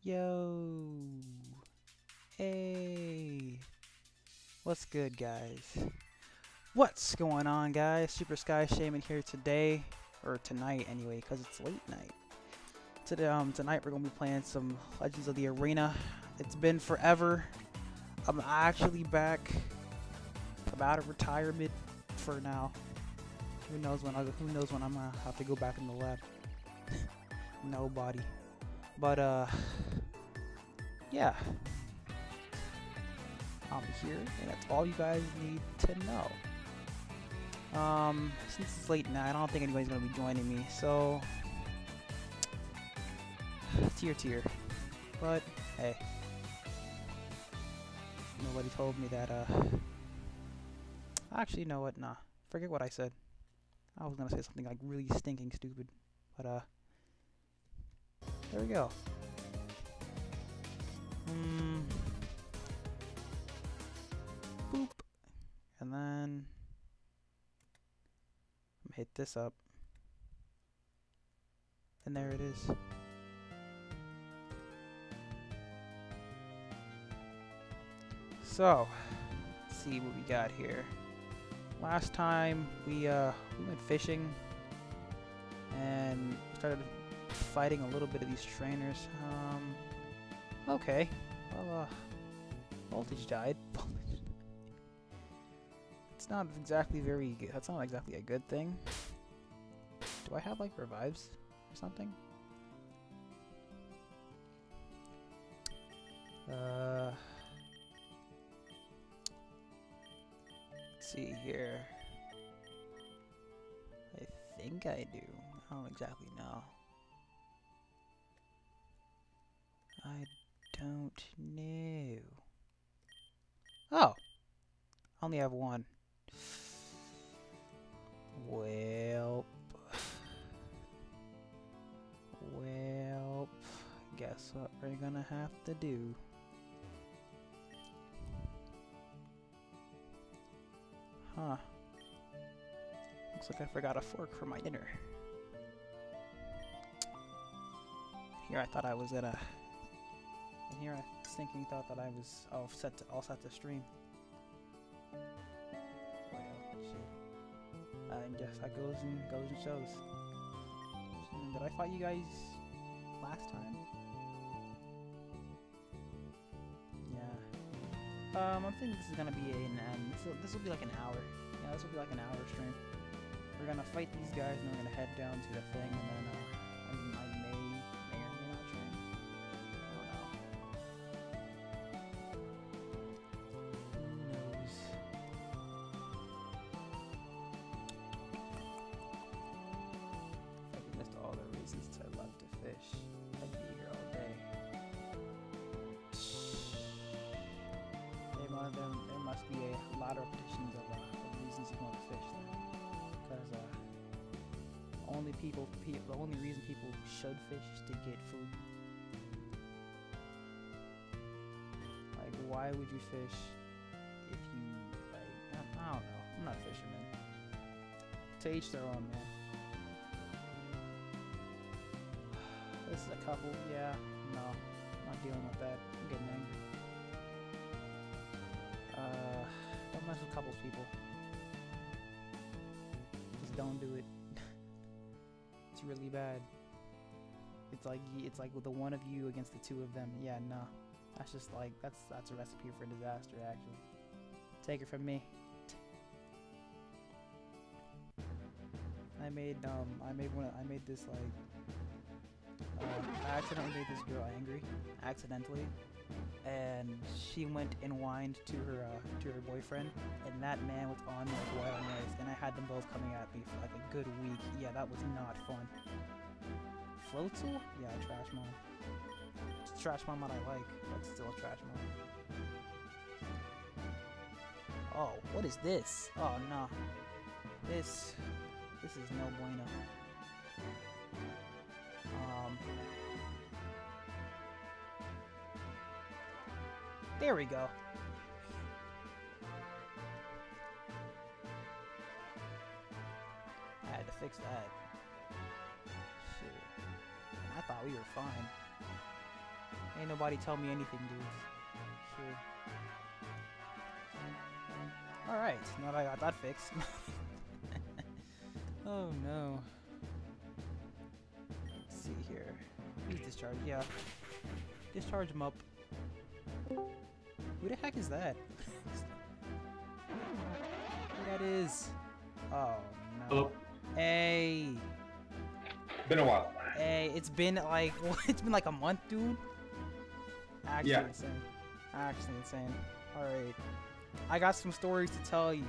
Yo, hey, what's good, guys? What's going on, guys? Super Sky Shaman here today, or tonight anyway, because it's late night. Tonight we're gonna be playing some Legends of the Arena. It's been forever. I'm actually back. I'm out of retirement for now. Who knows when I'm gonna have to go back in the lab? Nobody. But yeah. I'm here, and that's all you guys need to know. Since it's late now, I don't think anybody's gonna be joining me, so tier. But hey, nobody told me that. Actually, you know what? Nah, forget what I said. I was gonna say something like really stinking stupid, but there we go. Boop, and then hit this up, and there it is. So, let's see what we got here. Last time we went fishing and started fighting a little bit of these trainers. Okay, well, voltage died. It's not exactly very good. That's not exactly a good thing. Do I have like revives or something? Let's see here. I think I do. I don't exactly know. I don't know. Oh! I only have one. Well, guess what we're gonna have to do. Huh. Looks like I forgot a fork for my dinner. Here I thought I was gonna... And here I thinking thought that I was all set to stream. And guess that goes and shows. Did I fight you guys last time? Yeah. I think this is gonna be this will be like an hour. Yeah, this will be like an hour stream. We're gonna fight these guys, and then we're gonna head down to the thing, and then I may or may not stream. I don't know. Who knows? If I missed all the reasons I love to fish, I'd be here all day. There must be a lot of repetitions of reasons you want to fish there, because the only reason people should fish is to get food. Like, why would you fish if you like? I don't know. I'm not a fisherman. To each their own, man. This is a couple. Yeah, no, not dealing with that. I'm getting angry. Don't mess with couples, people. Just don't do it. It's really bad. It's like with the one of you against the two of them. Yeah, no. That's just like that's a recipe for disaster, actually. Take it from me. I made this like I accidentally made this girl angry. Accidentally. And she went and whined to her boyfriend, and that man was on like wild noise, and I had them both coming at me for like a good week. Yeah, that was not fun. Floatzel? Yeah, trash mom. It's trash mom that I like, but still a trash mom. Oh, what is this? Oh no. This is no bueno. There we go. I had to fix that. Shit. I thought we were fine. Ain't nobody tell me anything, dude. Sure. Alright, now that I got that fixed. Oh no. Let's see here. Please discharge, yeah. Discharge him up. Who the heck is that? Who that is? Oh no. Hello. Hey. Been a while. Hey, it's been like it's been like a month, dude. Actually Yeah. insane. Actually insane. Alright. I got some stories to tell you.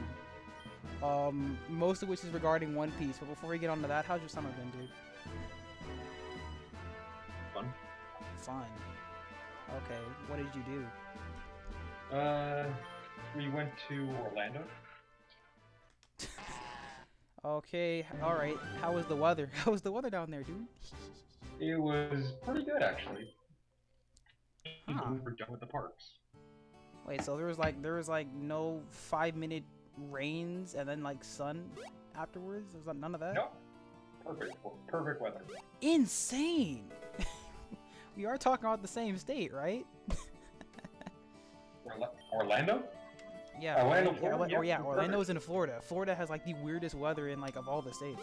Most of which is regarding One Piece, but before we get on to that, how's your summer been, dude? Fun. Fun. Okay, what did you do? We went to Orlando. Okay, alright. How was the weather? How was the weather down there, dude? It was pretty good, actually. Huh. We were done with the parks. Wait, so there was like no 5-minute rains and then like sun afterwards? There was none of that? No. Perfect weather. Insane! We are talking about the same state, right? Orlando? Yeah, Orlando, yeah, Florida? or yeah, Yeah, Orlando's in Florida. Florida has like the weirdest weather in like of all the states.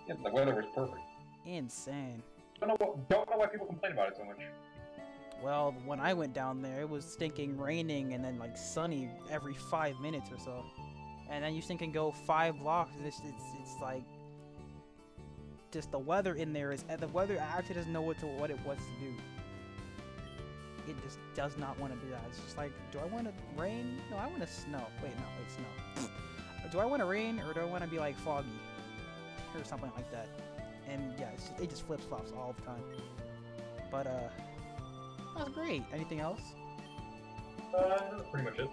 Yeah, the weather was perfect. Insane. Don't know why people complain about it so much. Well, when I went down there, it was stinking raining and then like sunny every 5 minutes or so. And then you stinking go 5 blocks and it's like just the weather in there is the weather actually doesn't know what it wants to do. It just does not want to do that. It's just like, do I want to rain? No, I want to snow. Wait, snow. Do I want to rain or do I want to be like foggy or something like that? And yeah, it just flip flops all the time. But that's great. Anything else? That's pretty much it.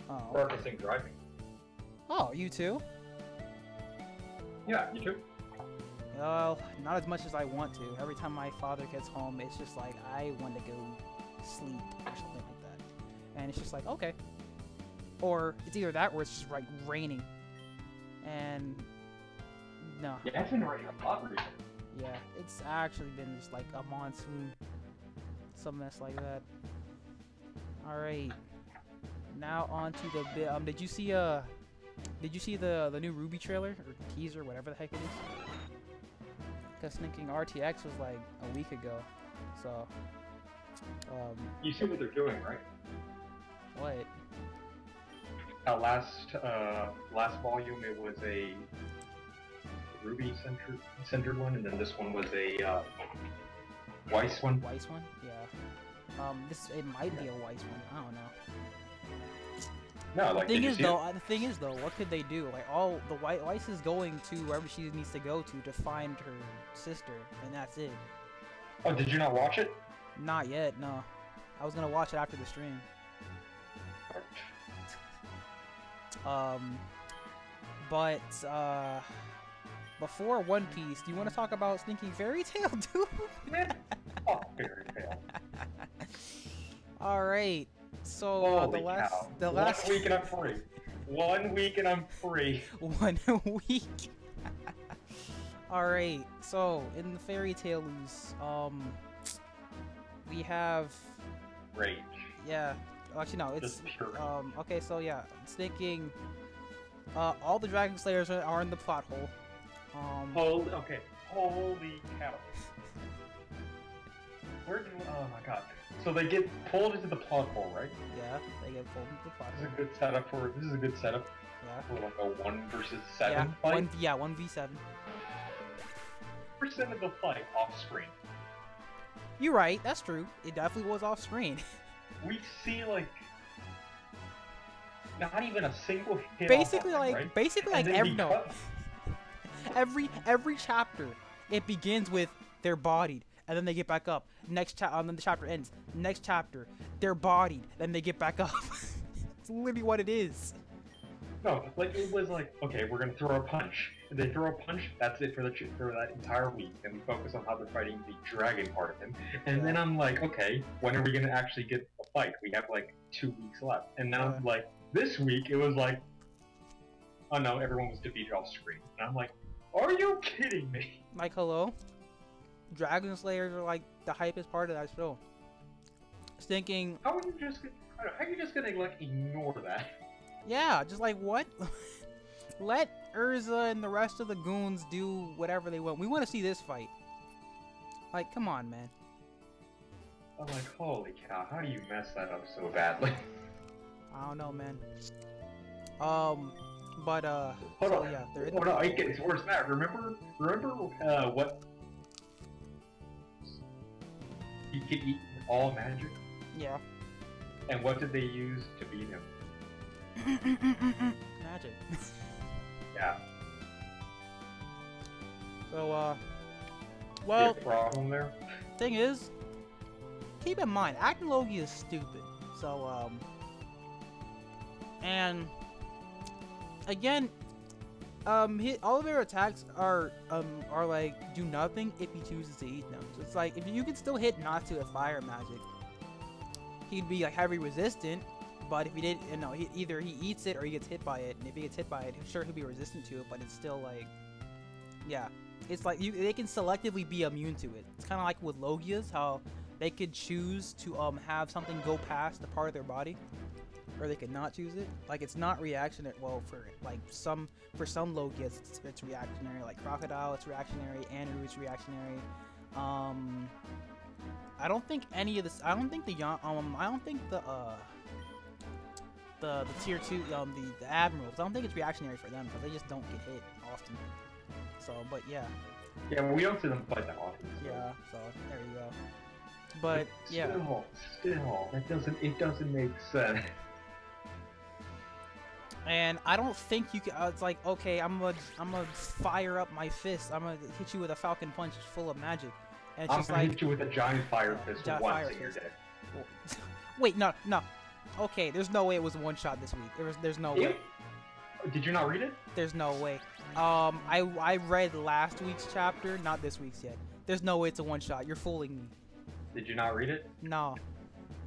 Oh. Practicing driving. Oh, you too? Yeah, you too. Well, not as much as I want to. Every time my father gets home, it's just like, I want to go sleep or something like that. And it's just like, okay. Or it's either that or it's just like raining. And no. Yeah, it's been raining a lot recently. Yeah, it's actually been just like a monsoon. Some mess like that. Alright. Now on to the did you see the new Ruby trailer or teaser, whatever the heck it is? Because thinking RTX was like a week ago. So You see what they're doing, right? what? Last volume it was a Ruby centered one, and then this one was a Weiss one. Weiss one? Yeah. It might be a Weiss one. I don't know. No, like The thing is though, what could they do? Like Weiss is going to wherever she needs to go to find her sister, and that's it. Oh, did you not watch it? Not yet, no. I was gonna watch it after the stream. But before One Piece, do you want to talk about Stinking Fairy Tail, dude? Oh, Fairy Tail. All right. So Holy cow. 1 week and I'm free. 1 week and I'm free. 1 week. All right. So in the Fairy Tales, we have Rage. yeah. Actually, no. It's Just pure. okay. So yeah, Stinking. All the Dragon Slayers are in the plot hole. Holy cow. Oh my god. So they get pulled into the plot hole, right? Yeah, they get pulled into the plot This is hole. a good setup Yeah. for like a 1 versus 7 Yeah, fight. 1v7. Percent of the fight off screen. You're right, that's true. It definitely was off screen. We see like not even a single hit. basically, off like, right? basically, And like, then he cut- every chapter, it begins with they're bodied, and then they get back up. Then the chapter ends. Next chapter, they're bodied, then they get back up. It's literally what it is. No, like it was like, okay, we're gonna throw a punch. And they throw a punch. That's it for that entire week. And we focus on how they're fighting the dragon part of him. And then I'm like, okay, when are we gonna actually get a fight? We have like 2 weeks left. And now like this week it was like, oh no, everyone was defeated off screen. And I'm like, are you kidding me? Like, hello? Dragon Slayers are like the hypest part of that show. Thinking, How are you just gonna like ignore that? yeah, just like what? Let Urza and the rest of the goons do whatever they want. We want to see this fight. Like, come on, man. I'm like, holy cow, how do you mess that up so badly? I don't know, man. But Hold so, on, yeah, they're in hold on, it's worse than that. Remember what? He could eat all magic, yeah. and what did they use to beat him? Magic. Yeah. So, See well, a problem there? thing is, keep in mind, Acnologia is stupid. So, and again, all of their attacks are like do nothing if he chooses to eat them. So it's like if you can still hit Natsu with fire magic, he'd be like heavy resistant. But if he did, you know, either he eats it or he gets hit by it. And if he gets hit by it, sure he'll be resistant to it, but it's still like, yeah, it's like they can selectively be immune to it. It's kind of like with Logias, how they could choose to have something go past the part of their body, or they could not choose it. Like it's not reactionary. Well, for some Logias, it's reactionary. Like Crocodile, it's reactionary. Anu, it's reactionary. I don't think any of this. I don't think the the tier 2, the admirals, I don't think it's reactionary for them because they just don't get hit often. So, but yeah. Yeah, well, we don't see them fight that often. So. Yeah, so there you go. But yeah. Still, it doesn't make sense. And I don't think you can. It's like, okay, I'm gonna fire up my fist. I'm gonna hit you with a falcon punch full of magic. And it's I'm just gonna like, hit you with a giant fire fist giant once fire and you're fist. dead. Wait, no. Okay, there's no way it was one shot this week. There's no way. Did you not read it? There's no way. I read last week's chapter, not this week's yet. There's no way it's a one shot. You're fooling me. Did you not read it? No.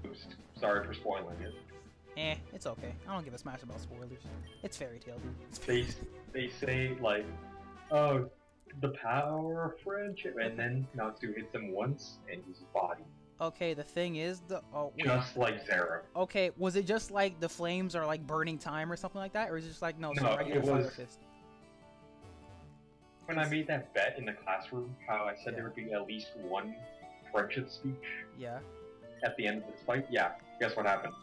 Oops. Sorry for spoiling it. It's okay. I don't give a smash about spoilers. It's fairy tale, dude. They say like, oh, the power of friendship, and then Natsu hits him once and his body. Okay, the thing is, Just like Zera. Okay, was it just like the flames are like burning time or something like that, or is it just like no it was. fire fist? When I made that bet in the classroom, how I said there would be at least one friendship speech. Yeah. At the end of this fight, yeah. Guess what happened?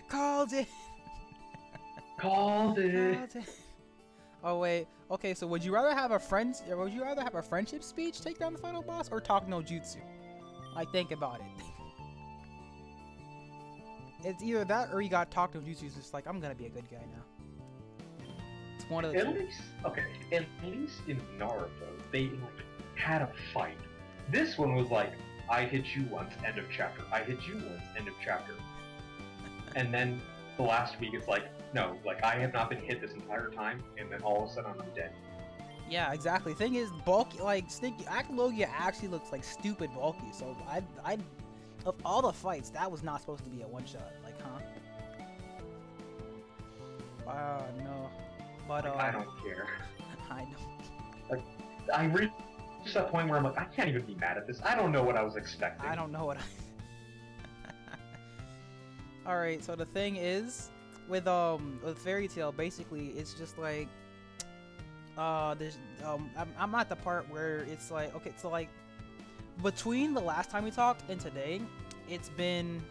Called it. Called it. Oh wait. Okay, so would you rather have a friendship speech take down the final boss, or talk no jutsu? Like, think about it. It's either that or you got talk no jutsu. It's just like, I'm gonna be a good guy now. It's one of the two. At least in Naruto, they like had a fight. This one was like, I hit you once, end of chapter. I hit you once, end of chapter. And then the last week it's like, no, like I have not been hit this entire time, and then all of a sudden I'm dead. Yeah, exactly. Thing is, bulky, like Stinky Acnologia actually looks like stupid bulky. So I, of all the fights, that was not supposed to be a one shot. Like, huh? No. But like, I don't care. I know. Like, I reached that point where I'm like, I can't even be mad at this. I don't know what I was expecting. I don't know what I. All right. So the thing is, with Fairy Tail, basically, it's just like. There's I'm at the part where it's like, okay, so like between the last time we talked and today, it's been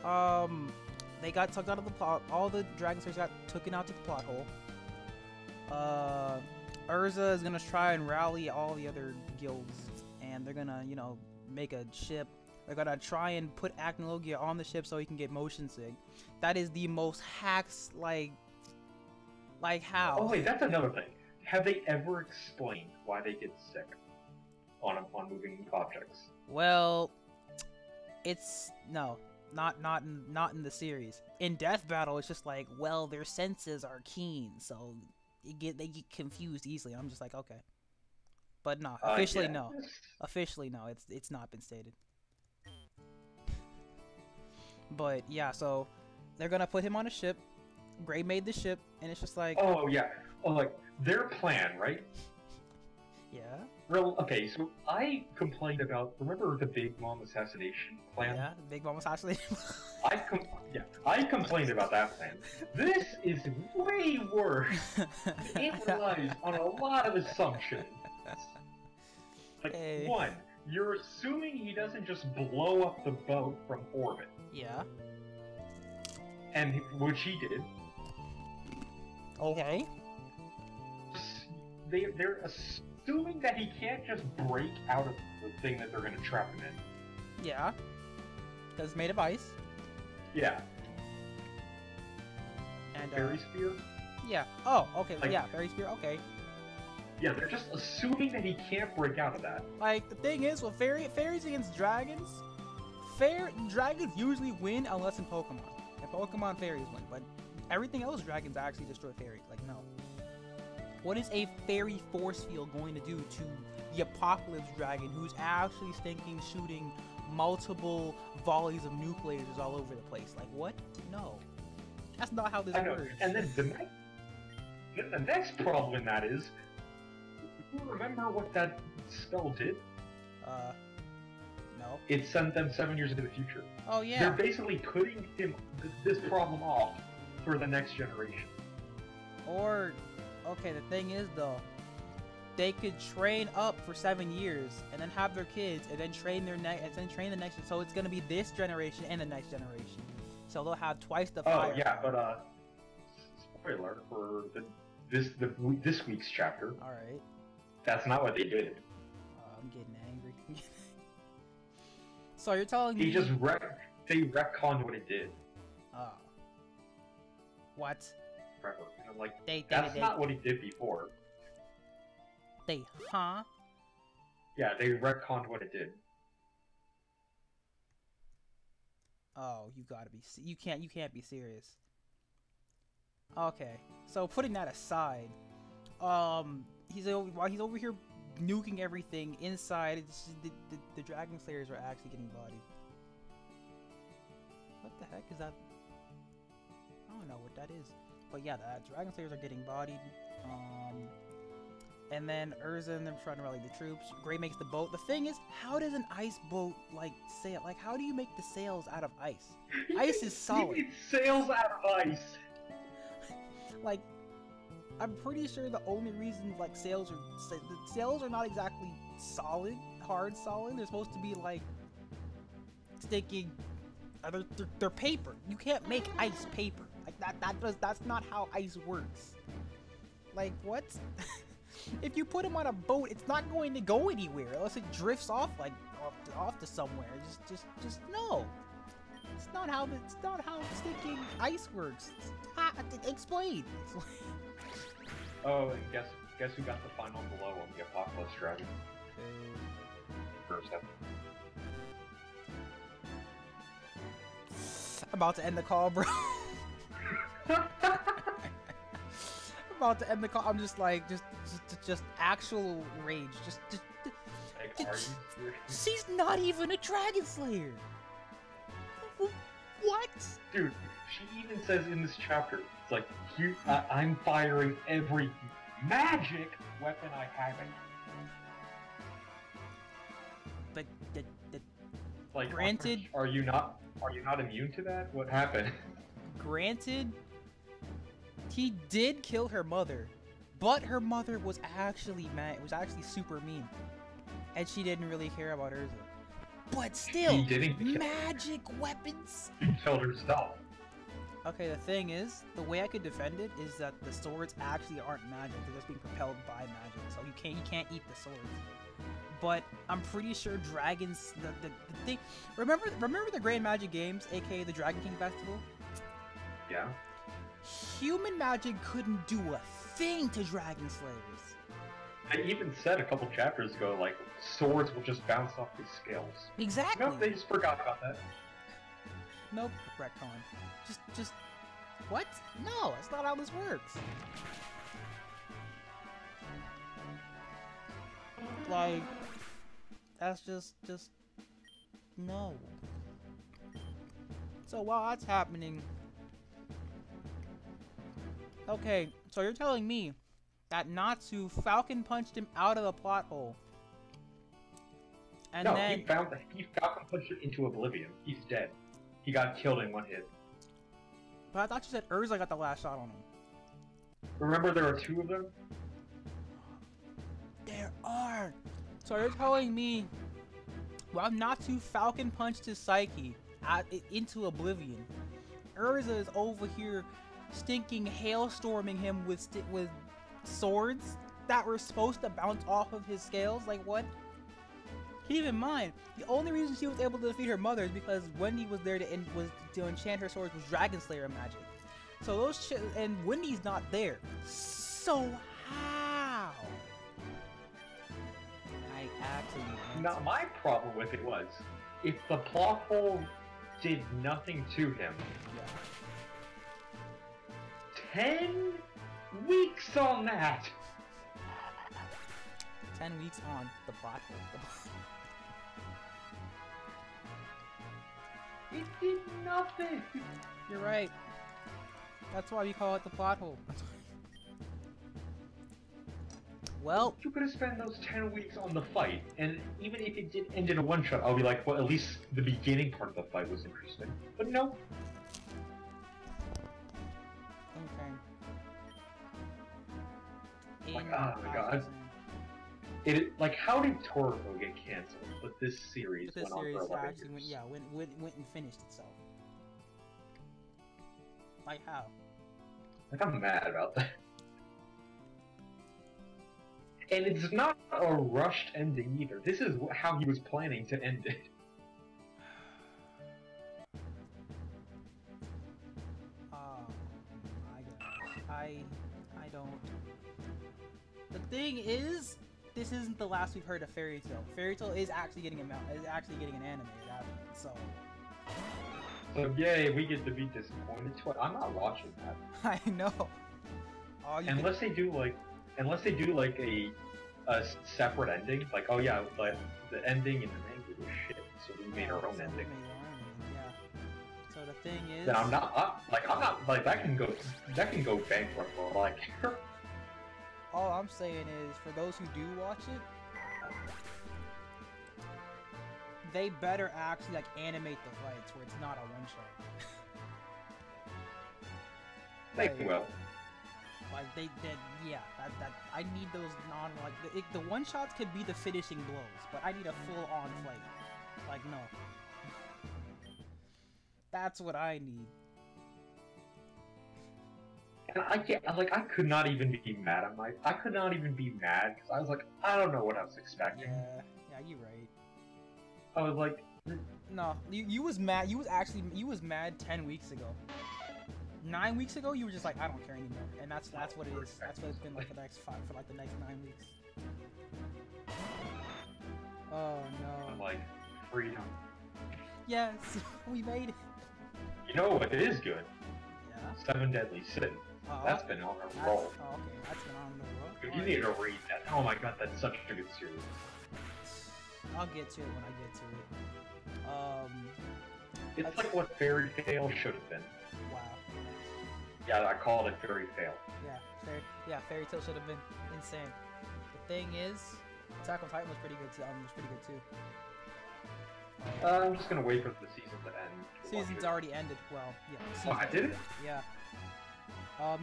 they got tucked out of the plot. All the Dragon Slayers got taken out to the plot hole. Urza is gonna try and rally all the other guilds, and they're gonna, you know, make a ship. They're gonna try and put Acnologia on the ship so he can get motion sig. That is the most hacks, like how? Oh wait, that's another thing. Have they ever explained why they get sick on moving objects? Well, it's no, not in the series. In Death Battle, it's just like, well, their senses are keen, so they get confused easily. I'm just like, okay, but no, officially yeah. no, officially no. It's not been stated. But yeah, so they're gonna put him on a ship. Gray made the ship, and it's just like, oh yeah, oh like their plan, right? Yeah. Real okay, so I complained about remember the Big Mom assassination plan? Yeah. The Big Mom assassination. I complained about that plan. This is way worse. It relies on a lot of assumptions. Like Hey. one, you're assuming he doesn't just blow up the boat from orbit, Yeah. and which he did. Okay. They're assuming that he can't just break out of the thing that they're going to trap him in. Yeah. Because it's made of ice. Yeah. And Fairy spear. yeah. Oh, okay. Like- yeah, fairy spear. Okay. Yeah, they're just assuming that he can't break out of that. Like the thing is, with fairies against dragons, dragons usually win unless in Pokemon. In Pokemon, fairies win, but everything else, dragons actually destroy fairies. Like no. What is a fairy force field going to do to the Apocalypse Dragon, who's actually thinking shooting multiple volleys of nuke lasers all over the place? Like what? No. That's not how this I know. works. And then the next problem in that is, do you remember what that spell did? No. It sent them 7 years into the future. Oh yeah. They're basically putting this problem off for the next generation. Or, okay, the thing is though, they could train up for 7 years and then have their kids and then train the next. So it's gonna be this generation and the next generation. So they'll have twice the fire. Oh yeah, but spoiler for this week's chapter. All right. That's not what they did. I'm getting angry. So you're telling me? They retconned what it did. Oh. What? Forever. And I'm like, They not what he did before. Huh? Yeah, they retconned what it did. Oh, you gotta be. You can't be serious. Okay, so putting that aside, while he's over here nuking everything inside, it's just the Dragon Slayers are actually getting bodied. What the heck is that? I don't know what that is, but yeah, the Dragon Slayers are getting bodied. And then Urza and them trying to rally the troops. Gray makes the boat. The thing is, how does an ice boat like sail? Like, how do you make the sails out of ice? Ice is solid. It sails out of ice. Like, I'm pretty sure the only reason like the sails are not exactly solid, hard solid. They're supposed to be like sticking. They're paper. You can't make ice paper. Like that's not how ice works. Like what? If you put them on a boat, it's not going to go anywhere unless it drifts off like off to somewhere. Just no. It's not how sticking ice works. Explain. Oh, and guess who got the final blow on the Apocalypse Dragon? First episode. I'm about to end the call, bro. I'm about to end the call. I'm just like, just actual rage. Like, are you serious? She's not even a Dragon Slayer. What? Dude, she even says in this chapter, it's like, I'm firing every magic weapon I have. But Like, granted, are you not immune to that? What happened? Granted, he did kill her mother, but her mother was actually mad. It was actually super mean, and she didn't really care about Urza. But still, He didn't kill magic weapons. She killed herself. Okay, the thing is, the way I could defend it is that the swords actually aren't magic; they're just being propelled by magic. So you can't eat the swords. But I'm pretty sure dragons. The thing. Remember the Grand Magic Games, aka the Dragon King Festival? Yeah. Human magic couldn't do a thing to Dragon Slayers. They even said a couple chapters ago, like, swords will just bounce off the scales. Exactly. Nope, they just forgot about that. Nope, retcon. Just what? No, that's not how this works. Like, that's just no. So while that's happening, okay, so you're telling me that Natsu Falcon punched him out of the plot hole. And no, then he Falcon punched it into oblivion. He's dead. He got killed in one hit. But I thought you said Urza got the last shot on him. Remember, there are two of them? There are! So you're telling me, while Natsu Falcon punched his psyche into oblivion, Urza is over here stinking hailstorming him with swords that were supposed to bounce off of his scales? Like, what? Keep in mind, the only reason she was able to defeat her mother is because Wendy was there to enchant her swords with Dragon Slayer magic. So and Wendy's not there. So how? I absolutely. Now, my problem with it was, if the plot hole did nothing to him, 10 weeks on that! 10 weeks on the plot hole. It did nothing! You're right. That's why we call it the plot hole. Well, you could have spent those 10 weeks on the fight, and even if it did end in a one-shot, I'll be like, well, at least the beginning part of the fight was interesting. But no. Okay. Like, oh my god. Like, how did Toriko get canceled? But this series went on for 11 years. Went and finished itself. Like how? Like, I'm mad about that. And it's not a rushed ending either. This is how he was planning to end it. Oh my gosh. I don't. The thing is, this isn't the last we've heard of Fairy Tail. Fairy Tail is actually getting an anime out of it, so. So yay, we get to be disappointed. I'm not watching that. I know. Unless they do like a separate ending, like, oh yeah, like the ending in the manga was shit, so we made our own ending. Yeah. So the thing is, then I'm not like that can go bankrupt for all I care. All I'm saying is, for those who do watch it, they better actually like animate the fights where it's not a one shot. They will. Like that I need those the one shots could be the finishing blows, but I need a full on fight. Like, no. That's what I need. And I could not even be mad at I could not even be mad because I was like, I don't know what I was expecting. Yeah, you're right. I was like, no, you was mad. You was mad 10 weeks ago. 9 weeks ago, you were just like, I don't care anymore, and that's what it is. That's what it's been like for the next 9 weeks. Oh no. I'm like, freedom. Yes, we made it. You know what is good? Yeah. 7 Deadly Sins. That's been on a roll. Oh, okay, that's been on the roll. You need to read that. Oh my god, that's such a good series. I'll get to it when I get to it. It's like what Fairy Tail should have been. Wow. Yeah, I called it Fairy Tail. Fairy Tail should have been insane. The thing is, Attack on Titan was pretty good too. I'm just gonna wait for the season to end. Season's already ended. Well, yeah. Oh, I did it? Yeah.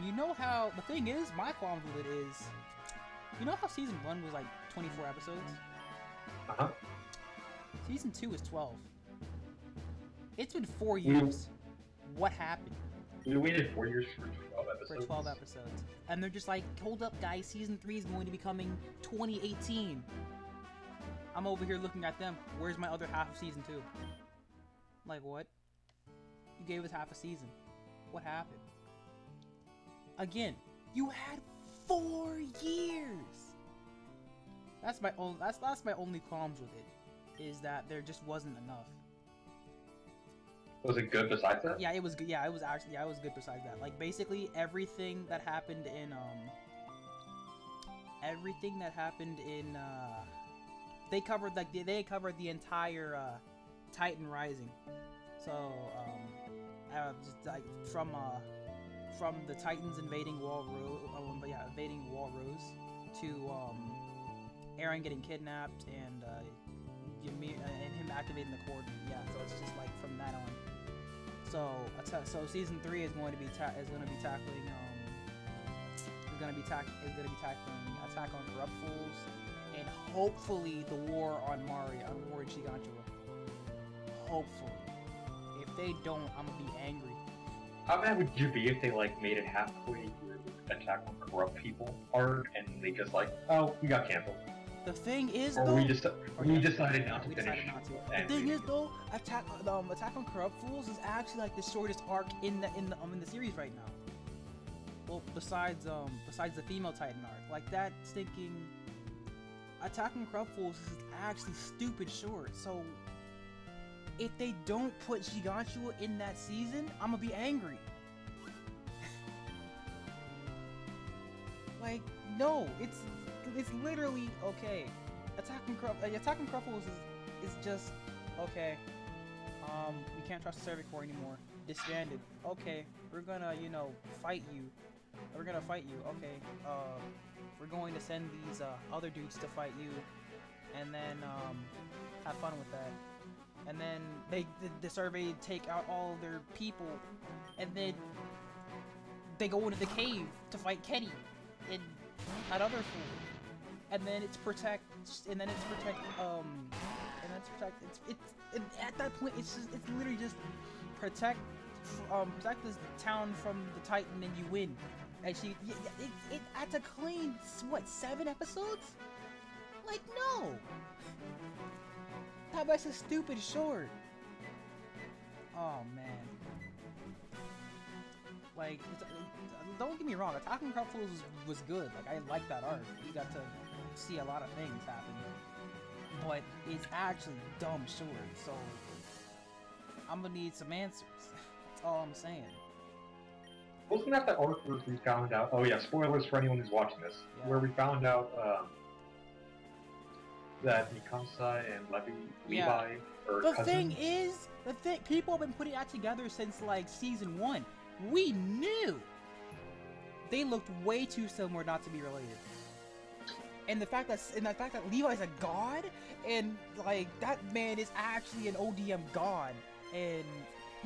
You know how the thing is, my qualms with it is, you know how season 1 was like 24 episodes? Uh-huh. Season 2 is 12. It's been 4 years. What happened? We waited 4 years for 12 episodes. For 12 episodes. And they're just like, hold up guys, season 3 is going to be coming 2018. I'm over here looking at them. Where's my other half of season 2? Like, what? You gave us half a season. What happened? Again, you had 4 years. That's my only qualms with it, is that there just wasn't enough. Was it good besides that? Yeah, it was good. Yeah, it was good besides that. Like, basically everything that happened in they covered the entire Titan Rising. So just like from from the Titans invading Wall invading Wall Rose to Eren getting kidnapped and Ymir and him activating the cord. Yeah, so it's just like from that on. So season 3 is going to be tackling Attack on Corrupt Fools and hopefully the war on War in Shiganshiro. Hopefully. If they don't, I'm gonna be angry. How mad would you be if they like made it halfway through Attack on Corrupt People arc and they just like, oh, we got canceled. The thing is, or though, we decided not to finish. The thing is, though, Attack on Corrupt Fools is actually like the shortest arc in the series right now. Well, besides the female Titan arc, like that stinking Attack on Corrupt Fools is actually stupid short. So if they don't put Shiganshiro in that season, I'm gonna be angry. Like, no, it's literally okay. Attack on Corrupt Fools is just okay. We can't trust the Service Corps anymore. Disbanded. Okay, we're gonna fight you. We're gonna fight you. Okay. We're going to send these other dudes to fight you, and then have fun with that. And then the survey take out all of their people, and then they go into the cave to fight Kenny and that other fool. And then it's protect. At that point, it's literally just protect this town from the Titan, and you win. And it had to clean what 7 episodes? Like no. That's a stupid short. Oh man. Like, don't get me wrong, Attack on Corrupt Fools was good. Like, I like that arc. You got to see a lot of things happen. But it's actually dumb short, so I'm gonna need some answers. That's all I'm saying. Wasn't that the arc where we found out? Oh yeah, spoilers for anyone who's watching this. Yeah. Where we found out that Mikasa and Levi are the cousins. People have been putting that together since like season 1. We knew they looked way too similar not to be related. And the fact that Levi's a god, and like that man is actually an ODM god, and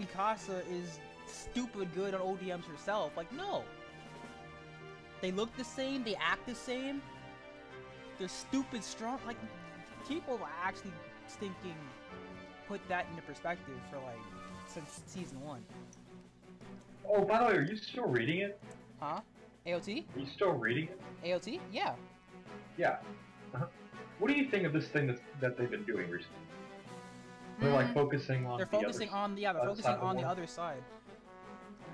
Mikasa is stupid good on ODMs herself. Like, no. They look the same, they act the same, they're stupid strong. Like, people actually stinking put that into perspective for like since season 1. Oh, by the way, are you still reading it? Huh? AOT? Are you still reading it? AOT? Yeah. Yeah. What do you think of this thing that they've been doing recently? They're like focusing on. They're focusing on the other side.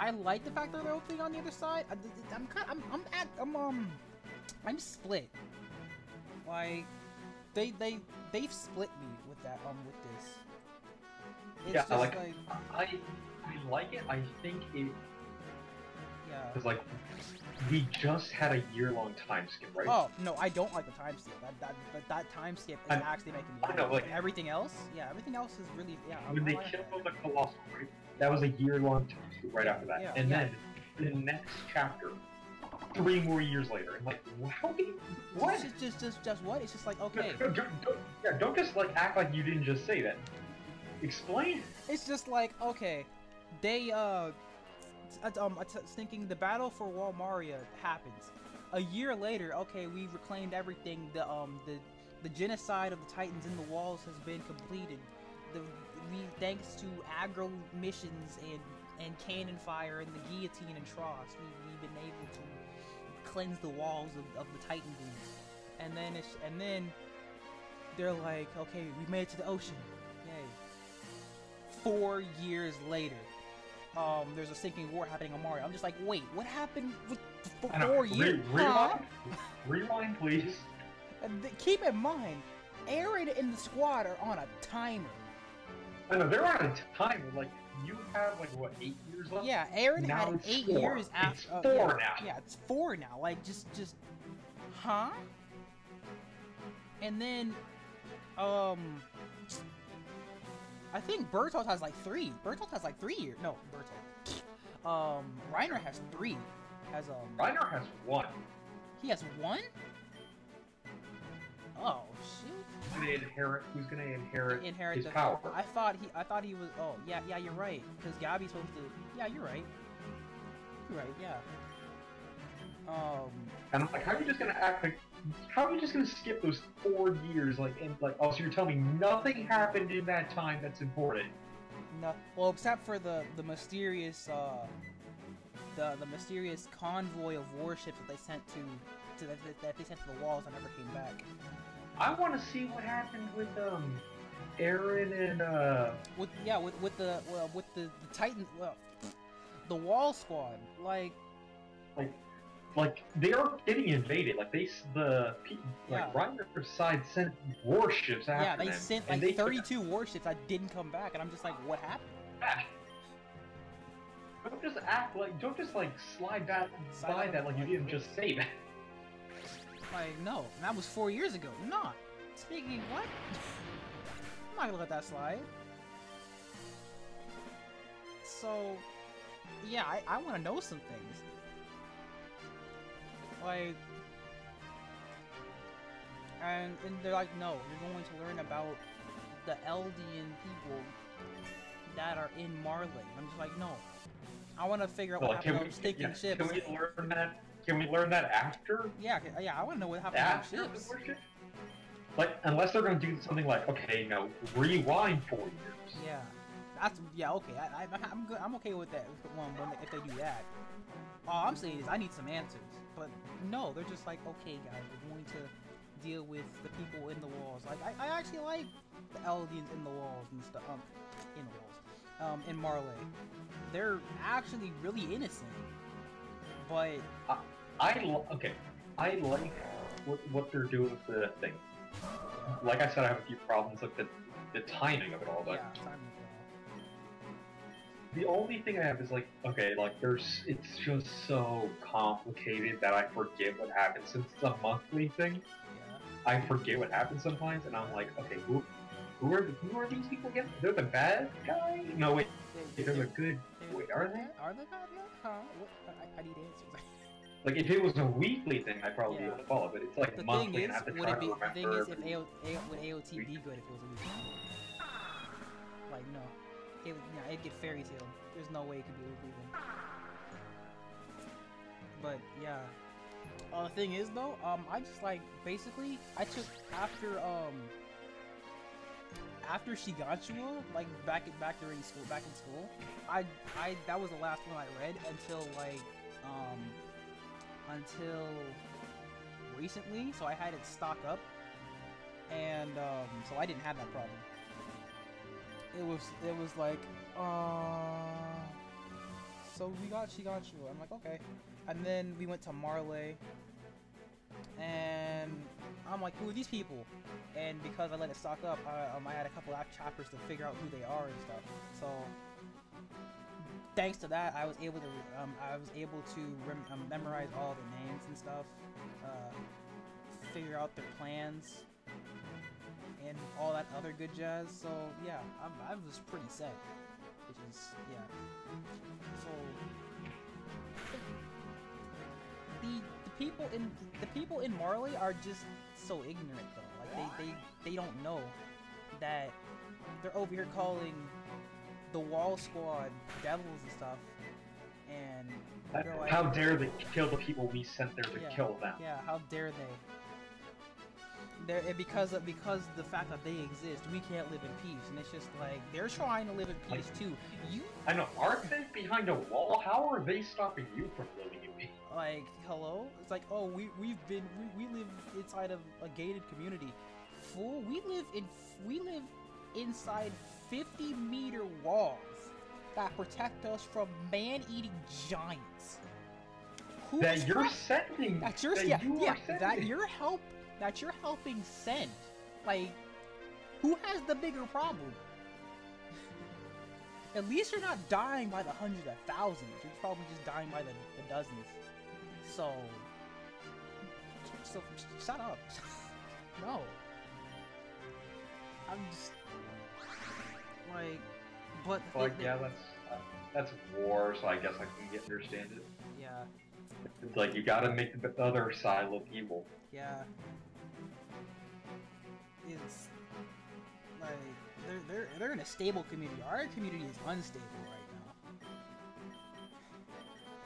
I like the fact that they're focusing on the other side. I'm split. Like they've split me with that with this. It's yeah, just I like it. I think it. Yeah. Because like we just had a year-long time skip, right? Oh no, I don't like the time skip. That time skip is actually making me. I know, like everything else. Yeah, everything else is really When they killed the Colossal, right? That was a year-long time skip right after that, and then the next chapter, 3 more years later, and like, how can you? What? Just what? It's just like okay. Don't just like act like you didn't just say that. Explain. It's just like okay, they thinking the battle for Wall Maria happens. A year later, okay, we reclaimed everything. The genocide of the Titans in the walls has been completed. Thanks to aggro missions and cannon fire and the guillotine and Tross, we've been able to cleanse the walls of the Titan dudes. And then they're like, okay, we made it to the ocean. Yay. 4 years later. There's a sinking war happening on Mario. I'm just like, wait, what happened with 4 years? Rewind, please. Keep in mind, Eren and the squad are on a timer. I know, they're on a timer. Like, you have, like, what, 8 years left? Yeah, Eren had 8 years after. It's 4 now. Yeah, it's 4 now. Like, just, huh? And then, I think Bertolt has like 3. Bertolt has like 3 years. No, Reiner has 3. Has Reiner has 1. He has 1? Oh shit. Who's gonna inherit his the power? I thought he was. Oh yeah, you're right. Because Gabi's supposed to. Yeah, you're right. You're right. Yeah. And I'm like, how are you just gonna act like? How are you just gonna skip those 4 years? Like, and like, oh, so you're telling me nothing happened in that time that's important? No. Well, except for the mysterious the mysterious convoy of warships that they sent that they sent to the walls and never came back. I want to see what happened with Eren and with the Titan, the Wall Squad, like they are getting invaded. Like Reiner's side sent warships after them. Yeah, they sent like 32 warships that didn't come back, and I'm just like, what happened? Don't just slide that by that like you didn't just say that. Like, no, that was 4 years ago. Nah. Speaking what? I'm not gonna let that slide. So, yeah, I want to know some things. Like, and they're like, no, you're going to learn about the Eldian people that are in Marley. I'm just like, no. I want to figure out what happened to those stinking ships. Can we learn that? Can we learn that after? Yeah, I want to know what happened to those ships. Like, unless they're gonna do something like, okay, no, rewind 4 years. Yeah, okay. I'm good. I'm okay with that. If they do that, all I'm saying is I need some answers. But no, they're just like, okay, guys, we're going to deal with the people in the walls. Like, I actually like the Eldians in the walls and stuff. In the walls. In Marley, they're actually really innocent. But I like what they're doing with the thing. Like I said, I have a few problems with the timing of it all, but yeah, timing. The only thing I have is like, okay, like it's just so complicated that I forget what happened. Since it's a monthly thing, yeah. I forget what happens sometimes, and I'm like, okay, who are these people again? They're the bad guy? No, wait, they're the good. Wait, are they? Are they bad guys? Huh? I need answers. Like, if it was a weekly thing, I'd probably be able to follow, but it's like the monthly, thing is, and I have to try to remember. The thing is, would AOT be good if it was a weekly? Like, no. It'd get Fairy Tail. There's no way it could be a weekly thing. But, yeah. The thing is, though, I just, like, basically, I took, after Shigatsuwa, like, back in school, that was the last one I read until, like, until recently, so I had it stock up, and so I didn't have that problem. It was like, so we got Shigatsuwa. I'm like, okay, and then we went to Marley, and I'm like, who are these people? And because I let it stock up, I had a couple of chapters to figure out who they are and stuff. So thanks to that, I was able to memorize all the names and stuff, figure out their plans, and all that other good jazz. So yeah, I was pretty set, which is yeah. So the people in Marley are just so ignorant though. Like they don't know that they're over here calling the Wall Squad devils and stuff, and like, how dare they kill the people we sent there to kill them? Yeah, how dare they? Because the fact that they exist, we can't live in peace, and it's just like they're trying to live in peace too. I know, aren't they behind a wall? How are they stopping you from living in peace? Like, hello? It's like, oh, we live inside of a gated community. Fool, we live inside 50-meter walls that protect us from man-eating giants. That you're sending. That you're helping send. Like, who has the bigger problem? At least you're not dying by the hundreds of thousands. You're probably just dying by the dozens. So shut up. No. I'm just like, but like, yeah, that's. that's war, so I guess I can understand it. Yeah, It's like you gotta make the other side look evil. yeah. It's like they're in a stable community. Our community is unstable right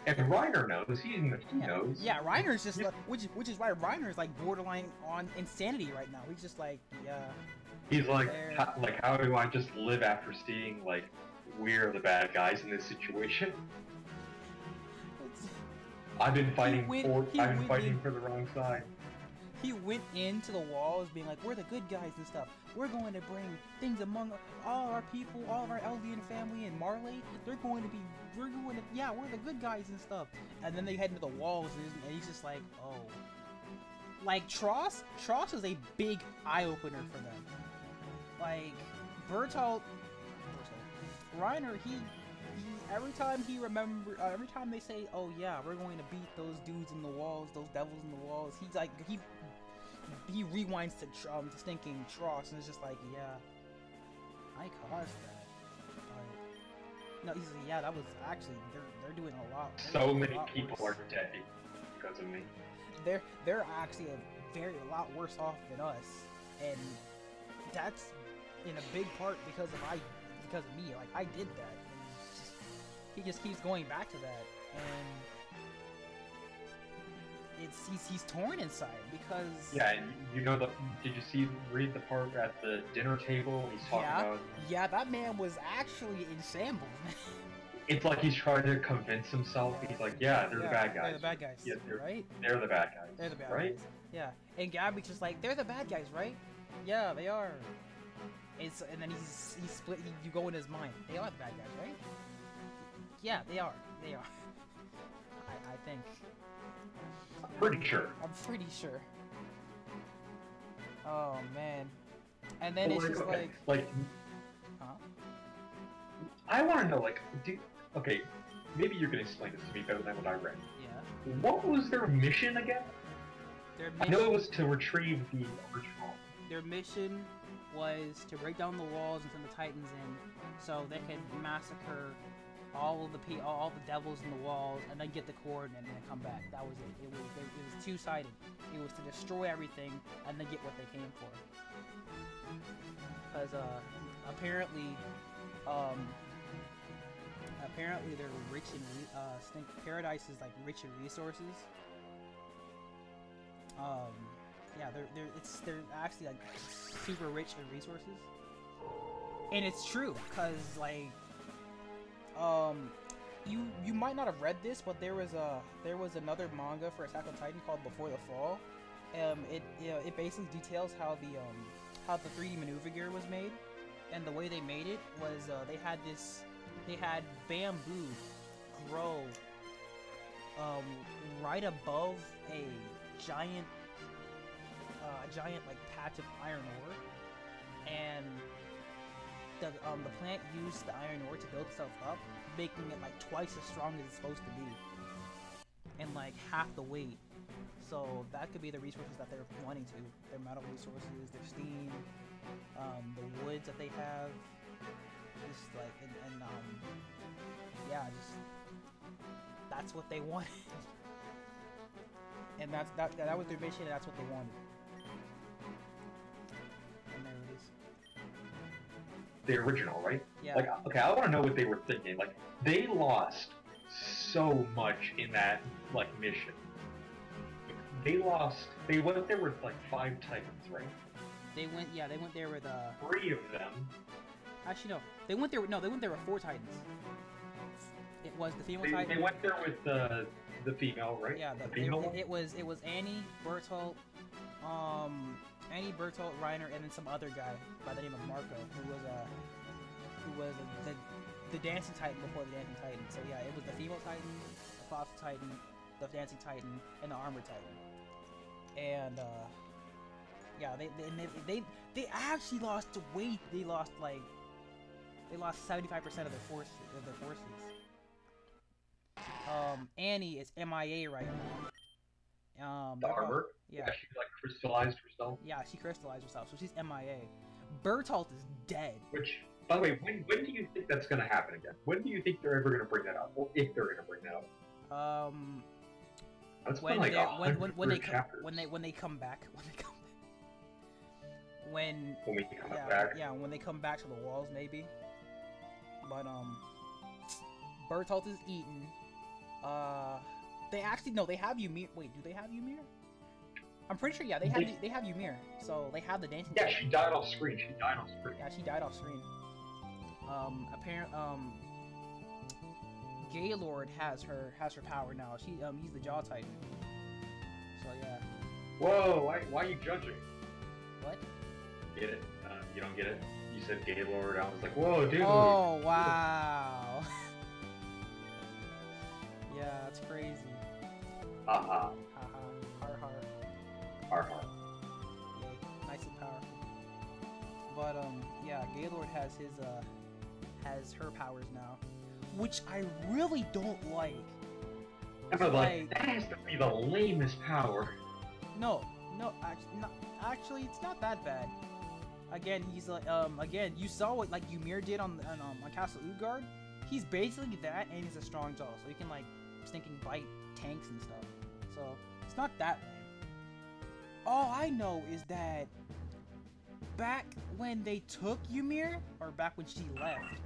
And Reiner knows. He now. knows. Yeah, Reiner's just Yeah. like, which is why Reiner's like borderline on insanity right now. He's just like, yeah. He's like, There. how do I just live after seeing like we're the bad guys in this situation? It's, I've been fighting I've been fighting for the wrong side. he went into the walls being like, we're the good guys and stuff. We're going to bring things among all our people, all of our Eldian family and Marley. We're the good guys and stuff. And then they head into the walls and he's just like, oh. Like, Tross is a big eye-opener for them. Like, Bertolt, Reiner, he every time they say, oh yeah, we're going to beat those dudes in the walls, those devils in the walls, he's like, he rewinds to stinking Tross, and it's just like, yeah, I caused that. Like, no, he's like, yeah, that was actually, they're doing a lot. So many people are dead because of me. They're actually a lot worse off than us, and that's in a big part because of me. Like, I did that, and he just keeps going back to that, and he's torn inside because Yeah, and did you read the part at the dinner table when he's talking about? Yeah, that man was actually in shambles. It's like he's trying to convince himself. He's like, yeah, they're the bad guys. They're the bad guys, Yeah, right? They're the bad guys. They're the bad right? guys. Yeah, and Gabby's just like, they're the bad guys, right? Yeah, they are. And then he's split. You go in his mind. They are the bad guys, right? Yeah, they are. They are. I think. I'm pretty sure. I'm pretty sure. Oh man. And then it's just like. Huh? I want to know, like, okay, maybe you're gonna explain this to me better than what I read. Yeah. What was their mission again? I know it was to retrieve the original. Their mission was to break down the walls and send the Titans in, so they could massacre all the devils in the walls, and then get the cord and then come back. That was it. It was two-sided. It was to destroy everything and then get what they came for. Because apparently they're rich in Paradise is like rich in resources. Yeah, they're actually like super rich in resources, and it's true because like you might not have read this, but there was another manga for Attack on Titan called Before the Fall. It basically details how the 3D maneuver gear was made, and the way they made it was they had bamboo grow right above a giant like patch of iron ore, and the plant used the iron ore to build itself up, making it like twice as strong as it's supposed to be, and like half the weight. So that could be the resources that they're wanting to. Their metal resources, their steam, the woods that they have, just like and yeah, just that's what they wanted. And that was their mission, and that's what they wanted. And there it is. The original, right? Yeah. Like, okay, I want to know what they were thinking. Like, they lost so much in that, like, mission. They went there with, like, 5 Titans, right? They went there with 3 of them. Actually, no. They went there with 4 Titans. It was the female Titan. They went there with the female, right? Yeah, the female. it was Annie, Bertolt, Reiner, and then some other guy by the name of Marco, who was the dancing Titan before the dancing Titan. So yeah, it was the female Titan, the fossil Titan, the dancing Titan, and the armored Titan. And yeah, they actually lost weight. They lost 75% of their forces. Annie is MIA right now. The armor? Yeah. She, like, crystallized herself? Yeah, she crystallized herself, so she's MIA. Bertolt is dead. Which, By the way, when do you think that's gonna happen again? When do you think they're ever gonna bring that up, or if they're gonna bring that up? That's been like chapters. When they come back when we come back. Yeah, when they come back to the walls maybe. But Bertolt is eaten. They actually no, they have Ymir. Wait, do they have Ymir? I'm pretty sure. Yeah, they have Ymir. So they have the dancing. Yeah, she died off screen. Yeah, she died off screen. Gaylord has her power now. He's the Jaw Titan. So yeah. Whoa! Why are you judging? What? Get it? You don't get it? You said Gaylord. I was like, whoa, dude. Oh wow. Yeah, that's crazy. Haha. Har har. Har har. Yay. Nice and powerful. But yeah, Gaylord has her powers now, which I really don't like. But like that has to be the lamest power. No, actually, it's not that bad. Again, he's like, again, you saw what like Ymir did on Castle Utgard. He's basically that, and he's a strong jaw, so he can like stinking bite tanks and stuff. So it's not that lame. All I know is that back when they took Ymir, or back when she left,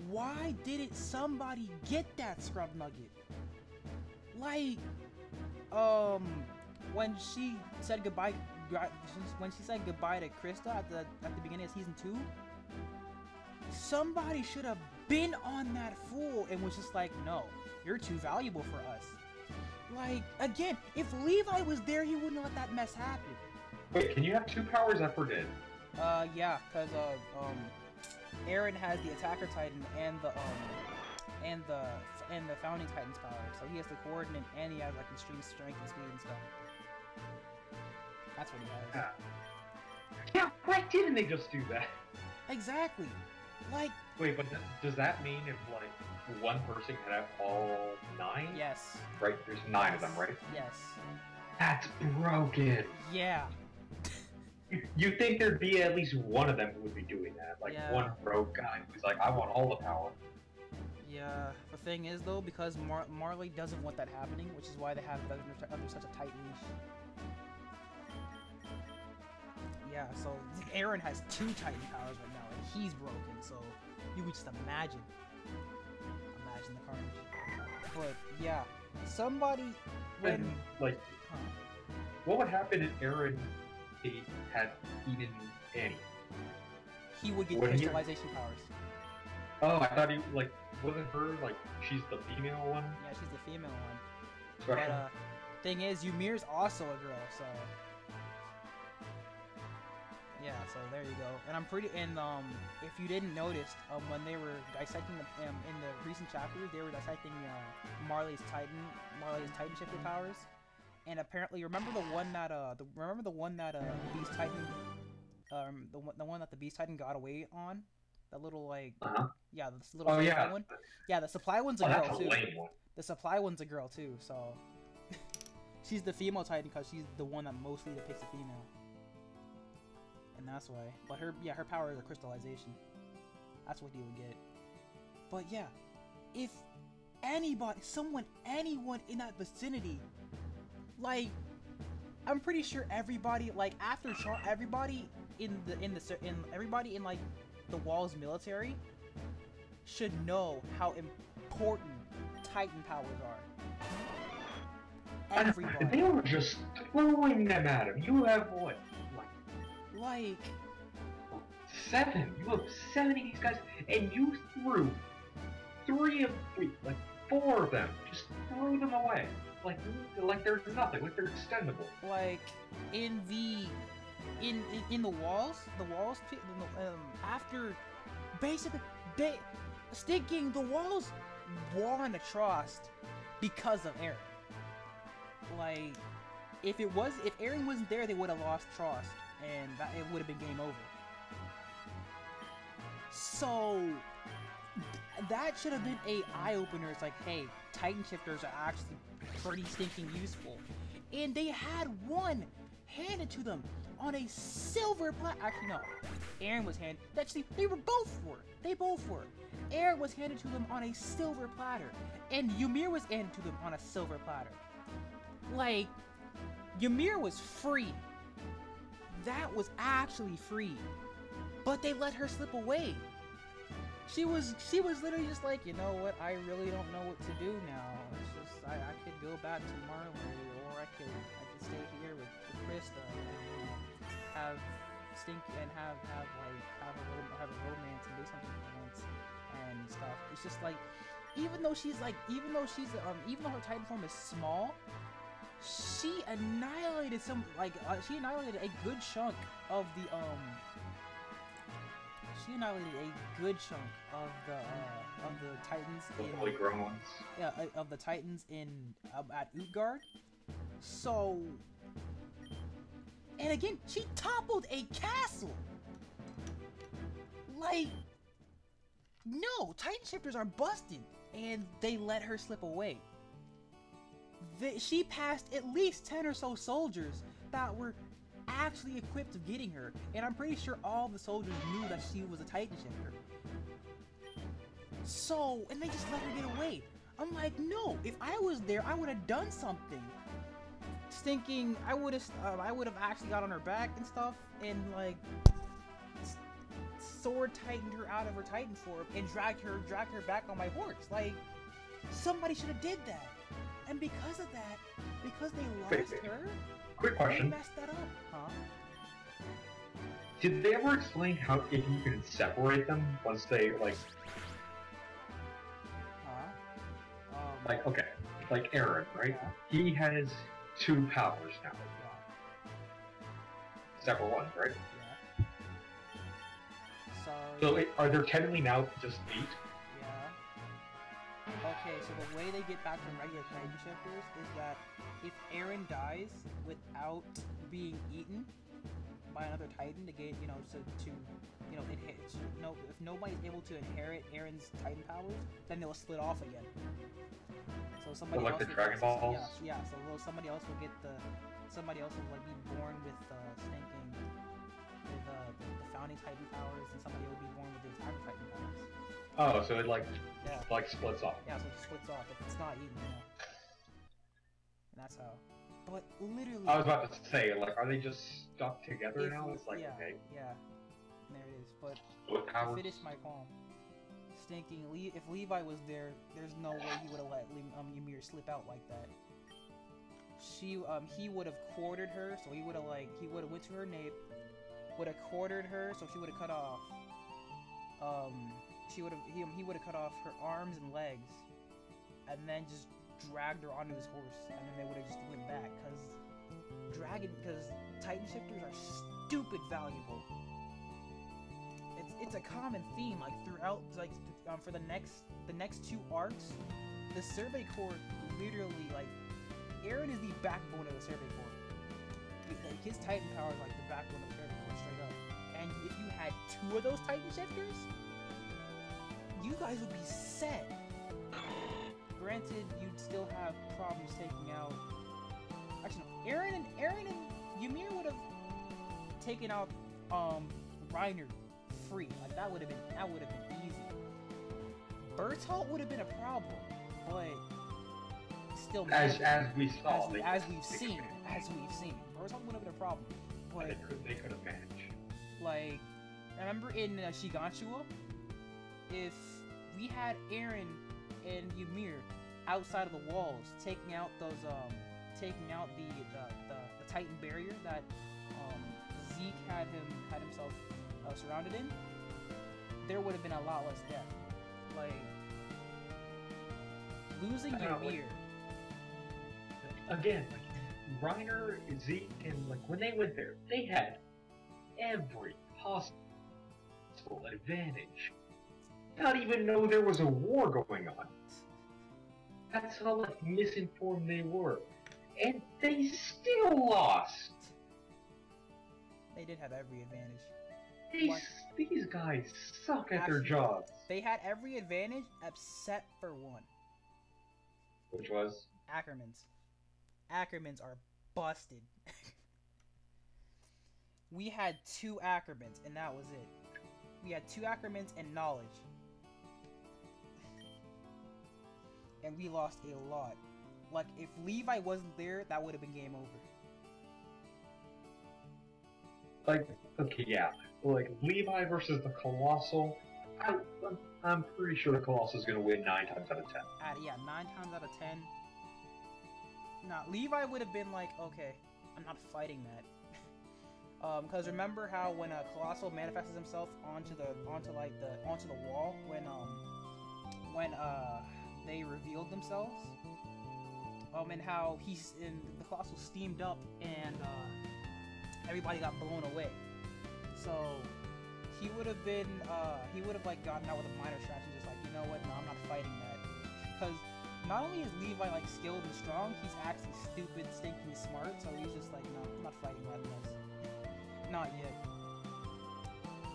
why didn't somebody get that scrub nugget? Like, when she said goodbye to Krista at the beginning of season 2, somebody should have been on that fool and was just like, no, you're too valuable for us. Like, again, if Levi was there, he wouldn't let that mess happen. Wait, can you have 2 powers? I forget. Yeah, cause Eren has the Attacker Titan and the Founding Titan's power, so he has the Coordinate and he has like extreme strength and speed and stuff. That's what he has. Yeah, why didn't they just do that? Exactly. Like. Wait, but does that mean if like one person can have all 9? Yes. Right. There's 9 of them, right? Yes. That's broken. Yeah. You think there'd be at least one of them who would be doing that, like one rogue guy who's like, I want all the power. Yeah. The thing is though, because Marley doesn't want that happening, which is why they have it under such a tight leash. Yeah, so Eren has 2 Titan powers right now, and he's broken, so you would just imagine the carnage. But yeah, somebody when like, what would happen if Eren had eaten Annie? He would get crystallization powers. Oh, I thought he like wasn't her like she's the female one. Yeah, she's the female one. Special. But thing is, Ymir's also a girl, so. Yeah, so there you go. And I'm pretty, and if you didn't notice, when they were dissecting in the recent chapters, they were dissecting Marley's Titan shifter powers, and apparently, remember the one that the Beast Titan, the one that the Beast Titan got away on, that little like, yeah, this little supply one. Yeah, the supply one's a girl too. The supply one's a girl too, so she's the female Titan because she's the one that mostly depicts a female. And that's why. But her power is a crystallization. That's what he would get. But yeah, if anyone in that vicinity, like, I'm pretty sure everybody, like, after everybody in like the Wall's military should know how important Titan powers are. Everybody. They were just throwing them at him. You have what? Like 7. You have 7 of these guys, and you threw 4 of them. Just threw them away. Like they're nothing. Like they're extendable. Like in the walls, after basically sticking the walls won the trust because of Eren. Like if Eren wasn't there, they would have lost trust. And it would have been game over. So that should have been a eye-opener. It's like, hey, Titan shifters are actually pretty stinking useful. And they had one handed to them on a silver actually no, Eren was handed. Actually, they both were. They both were. Eren was handed to them on a silver platter, and Ymir was handed to them on a silver platter. Like, Ymir was free. That was actually free. But they let her slip away. She was literally just like, you know what, I really don't know what to do now. It's just, I could go back to Marley, or I could stay here with Krista and, you know, have a romance and do something once and stuff. It's just like, even though her Titan form is small, she annihilated a good chunk of the Titans Fully grown ones. Yeah, of the Titans at Utgard. So, and again, she toppled a castle. Like, no, Titan shifters are busted, and they let her slip away. She passed at least 10 or so soldiers that were actually equipped of getting her, and I'm pretty sure all the soldiers knew that she was a Titan shifter. So, and they just let her get away. I'm like, no, if I was there, I would have done something. Thinking I would have actually got on her back and stuff, and like sword tightened her out of her Titan form and dragged her back on my horse. Like, somebody should have did that. And because of that, because they lost her, quick question. they messed that up, huh? Did they ever explain how if you can separate them once they like? Like, okay, like Eren, right? Yeah. He has 2 powers now. Yeah. Separate ones, right? Yeah. So are there technically now just 8? Yeah. Okay, so the way they get back from regular Titan shifters is that if Eren dies without being eaten by another Titan to get, you know, if nobody's able to inherit Eren's Titan powers, then they'll split off again. So somebody like else the Dragon Balls? Yeah, so somebody else will like be born with the founding Titan powers, and somebody will be born with the entire Titan powers. Oh, so it like splits off. Yeah, so it splits off if it's not eaten, you know. And that's how. But literally, I was about to say, like, are they just stuck together now? It's like, yeah, okay. Yeah, there it is. But What powers? finish my poem. Stinking if Levi was there, there's no way he would have let Ymir slip out like that. He would have quartered her, so he would have went to her nape, would have quartered her, so she would have cut off. He would have cut off her arms and legs, and then just dragged her onto his horse, and then they would have just went back, because Titan shifters are stupid valuable. It's a common theme, like throughout, like for the next 2 arcs, the Survey Corps literally, like, Eren is the backbone of the Survey Corps. Like, his Titan power is like the backbone of the Survey Corps, straight up. And if you had 2 of those Titan shifters, you guys would be set. Granted, you'd still have problems taking out. Actually, no. Eren and Ymir would have taken out Reiner free. Like, that would have been easy. Bertolt would have been a problem, but still. As we saw, as we've seen, Bertolt would have been a problem. But they could have managed. Like, remember in Shiganshua, if we had Eren and Ymir outside of the walls, taking out the Titan barrier that Zeke had himself surrounded in, there would have been a lot less death. Like, losing Ymir. Again, like, Reiner, Zeke, and like when they went there, they had every possible advantage. Not even know there was a war going on. That's how like misinformed they were, and they still lost. They did have every advantage. These guys suck at their jobs. They had every advantage except for one. Which was? Ackermans. Ackermans are busted. we had 2 Ackermans, and that was it. We had 2 Ackermans and knowledge. And we lost a lot. Like, if Levi wasn't there, that would have been game over. Like, okay, yeah. Like, Levi versus the Colossal, I'm pretty sure the Colossal is going to win 9 times out of 10. Yeah, 9 times out of 10. Nah, Levi would have been like, okay, I'm not fighting that. Because remember how when Colossal manifested himself onto the wall when they revealed themselves, and how the Colossal steamed up and everybody got blown away. So he would have like gotten out with a minor scratch and just like, you know what? No, I'm not fighting that. Because not only is Levi like skilled and strong, he's actually stupid, stinking smart. So he's just like, no, I'm not fighting that mess. Not yet.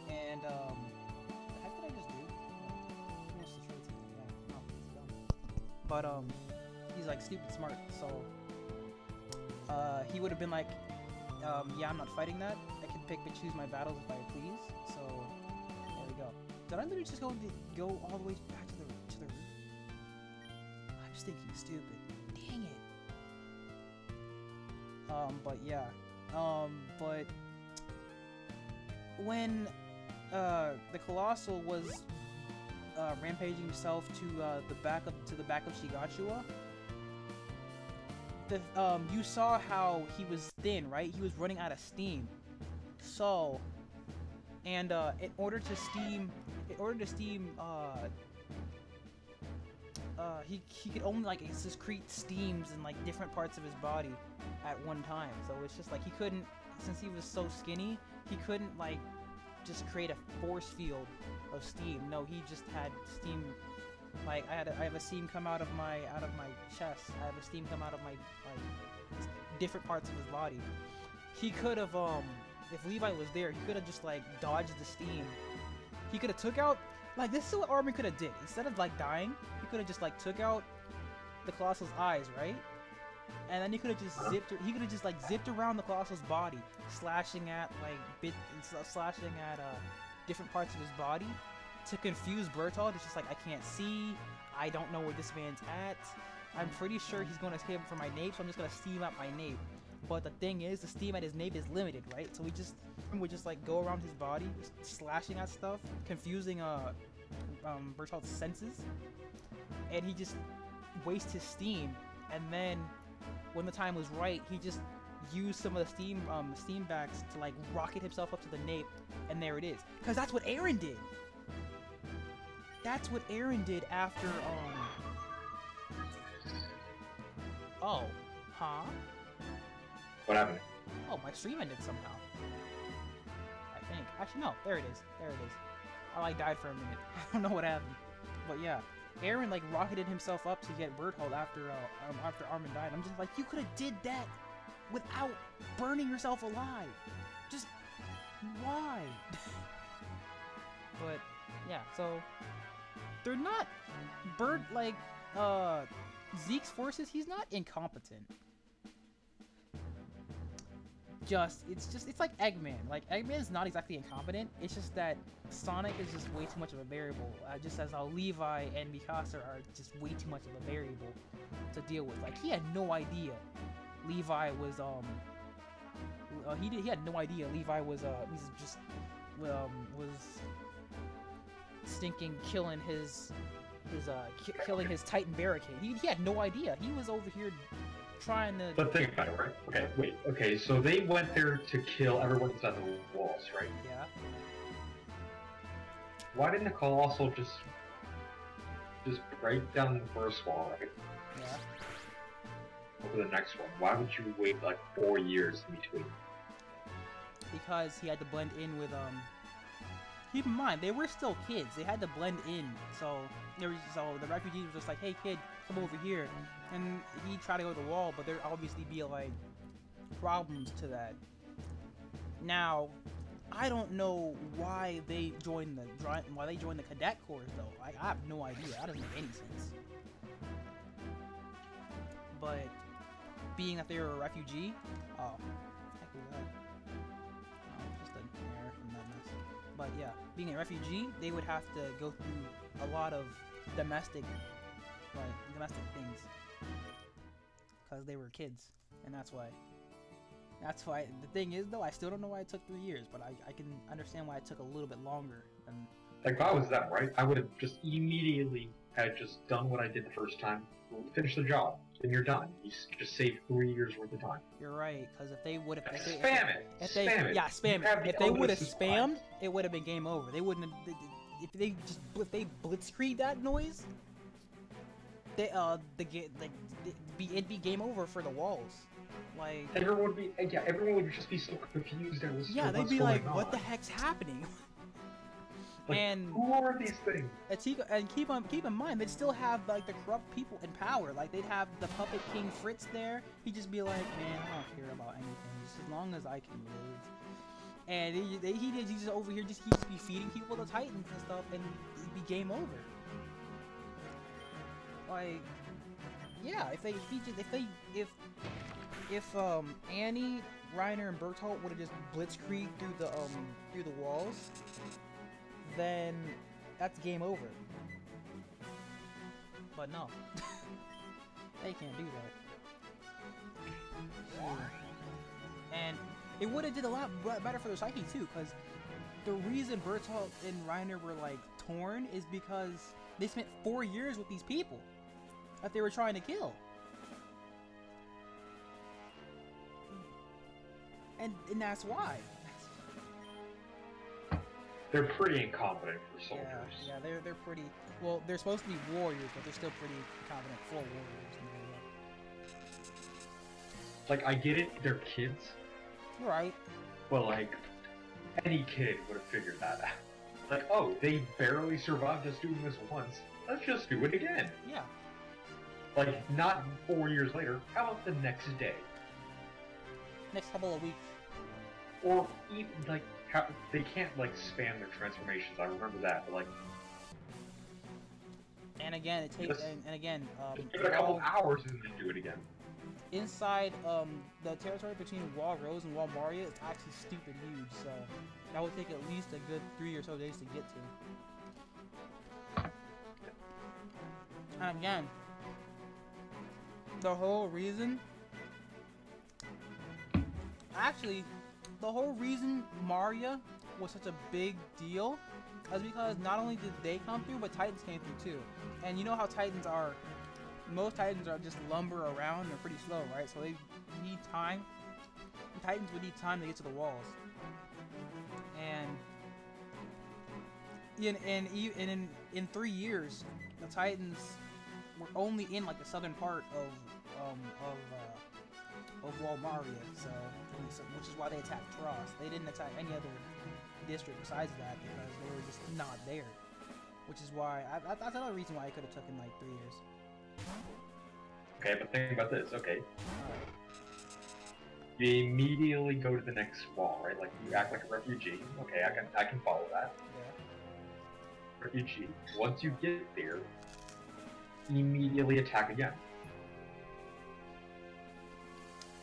And what the heck did I just do? But he's like stupid smart. So he would have been like, yeah, I'm not fighting that. I can pick and choose my battles if I please. So there we go. Did I literally just go all the way back to the roof? I'm just thinking stupid. Dang it. But yeah. But when the Colossal was rampaging himself to the back of Shigachua, you saw how he was thin, right? He was running out of steam. So, and in order to steam, he could only like secrete steams in like different parts of his body at one time. So it's just like he couldn't, since he was so skinny, he couldn't like just create a force field of steam. No, he just had steam. Like I have a steam come out of my chest. I have a steam come out of my like different parts of his body. He could have if Levi was there, he could have just like dodged the steam. He could have took out, like, this is what Armin could have did. Instead of like dying, he could have just like took out the Colossal's eyes, right? And then he could have just zipped around the Colossal's body, slashing at different parts of his body to confuse Bertolt. It's just like, I can't see, I don't know where this man's at. I'm pretty sure he's going to escape from my nape, so I'm just going to steam up my nape. But the thing is, the steam at his nape is limited, right? So we just like go around his body, just slashing at stuff, confusing Bertolt's senses, and he just wastes his steam. And then when the time was right, he just used some of the steam backs to like rocket himself up to the nape, and there it is. Cause that's what Eren did. That's what Eren did after Oh, huh? What happened? Oh, my stream ended somehow. I think. Actually, no. There it is. There it is. I like died for a minute. I don't know what happened. But yeah, Eren like rocketed himself up to get Bertolt after Armin died. I'm just like, you could have did that without burning yourself alive. Just why? But yeah, so they're not Zeke's forces. He's not incompetent. It's like Eggman. Like, Eggman is not exactly incompetent. It's just that Sonic is just way too much of a variable. Just as how Levi and Mikasa are just way too much of a variable to deal with. Like, he had no idea Levi was he had no idea Levi was stinking killing his Titan barricade. He had no idea. He was over here trying to... But think about it, right? Okay, wait. Okay, so they went there to kill everyone inside the walls, right? Yeah. Why didn't the Colossal just break down the first wall, right? Yeah. Over the next one? Why would you wait like 4 years in between? Because he had to blend in with keep in mind, they were still kids. They had to blend in. So the refugees were just like, hey kid, come over here. And he tried to go to the wall, but there'd obviously be like problems to that. Now, I don't know why they joined the cadet corps though. I have no idea. That doesn't make any sense. But being that they were a refugee, oh, heck was that? But yeah, being a refugee, they would have to go through a lot of domestic, domestic things, because they were kids, and that's why. That's why. The thing is, though, I still don't know why it took 3 years, but I can understand why it took a little bit longer. And Like, if I was them, right, I would have just immediately had just done what I did the first time, finish the job, then you're done. You just saved 3 years worth of time. you're right, because if they would have Spam it! Spam it! Yeah, spam it. If they would have spammed, it would have been game over. They wouldn't have. If they blitzkrieg that noise, it'd be game over for the walls. Like everyone would just be so confused as to yeah, they'd what's be going like, on. what the heck's happening? Like, and who are these things? and keep in mind, they'd still have like the corrupt people in power. Like they'd have the puppet king Fritz there. He'd just be like, man, I don't care about anything, just as long as I can live. And he's just over here, he'd just be feeding people the Titans and stuff, and it'd be game over. Like, yeah, if Annie, Reiner, and Bertolt would have just blitzkrieg through the walls, then that's game over. But no, they can't do that. And it would have did a lot better for their psyche too, because the reason Bertolt and Reiner were like torn is because they spent 4 years with these people that they were trying to kill. And that's why. They're pretty incompetent for soldiers. Yeah, they're pretty. Well, they're supposed to be warriors, but they're still pretty competent for warriors. Like, I get it, they're kids. Right. But like, any kid would have figured that out. Like, oh, they barely survived us doing this once. Let's just do it again. Yeah. Like, not 4 years later. How about the next day? Next couple of weeks. Or even like, how they can't like spam their transformations. I remember that. But like, and again, it takes and again. Just give it a couple hours and then do it again. Inside the territory between Wall Rose and Wall Maria is actually stupid huge. So that would take at least a good 3 or so days to get to. And again, the whole reason. Actually, the whole reason Maria was such a big deal is because not only did they come through, but Titans came through too. And you know how Titans are, most Titans are just lumber around, they're pretty slow, right? So they need time. The Titans would need time to get to the walls. And in 3 years, the Titans were only in like the southern part of Wall Maria, so which is why they attacked Tross. They didn't attack any other district besides that because they were just not there. Which is why that's another reason why it could have taken like 3 years. Okay, but think about this. Okay, you immediately go to the next wall, right? Like you act like a refugee. Okay, I can follow that. Yeah. Refugee. Once you get there, immediately attack again.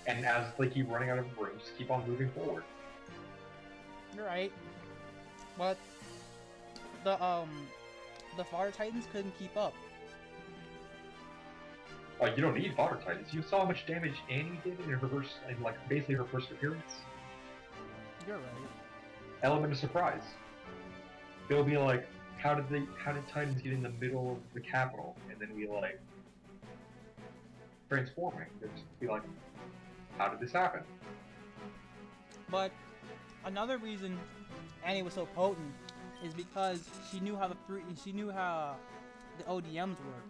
And as they keep running out of room, just keep on moving forward. You're right. But the Fodder Titans couldn't keep up. Oh, you don't need Fodder Titans. You saw how much damage Annie did in like basically her first appearance. You're right. Element of surprise. They'll be like, how did Titans get in the middle of the capital? And then we like transforming. They'll just be like, how did this happen? But another reason Annie was so potent is because she knew how the ODMs work.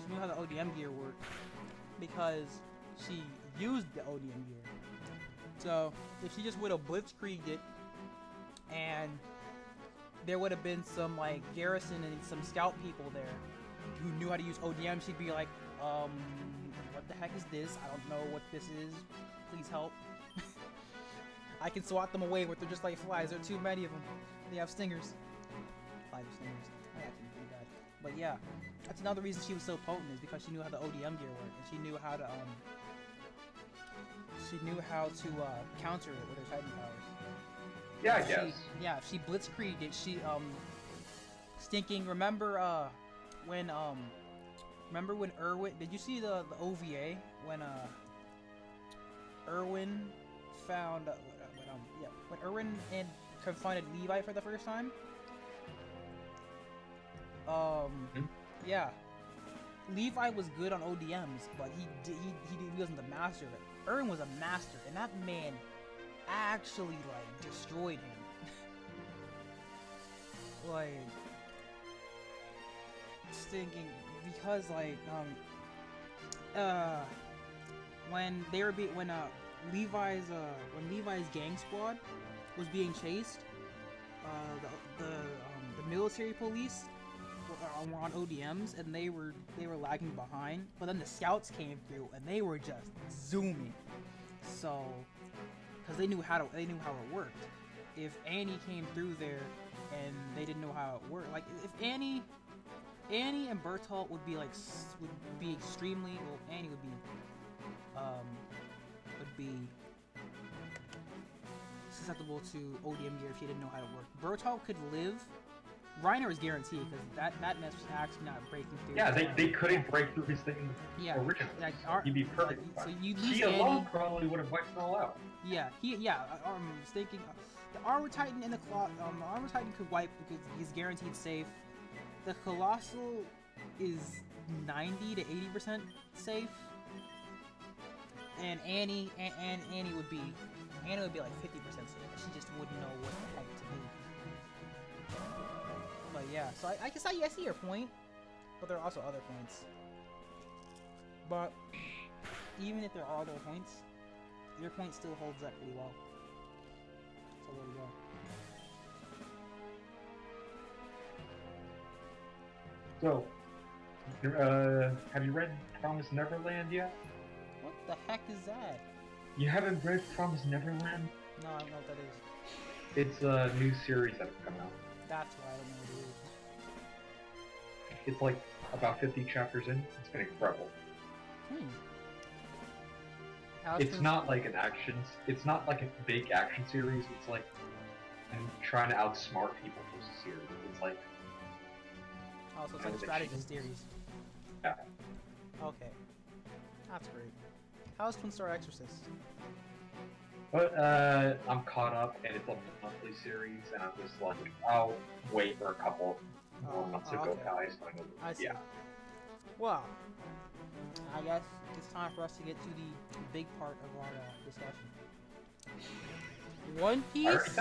She knew how the ODM gear worked because she used the ODM gear. So if she just would have blitzkrieged it, and there would have been some like garrison and some scout people there who knew how to use ODM, she'd be like, what the heck is this? I don't know what this is. Please help. I can swat them away, but they're just like flies. There are too many of them. They have stingers. 5 stingers. That actually pretty bad. But yeah, that's another reason she was so potent is because she knew how the ODM gear worked, and she knew how to counter it with her Titan powers. Yeah, I She, guess. yeah, she blitzkrieged it. She stinking. When remember when Erwin? Did you see the OVA when Erwin found when Erwin and confronted Levi for the first time? Hmm? Yeah, Levi was good on ODMs, but he wasn't the master of it. Erwin was a master, and that man actually like destroyed him. Like stinking because like when they were when Levi's gang squad was being chased, the military police were on ODMs and they were lagging behind, but then the scouts came through and they were just zooming. So, because they knew how it worked. If Annie came through there and they didn't know how it worked, like if Annie and Bertolt would be extremely well. Annie would be susceptible to ODM gear if she didn't know how to work. Bertolt could live. Reiner is guaranteed because that mess was actually not breaking through. Yeah, they couldn't break through his thing originally. Like, He'd be perfect. So you lose He alone probably would have wiped them all out. Yeah, thinking the Armor Titan and the Armor Titan could wipe because he's guaranteed safe. The Colossal is 90 to 80% safe, and Annie would be like 50% safe. She just wouldn't know what the heck to do. But yeah, so I guess I see your point, but there are also other points. But even if there are other points, your point still holds up pretty well. So there we go. So, have you read Promised Neverland yet? What the heck is that? You haven't read Promised Neverland? No, I don't know what that is. It's a new series that's come out. That's why I don't know what it is. It's like about 50 chapters in. It's been incredible. It's not like it's not like a big action series. It's like I'm trying to outsmart people for a series. It's like so it's like a strategy series. Yeah. Okay. That's great. How's Twin Star Exorcist? But I'm caught up, and it's a monthly series, and I'm just like, I'll wait for a couple more months to go by. So I see. Yeah. Well, I guess it's time for us to get to the big part of our discussion. One Piece.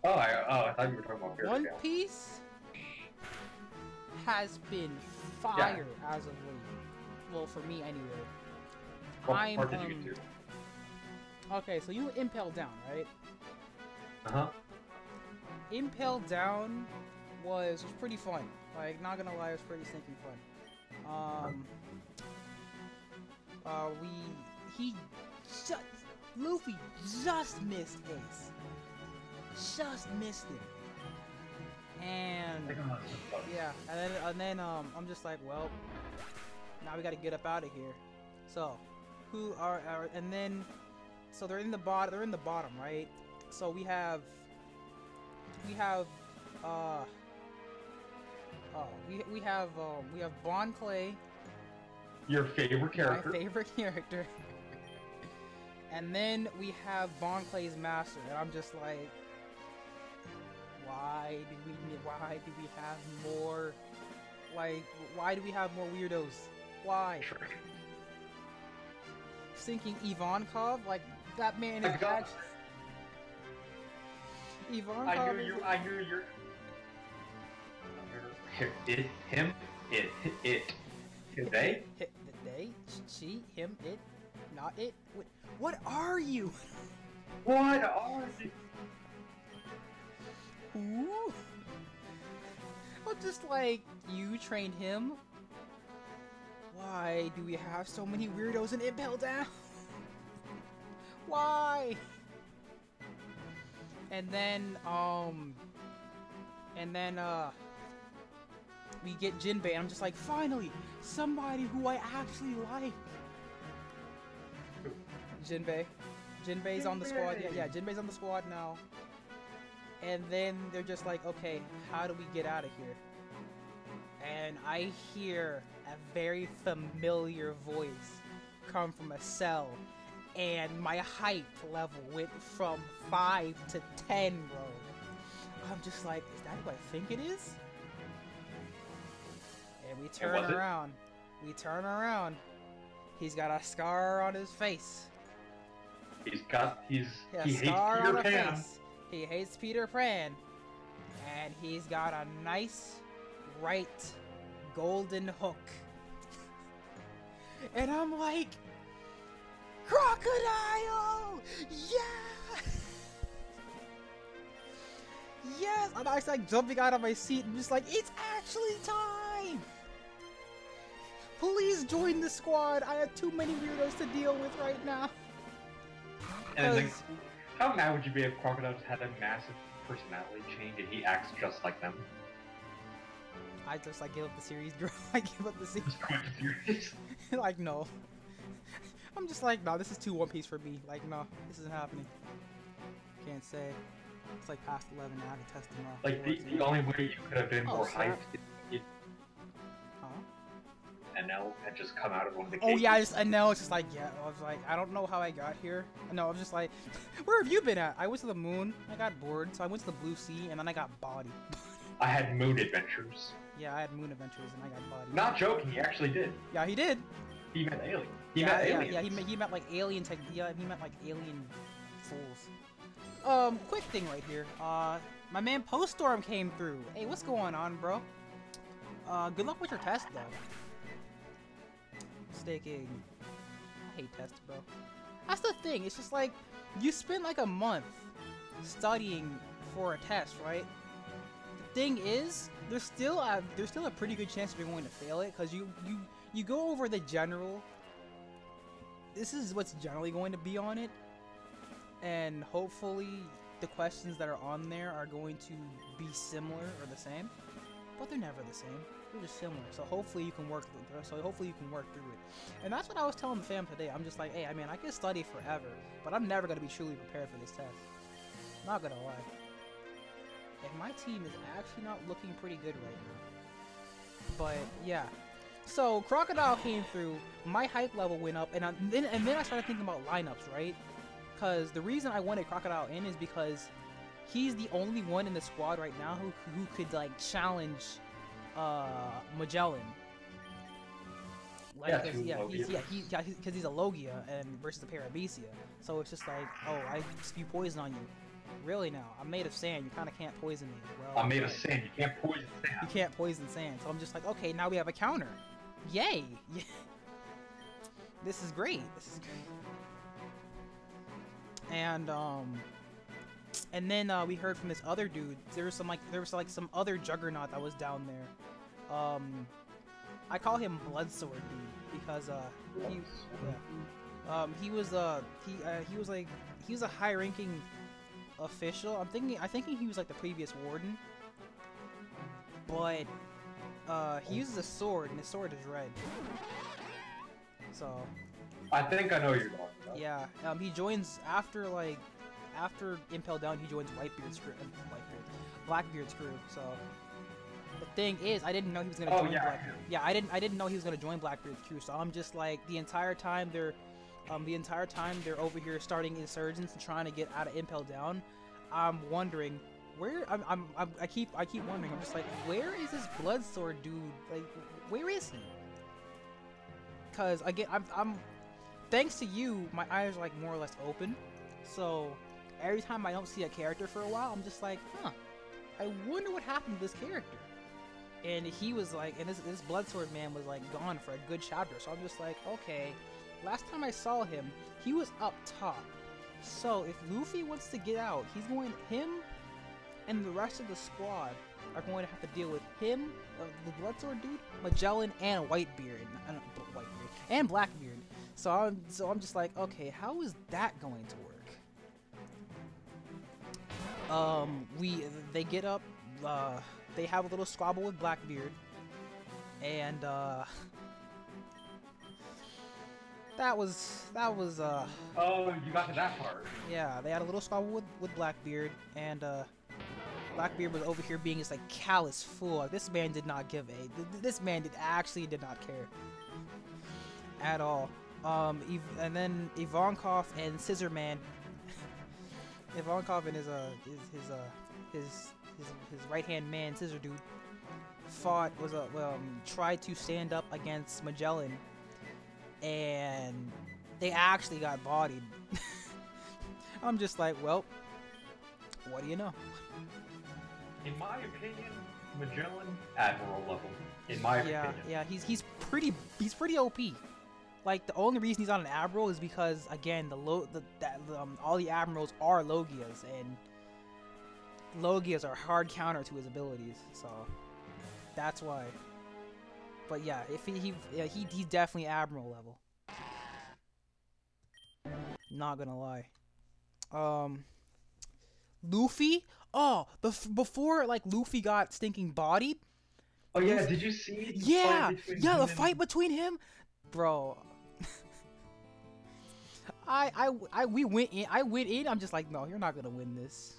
I thought you were talking about Fairy One Tail. Piece has been fire as of late. Well, for me anyway. What part did you get to? Okay, so you Impel Down, right? Uh-huh. Impel Down was pretty fun. Like, not gonna lie, it was pretty stinking fun. Luffy just missed Ace. Just missed it. And yeah, and then I'm just like, well, now we gotta get up out of here. So, so they're in the bottom, right? So we have Bon Clay, Your favorite character. my favorite character. And then we have Bon Clay's master, and I'm just like, why do we have more? Like, why do we have more weirdos? Why? Sure. Thinking Ivankov, like that man is actually. Ivankov. I knew you. They? They, she, him, it, not it. What are you? What are you? Ooh. Well, just like you trained him. Why do we have so many weirdos in Impel Down? Why? And then we get Jinbei, and I'm just like, finally, somebody who I actually like. Jinbei. Jinbei's on the squad. Yeah, Jinbei's on the squad now. And then they're just like, okay, how do we get out of here? And I hear a very familiar voice come from a cell, and my hype level went from 5 to 10, bro. I'm just like, is that who I think it is? And we turn around. We turn around. He's got a scar on his face. He hates scar on Peter the Pan. face. He hates Peter Pan. And he's got a nice, right, golden hook. And I'm like, Crocodile! Yeah! Yes! I'm actually like jumping out of my seat and just like, it's actually time! Please join the squad. I have too many weirdos to deal with right now. And like, how mad would you be if Crocodile just had a massive personality change and he acts just like them? I just like give up the series, girl. I give up the series. Just quite serious. Like, no. I'm just like, no, this is too One Piece for me. Like, no, this isn't happening. Can't say. It's like past 11 now. I can test them out. Like, the only way you could have been more hyped is Huh? NL had just come out of one of the Oh cages. yeah, I know. It's just like, yeah. I was like, I don't know how I got here. No, I was just like, where have you been at? I went to the moon. I got bored, so I went to the blue sea, and then I got bodied. I had moon adventures. Yeah, I had moon adventures, and I got bodied. Not joking, he actually did. Yeah, he did. He met alien. He Yeah, met yeah, aliens. yeah. He met like alien tech. Yeah, he met like alien fools. Quick thing right here. My man Poststorm came through. Hey, what's going on, bro? Good luck with your test, though. Staking. I hate tests, bro. That's the thing. It's just like you spend like a month studying for a test, right? The thing is, there's still a pretty good chance you're going to fail it because you go over the general. This is what's generally going to be on it, and hopefully the questions that are on there are going to be similar or the same, but they're never the same. They're just similar. So hopefully you can work through it. And that's what I was telling the fam today. I'm just like, hey, I mean, I can study forever, but I'm never gonna be truly prepared for this test. Not gonna lie. And my team is actually not looking pretty good right now. But yeah. So Crocodile came through, my hype level went up, and then I started thinking about lineups, right? Because the reason I wanted Crocodile in is because he's the only one in the squad right now who could like challenge Magellan. Like, because he's a Logia and versus a Paramecia. So it's just like, oh, I spew poison on you. Really now? I'm made of sand. You kind of can't poison me. Well, I'm made of sand. You can't poison sand. You can't poison sand. So I'm just like, okay, now we have a counter. Yay! This is great. This is great. And then we heard from this other dude. There was some other juggernaut that was down there. I call him Bloodsword dude because he was a high-ranking official. I thinking he was like the previous warden, but he uses a sword and his sword is red. So I think I know you're talking about. yeah, he joins after Impel Down. He joins Blackbeard's crew. So the thing is, I didn't know he was gonna join Blackbeard. Yeah, I didn't know he was gonna join Blackbeard's crew. So I'm just like the entire time they're over here starting insurgents and trying to get out of Impel Down. I'm wondering where I keep wondering. I'm just like, where is this Bloodsword dude? Like, where is he? Cause again, I'm thanks to you, my eyes are like more or less open. So every time I don't see a character for a while, I'm just like, huh, I wonder what happened to this character. And he was like, and this Bloodsword man was like gone for a good chapter. So I'm just like, okay, last time I saw him, he was up top. So if Luffy wants to get out, him and the rest of the squad are going to have to deal with him, the Bloodsword dude, Magellan, and Whitebeard, and Blackbeard. So I'm just like, okay, how is that going to work? They get up, they have a little squabble with Blackbeard, and that was Oh, you got to that part. yeah, they had a little squabble with Blackbeard, and Blackbeard was over here being this like callous fool. Like, this man did not give a. This man actually did not care at all. And then Ivankov and Scissorman. Ivankov and his right hand man, Scissor Dude, tried to stand up against Magellan, and they actually got bodied. I'm just like, well, what do you know? In my opinion, Magellan, Admiral level. In my opinion. Yeah, he's pretty OP. Like, the only reason he's not an Admiral is because, again, all the Admirals are Logias, and Logias are hard counter to his abilities, so that's why. But yeah, if he's definitely Admiral level. Not gonna lie. Luffy? Oh, before like Luffy got stinking bodied. Oh yeah, did you see? The fight between him, bro. We went in. I went in. I'm just like, no, you're not gonna win this.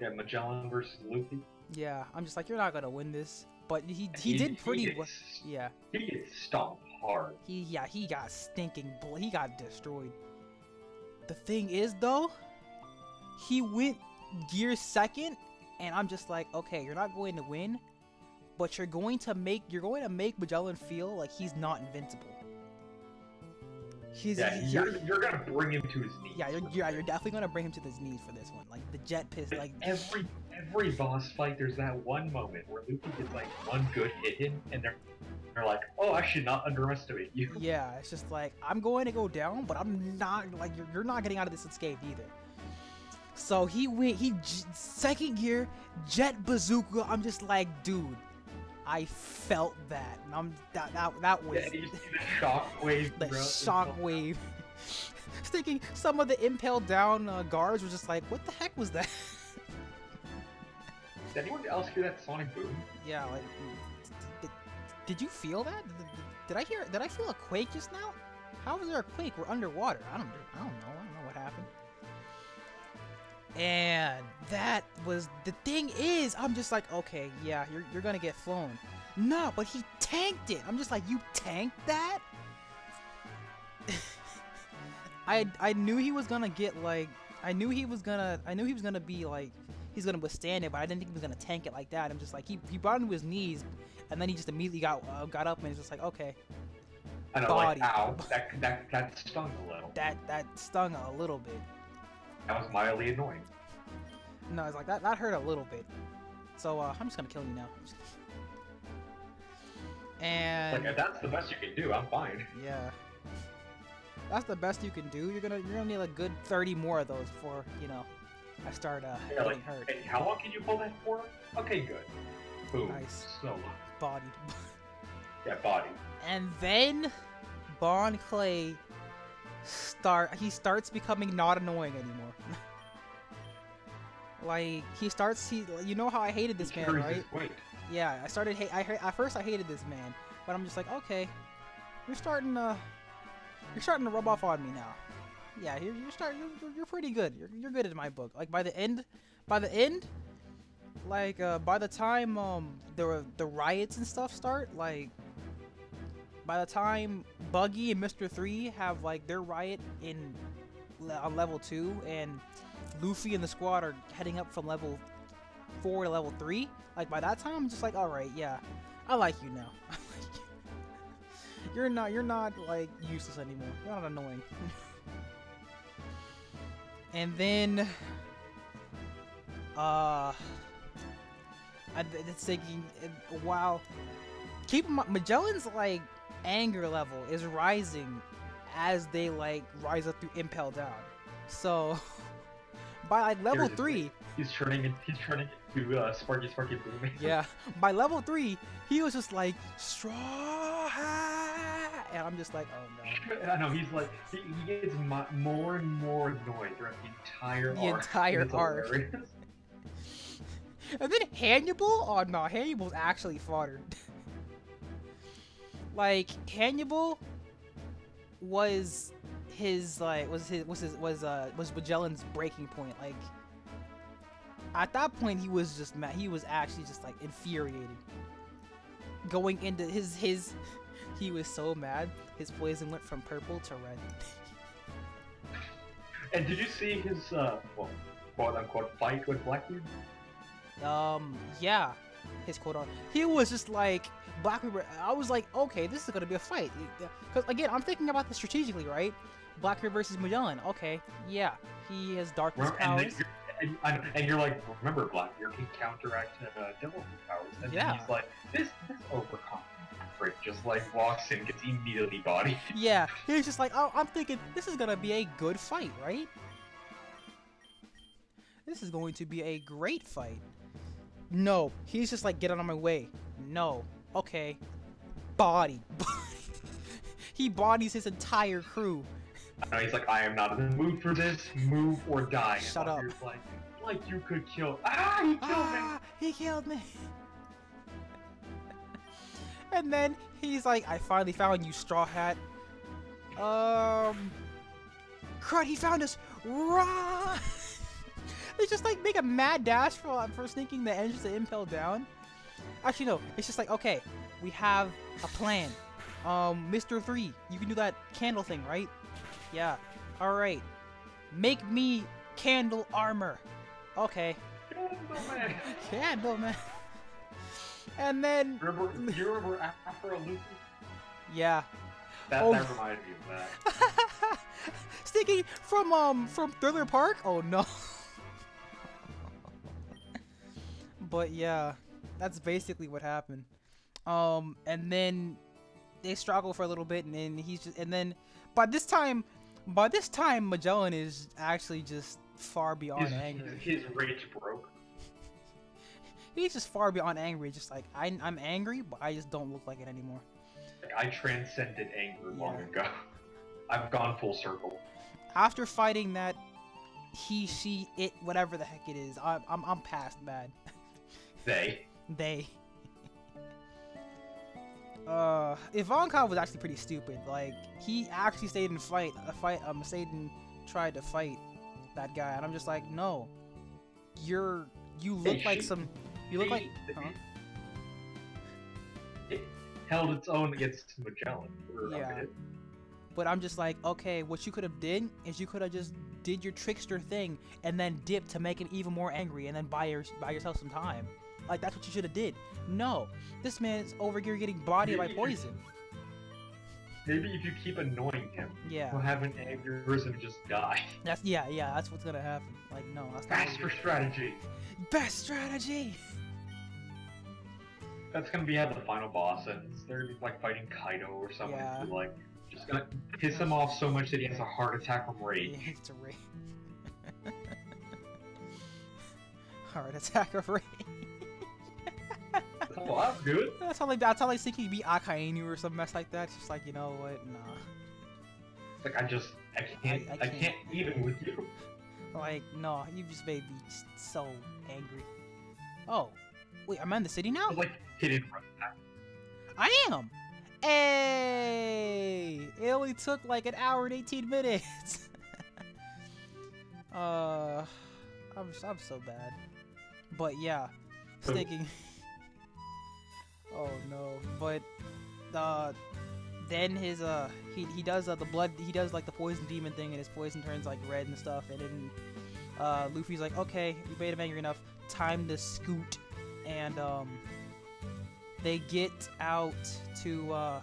Yeah, Magellan versus Luffy. Yeah, I'm just like, you're not gonna win this. But he did pretty well. Yeah. He gets stomped hard. He got stinking. He got destroyed. The thing is, though, he went gear second, and I'm just like, okay, you're not going to win, but you're going to make Magellan feel like he's not invincible. You're gonna bring him to his knees. Yeah, you're definitely gonna bring him to his knees for this one. Like the jet piss. Like every boss fight, there's that one moment where Luffy gets like one good hit in, and they're like, oh, I should not underestimate you. Yeah, it's just like, I'm going to go down, but I'm not, like, you're not getting out of this unscathed either. So second gear, jet bazooka. I'm just like, dude, I felt that. And that was yeah, you see the shockwave. The shockwave. Thinking some of the impaled down guards were just like, what the heck was that? Did anyone else hear that sonic boom? Yeah, like, did you feel that? Did I feel a quake just now? How was there a quake? We're underwater. I don't know. I don't know what happened. And that was the thing is, I'm just like, okay, yeah, you're gonna get flown. No, but he tanked it. I'm just like, you tanked that? I knew he was gonna get like, I knew he was gonna be like, he's gonna withstand it, but I didn't think he was gonna tank it like that. I'm just like, he brought him to his knees, and then he just immediately got up and he's just like, okay. I know, body. like, ow, that stung a little. That stung a little bit. That was mildly annoying. No, it's like, that hurt a little bit. So, I'm just gonna kill you now. And... like, if that's the best you can do, I'm fine. Yeah. That's the best you can do. You're gonna need a good 30 more of those before, you know, I start getting hurt. Hey, how long can you pull that for? Okay, good. Boom. Nice. So bodied. yeah, body. And then Bon Clay starts becoming not annoying anymore. Like, you know how I hated this man, right? Yeah, at first I hated this man, but I'm just like, okay, you're starting to rub off on me now. Yeah, you're pretty good. You're good in my book. Like, by the end, like, by the time the riots and stuff start, like, by the time Buggy and Mr. 3 have like their riot on level 2, and Luffy and the squad are heading up from level 4 to level 3, like, by that time I'm just like, all right, yeah, I like you now. You're not like useless anymore. You're not annoying. And then it's thinking, wow, keep in mind, Magellan's like anger level is rising as they like rise up through Impel Down. So by like level 3, he's turning into Sparky Boom. Yeah, by level 3, he was just like straw hat, and I'm just like, oh no. I know, he's like, he gets more and more annoyed throughout the entire arc. And then Hannibal? Oh no, Hannibal's actually fodder. Like, Hannibal was Magellan's breaking point. Like, At that point, he was just mad. He was actually just like infuriated. Going into his, he was so mad. His poison went from purple to red. And did you see his well, quote unquote fight with Blackbeard? Yeah, his quote on. He was just like Blackbeard. I was like, okay, this is gonna be a fight. Because again, I'm thinking about this strategically, right? Blackbeard versus Magellan. Okay, yeah, he has darkness powers. And you're like, remember, Blackbeard can counteract Devil powers. And Yeah. he's like, this overconfident prick just like walks in, gets immediately bodied. Yeah, he's just like, oh, I'm thinking this is gonna be a good fight, right? This is going to be a great fight. No, he's just like, get out of my way. No, okay, body. He bodies his entire crew. He's like, I am not in the mood for this. Move or die. Shut up. Like you could kill. Ah, he killed me. He killed me. And then he's like, I finally found you, Straw Hat. Crud, he found us. Run! They just like make a mad dash for sneaking the engines to impel down. Actually, no. It's just like, okay, we have a plan. Mr. 3, you can do that candle thing, right? Yeah. Alright. Make me candle armor. Okay. Candleman. Candleman. And then... You remember Afro Luffy? Yeah. That reminded me of that. Sticking from Thriller Park? Oh no. But yeah, that's basically what happened. And then they struggle for a little bit, and then then by this time Magellan is actually just far beyond angry. His rage broke. He's just far beyond angry. Just like, I'm angry, but I just don't look like it anymore. Like, I transcended anger long ago. I've gone full circle. After fighting that he, she, it, whatever the heck it is, I'm past bad. They. Ivankov was actually pretty stupid. Like, he actually stayed and stayed and tried to fight that guy, and I'm just like, no, you look like some, you look like, huh? It held its own against Magellan. Yeah. But I'm just like, okay, what you could have did is you could have just did your trickster thing and then dipped to make him even more angry and then buy yourself some time. Like, that's what you should have did. No, this man's over here getting bodied by poison. Maybe if you keep annoying him, he'll have an aneurysm and just die. That's that's what's gonna happen. Like, no, that's not. Best strategy. Best strategy. That's gonna be at the final boss, and they're like fighting Kaido or someone who like just gonna piss him off so much that he has a heart attack from rage. Yeah, it's a rage. Heart attack of rage. Oh, that's good. That's how they think he'd be Akainu or some mess like that. It's just like, you know what? Nah. Like, I can't even with you. Like, no, you just made me so angry. Oh, wait, am I in the city now? Like, hidden right now. I am. Hey, it only took like an hour and 18 minutes. I'm so bad. But yeah, sticking. Oh no, but then his he does the blood, he does like the poison demon thing, and his poison turns like red and stuff, and then Luffy's like, okay, you made him angry enough, time to scoot, and they get out to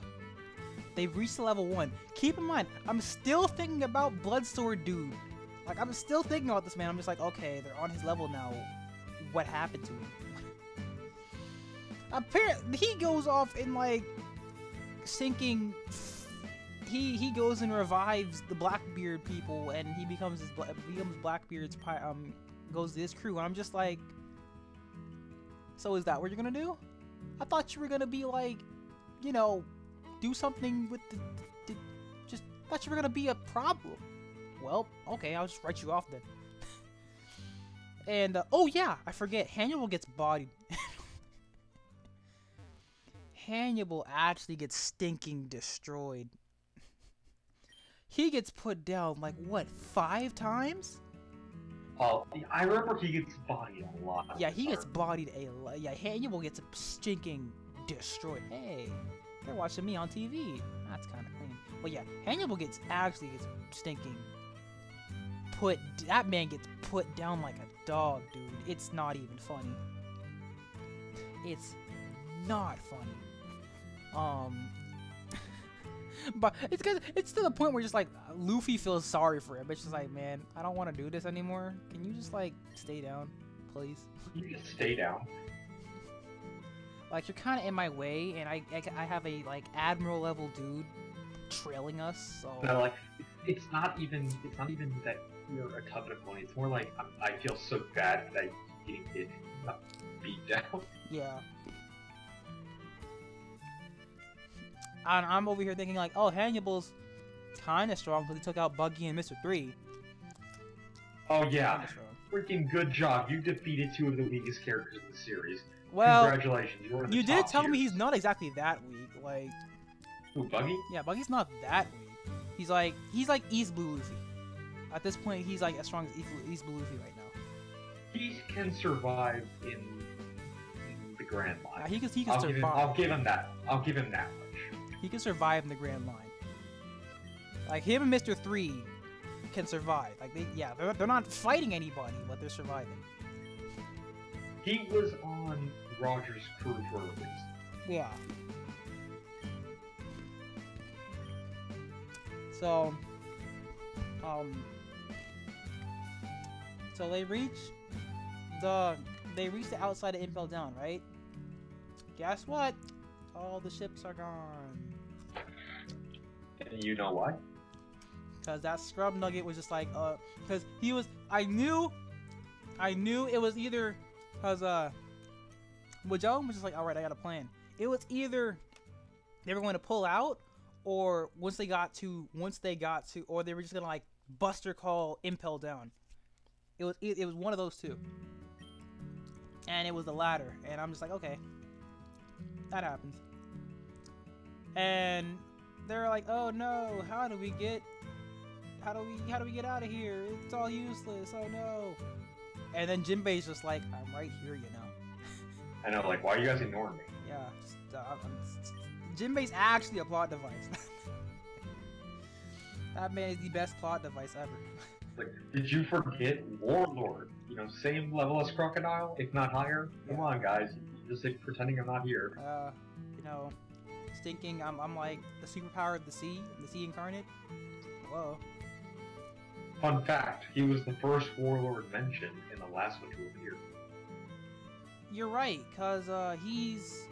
they've reached level 1. Keep in mind, I'm still thinking about Bloodsword dude. Like, I'm still thinking about this man. I'm just like, okay, they're on his level now. What happened to him? Apparently, he goes off in like sinking. He goes and revives the Blackbeard people, and he becomes Blackbeard's goes to his crew. And I'm just like, so is that what you're gonna do? I thought you were gonna be like, you know, do something with the just thought you were gonna be a problem. Well, okay, I'll just write you off then. And oh yeah, I forget, Hannibal gets bodied. Hannibal actually gets stinking destroyed. He gets put down like what, 5 times? I remember he gets bodied a lot. Yeah, he gets bodied a lot. Yeah, Hannibal gets stinking destroyed. Hey, they're watching me on TV. That's kind of clean. But yeah, Hannibal actually gets stinking that man gets put down like a dog, dude. It's not even funny. It's not funny. But it's because it's to the point where just like Luffy feels sorry for him. It's just like, man, I don't want to do this anymore. Can you just like stay down, please? You just stay down. Like, you're kind of in my way, and I have a like admiral level dude trailing us. So no, like it's not even that you're a covenant pony. It's more like I feel so bad that you get beat down. Yeah. And I'm over here thinking like, oh, Hannibal's kind of strong because he took out Buggy and Mr. 3. Oh yeah, freaking good job! You defeated 2 of the weakest characters in the series. Well, congratulations, you're one of the you did top tell me tiers. he's not exactly that weak. Like, Who, Buggy? yeah, Buggy's not that weak. He's like East Blue Luffy. At this point, he's like as strong as East Blue Luffy right now. He can survive in the Grand Line. Yeah, he can survive. I'll give him that. I'll give him that much. He can survive in the Grand Line. Like, him and Mr. 3 can survive. Like, they're not fighting anybody, but they're surviving. He was on Roger's crew for a reason. Yeah. So, so they reach the outside of Impel Down, right? Guess what? All the ships are gone. And you know why? Cause that scrub nugget was just like, cause he was, I knew it was either, cause, Wajon was just like, alright, I got a plan. It was either they were going to pull out, or once they got to, or they were just gonna like Buster call Impel Down. It was one of those two. And it was the latter, and I'm just like, okay, that happens. And they're like, oh no, how do we get out of here? It's all useless. Oh no. And then Jinbei's just like, I'm right here, you know. I know, like, why are you guys ignoring me? Yeah, Jinbei's actually a plot device. That man is the best plot device ever. Like, did you forget Warlord? You know, same level as Crocodile, if not higher. Come on, guys. You're just like pretending I'm not here. You know, stinking. I'm like the superpower of the sea incarnate. Whoa. Fun fact: he was the first Warlord mentioned in the last one to appear. You're right, cause he's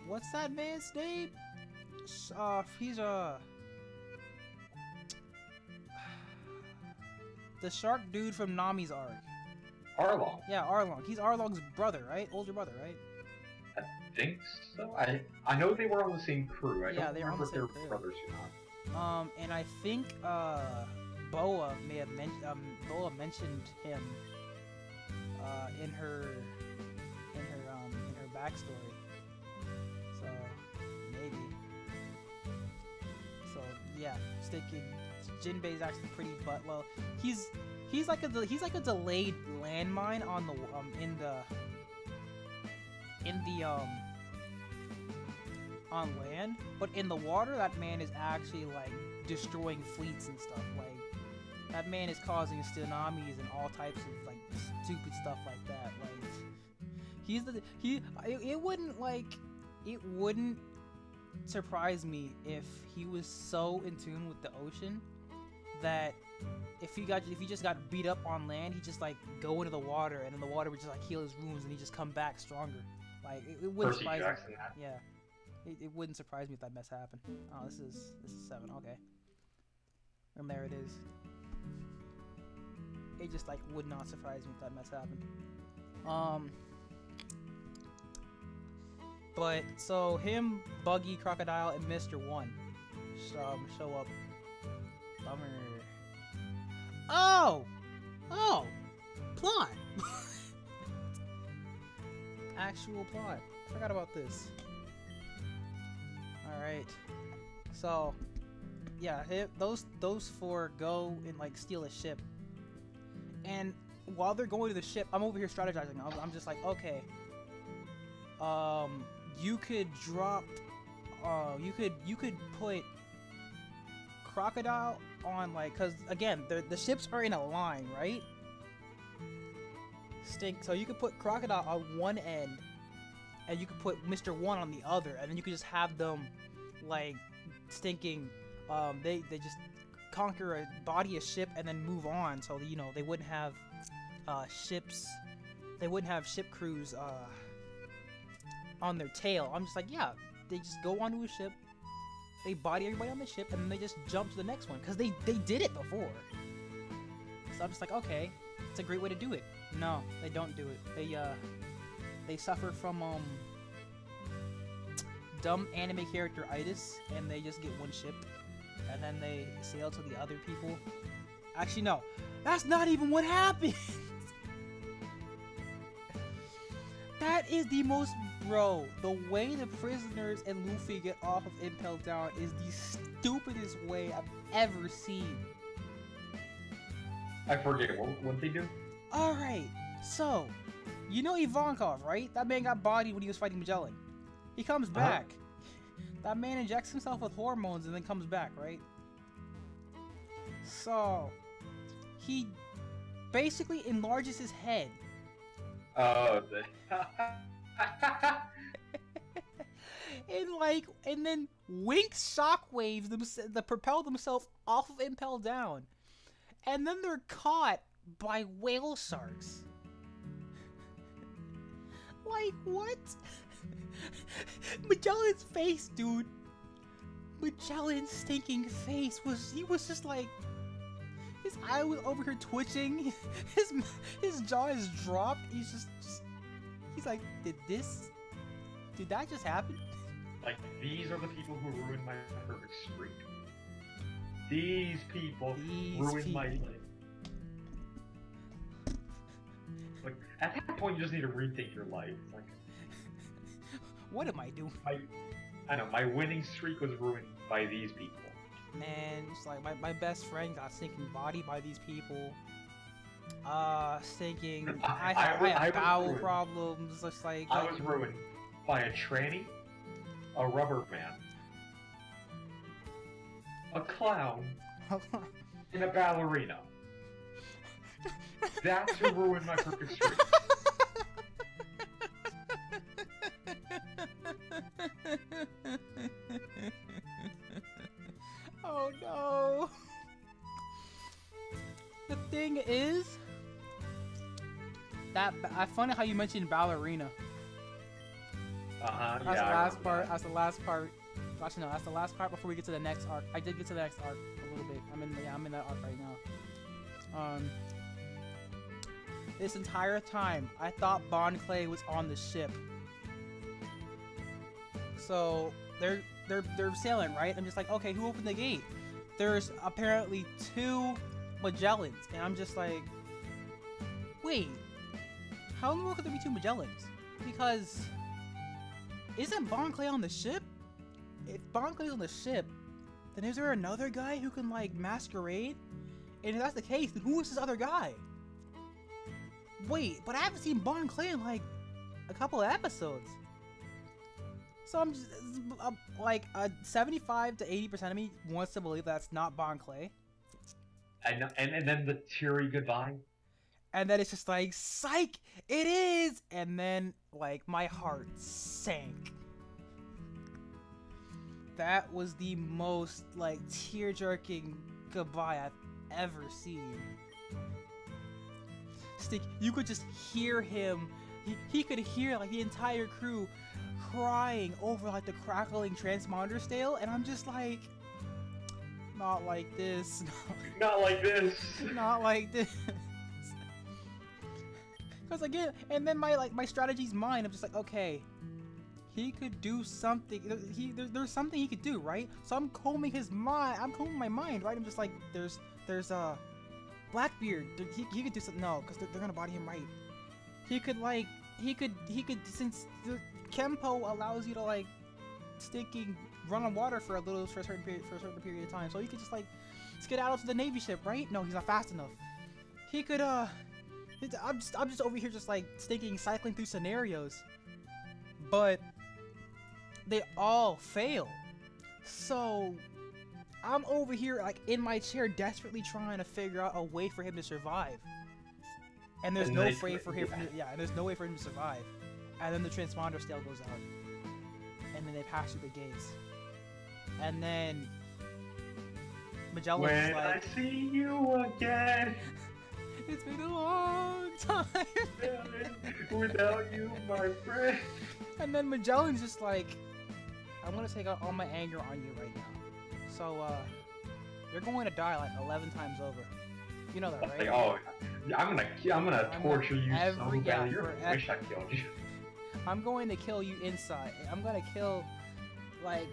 what's that man's name? He's the shark dude from Nami's arc. Arlong. Yeah, Arlong. He's Arlong's brother, right? Older brother, right? I think so. I know they were on the same crew. I Yeah, don't they were on remember the if they were same crew. brothers or not. And I think Boa may have Boa mentioned him in her backstory. So maybe. So yeah, sticking Jinbei's actually pretty well. He's like a delayed landmine on the on land, but in the water, that man is actually like destroying fleets and stuff. Like, that man is causing tsunamis and all types of like stupid stuff like that. Like, it wouldn't surprise me if he was so in tune with the ocean that if he just got beat up on land, he just like go into the water, and then the water would just like heal his wounds, and he just come back stronger. Like, it wouldn't Percy surprise Jackson. me. Yeah. It wouldn't surprise me if that mess happened. Oh, this is 7. Okay. And there it is. It just like would not surprise me if that mess happened. But so him, Buggy, Crocodile, and Mr. 1 show up. Bummer. Oh, plot. Actual plot. Forgot about this. Alright, so, those four go and like steal a ship, and while they're going to the ship, I'm over here strategizing. I'm just like, okay, you could drop, you could put Crocodile on, like, cause again the ships are in a line, right? So you could put Crocodile on one end, and you could put Mr. One on the other, and then you could just have them like stinking. They just conquer a body of ship and then move on, so that, you know, they wouldn't have ships. They wouldn't have ship crews on their tail. I'm just like, yeah, they just go onto a ship, they body everybody on the ship, and then they just jump to the next one, because they did it before. So I'm just like, okay, it's a great way to do it. No, they don't do it. They suffer from dumb anime character itis, and they just get one ship, and then they sail to the other people. Actually, no, that's not even what happened. That is the most, bro, the way the prisoners and Luffy get off of Impel Down is the stupidest way I've ever seen. I forget, what they do? Alright, so, you know Ivankov, right? That man got bodied when he was fighting Magellan. He comes back. That man injects himself with hormones and then comes back, right? So, he basically enlarges his head. And then winks shockwaves that propel themselves off of Impel Down. And then they're caught by whale sharks. Like, what? Magellan's face, dude. Magellan's stinking face he was just like, his eye was over here twitching. His jaw is dropped. He's like, did that just happen? Like, these are the people who ruined my perfect streak. These people ruined my life. Like, at that point, you just need to rethink your life. It's like, what am I doing? I know, my winning streak was ruined by these people. Man, it's like my best friend got stinking bodied by these people. Stinking. I have bowel problems. Just like I was ruined by a tranny, a rubber man, a clown, and a ballerina. That's who ruined my perfect streak. Oh no. The thing is that I find it how you mentioned ballerina. That's the last part. That's the last part. Actually, no, that's the last part before we get to the next arc. I did get to the next arc a little bit. I'm in that arc right now. This entire time, I thought Bon Clay was on the ship. So they're sailing, right? I'm just like, okay, who opened the gate? There's apparently 2 Magellans, and I'm just like, wait, how in the world could there be 2 Magellans? Because isn't Bon Clay on the ship? If Bon Clay's on the ship, then is there another guy who can like masquerade? And if that's the case, then who is this other guy? Wait, but I haven't seen Bon Clay in like a couple of episodes. So I'm just like 75 to 80% of me wants to believe that's not Bon Clay. And then the teary goodbye. And then it's just like, psych, it is. And then like my heart sank. That was the most like tear-jerking goodbye I've ever seen. Stick, you could just hear him. He could hear like the entire crew crying over like the crackling transponder stale, and I'm just like, not like this. Not like this. Not like this. Cause again, and then my strategy's mine. I'm just like, okay, he could do something. There's something he could do, right? So I'm combing his mind. I'm combing my mind, right? I'm just like, there's Blackbeard. He could do something. No, because they're gonna body him, right? He could since the Kenpo allows you to like stinking run on water for a certain period of time. So he could just like skedaddle to the Navy ship, right? No, he's not fast enough. He could I'm just over here just like stinking cycling through scenarios, but they all fail. So I'm over here like in my chair desperately trying to figure out a way for him to survive. And there's no way for him and there's no way for him to survive. And then the transponder still goes out. And then they pass through the gates. And then Magellan's when like, I see you again. it's been a long time without you, my friend. And then Magellan's just like, I'm gonna take out all my anger on you right now. So you're going to die like 11 times over. You know that, right? Like, oh, I'm gonna torture you so badly. You wish I killed you. I'm going to kill you inside. I'm gonna kill, like,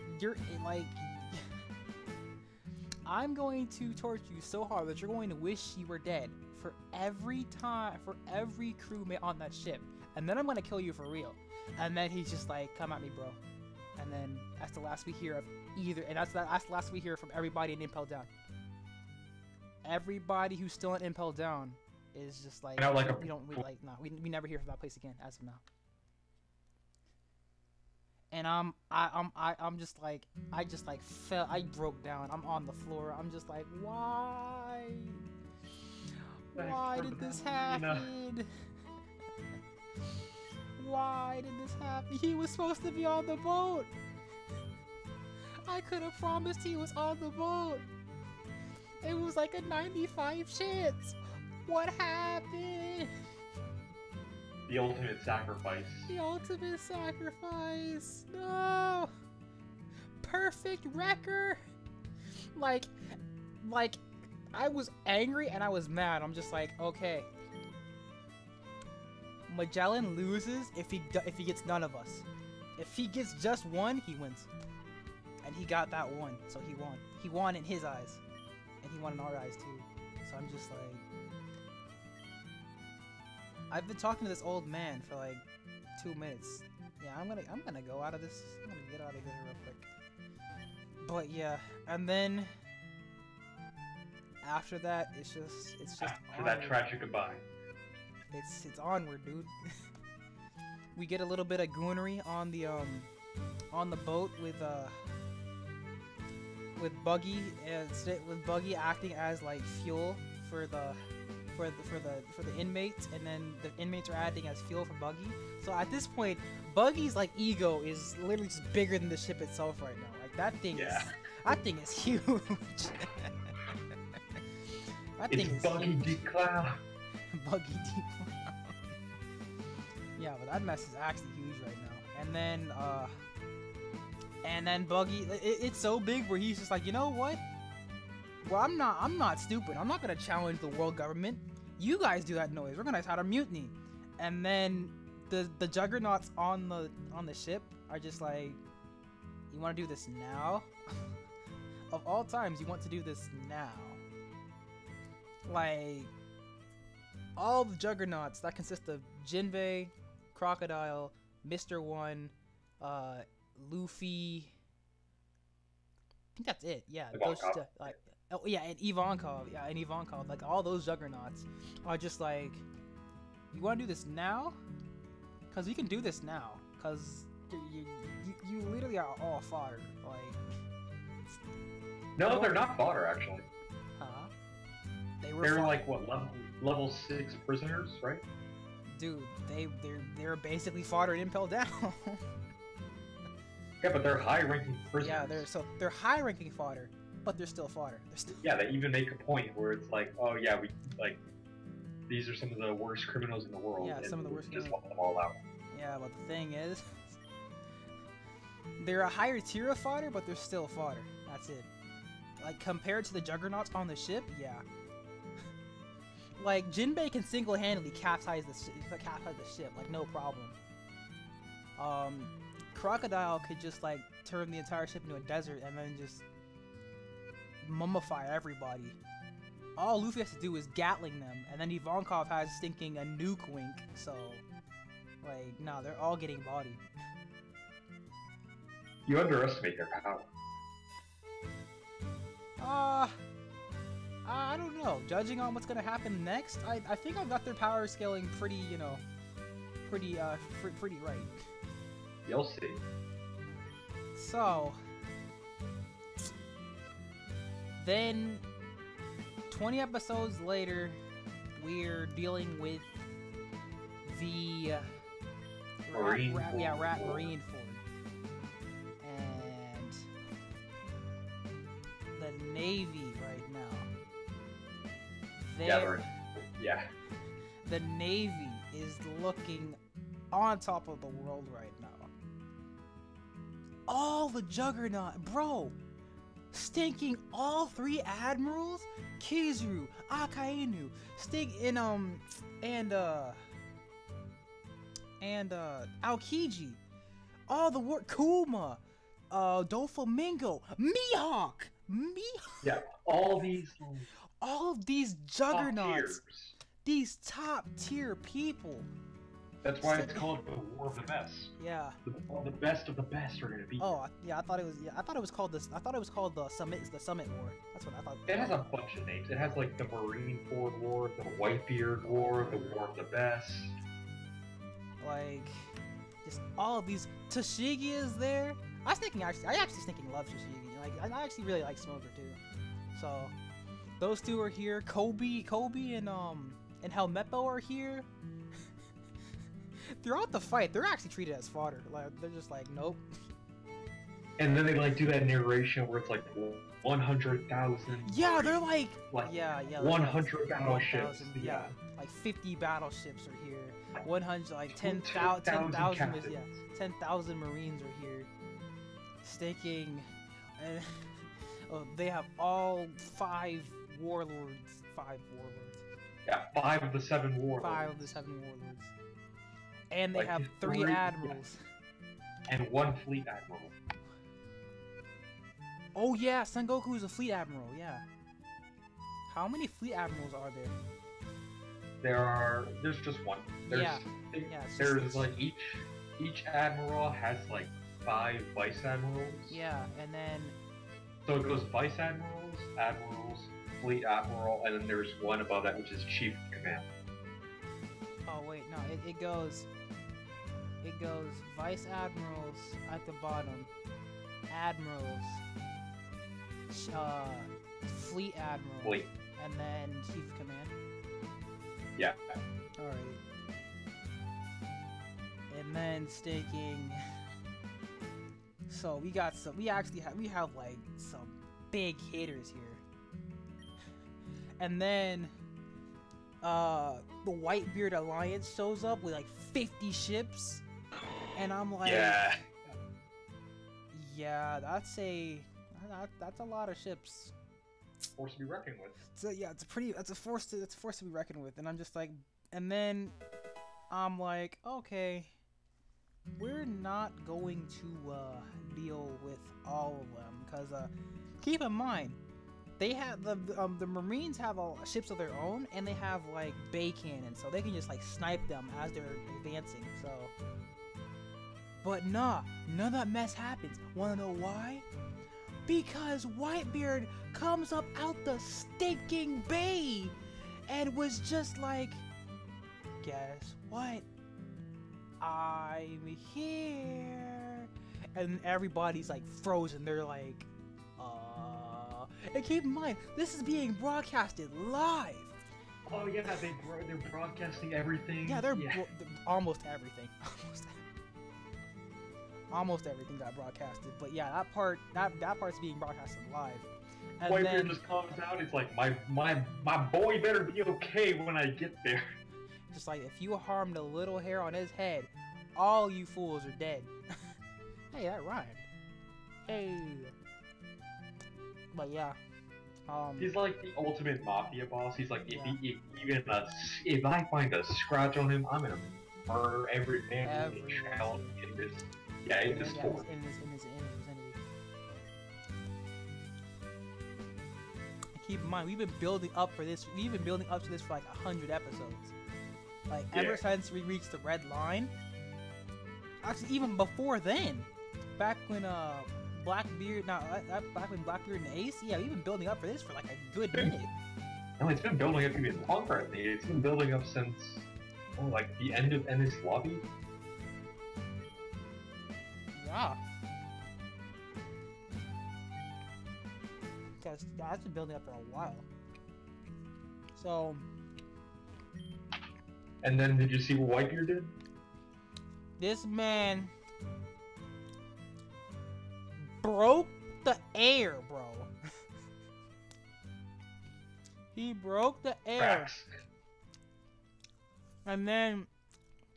I'm going to torture you so hard that you're going to wish you were dead for every crewmate on that ship. And then I'm gonna kill you for real. And then he's just like, come at me, bro. And then that's the last we hear of that's the last we hear from everybody in Impel Down. Everybody who's still in Impel Down is just like, we never hear from that place again as of now. And I'm just like, I broke down. I'm on the floor. I'm just like, why? Why did this happen? Why did this happen? He was supposed to be on the boat. I could have promised he was on the boat. It was like a 95 chance. What happened? The ultimate sacrifice. The ultimate sacrifice. No. Perfect wrecker. Like, I was angry and I was mad. I'm just like, okay. Magellan loses if he gets none of us. If he gets just one, he wins. And he got that one, so he won. He won in his eyes, and he won in our eyes too. So I'm just like, I've been talking to this old man for like 2 minutes. Yeah, I'm gonna go out of this. I'm gonna get out of here real quick. But yeah, and then after that, it's just after onward. that tragic goodbye. It's onward, dude. We get a little bit of goonery on the boat with Buggy with Buggy acting as like fuel for the inmates, and then the inmates are acting as fuel for Buggy. So at this point, Buggy's like ego is literally just bigger than the ship itself right now. Like that thing is huge. That thing is Buggy D-Clown. Buggy D-Clown. Yeah, but that mess is actually huge right now. And then Buggy, it's so big where he's just like, you know what? Well, I'm not stupid. I'm not gonna challenge the world government. You guys do that noise. We're gonna start a mutiny. And then the juggernauts on the ship are just like, you want to do this now? Of all times, you want to do this now? Like, all the juggernauts that consist of Jinbei, Crocodile, Mr. One, Luffy. I think that's it. Yeah, those like, oh yeah, and Ivankov. Yeah, and Ivankov. Like all those juggernauts are just like, you want to do this now? Cause we can do this now. Cause you literally are all fodder. Like, no, they're not fodder actually. Huh? They were like what level 6 prisoners, right? Dude, they're basically fodder and Impel Down. Yeah, but they're high-ranking prisoners. Yeah, they're high-ranking fodder, but they're still fodder. Yeah, they even make a point where it's like, oh yeah, we like these are some of the worst criminals in the world. Yeah, some of the worst. Just let them all out. Yeah, but the thing is, they're a higher tier of fodder, but they're still fodder. That's it. Like compared to the juggernauts on the ship, yeah. Like Jinbei can single-handedly capsize the ship, like no problem. Crocodile could just like turn the entire ship into a desert and then just mummify everybody. All Luffy has to do is Gatling them, and then Ivankov has stinking a nuke wink, so like, nah, they're all getting bodied. You underestimate their power. I don't know. Judging on what's gonna happen next, I think I've got their power scaling pretty, you know, pretty right. You'll see. So, then 20 episodes later, we're dealing with the Marine Ford. Marine Ford. And the Navy right now. Yeah. The Navy is looking on top of the world right now. All the Juggernaut, bro! Stinking all three admirals? Kizaru, Akainu, and Aokiji. All the work, Kuma, Doflamingo, Mihawk! Yeah, all these Juggernauts, top tiers. these top tier people. That's why it's called the War of the Best. Yeah. The best of the best are gonna be. Oh, yeah. I thought it was. Yeah, I thought it was called this. I thought it was called the Summit War. That's what I thought. It has a bunch of names. It has like the Marine Ford War, the Whitebeard War, the War of the Best. Like, just all of these. Tashigi is there. I actually thinking love Tashigi. Like, I actually really like Smoker too. So, those two are here. Kobe and Helmeppo are here. Throughout the fight, they're actually treated as fodder. Like, they're just like, nope. And then they like do that narration where it's like 100,000. Yeah, they're like yeah, yeah, 100 battleships. Yeah, like 50 battleships are here. 100, like 10,000 is 10,000 Marines are here. Staking, and they have all 5 warlords. Yeah, 5 of the 7 warlords. 5 of the 7 warlords. And they Like, have 3 admirals. Yeah. And 1 fleet admiral. Oh yeah, Sengoku is a fleet admiral, yeah. How many fleet admirals are there? There's just 1. There's like each admiral has like 5 vice admirals. Yeah, and then so it goes vice admirals, admirals, fleet admiral, and then there's 1 above that which is chief of command. Oh wait, no, it goes vice admirals at the bottom, admirals, fleet admiral, and then chief of command. Yeah. All right. And then staking. So we have like some big hitters here. And then the Whitebeard Alliance shows up with like 50 ships, and I'm like, yeah, that's a lot of ships. Force to be reckoned with. So yeah, that's a force to be reckoned with, and I'm just like, and then I'm like, okay, we're not going to deal with all of them, because keep in mind, they have the Marines have ships of their own, and they have like bay cannons, so they can just like snipe them as they're advancing. So, but nah, none of that mess happens. Wanna know why? Because Whitebeard comes up out the stinking bay and was just like, guess what? I'm here. And everybody's like frozen. They're like, And keep in mind, this is being broadcasted live. Oh yeah, they're broadcasting everything. Yeah, they're almost everything. Almost everything got broadcasted, but yeah, that part's being broadcasted live. And Whitebeard just comes out. It's like my boy better be okay when I get there. Just like, if you harmed a little hair on his head, all you fools are dead. Hey, that rhymed. Hey. But yeah. He's like the ultimate mafia boss. He's like, if I find a scratch on him, I'm gonna murder every man in the child in this. Yeah, in this fort. In his enemy. Keep in mind, we've been building up for this. We've been building up to this for like 100 episodes. Like ever since we reached the red line. Actually, even before then. back when Blackbeard, back when Blackbeard and Ace, yeah, we've been building up for this for like a good minute. No, it's been building up even longer. I think it's been building up since like the end of Ennis Lobby. Yeah. Because that's been building up for a while. So. And then did you see what Whitebeard did? This man broke the air, bro. He broke the air. Cracks. And then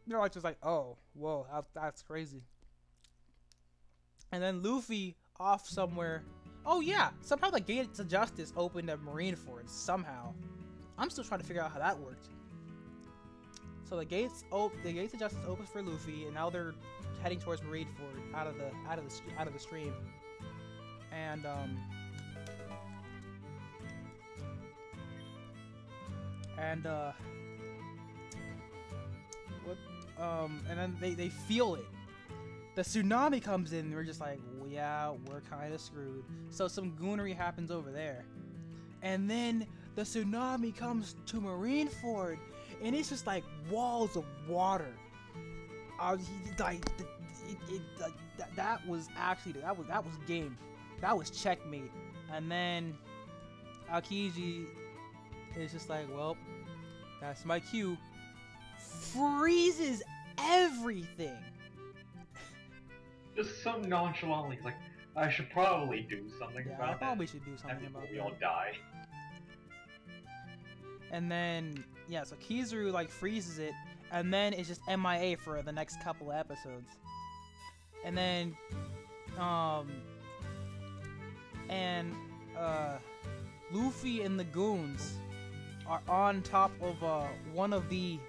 they're like just like, oh, whoa, that's crazy. And then Luffy off somewhere. Oh yeah, somehow the Gates of Justice opened at Marineford somehow. I'm still trying to figure out how that worked. So the Gates of Justice opens for Luffy, and now they're heading towards Marineford out of the stream. And and then they feel it. The tsunami comes in, and we're just like, well, yeah, we're kind of screwed. So some goonery happens over there. And then the tsunami comes to Marineford, and it's just like walls of water. That was game. That was checkmate. And then Aokiji is just like, well, that's my cue. Freezes everything. Just so nonchalantly, like, I should probably do something about that. I probably should do something about we that. all die. And then, yeah, so Kizaru, like, freezes it, and then it's just MIA for the next couple of episodes. And then, Luffy and the goons are on top of, one of the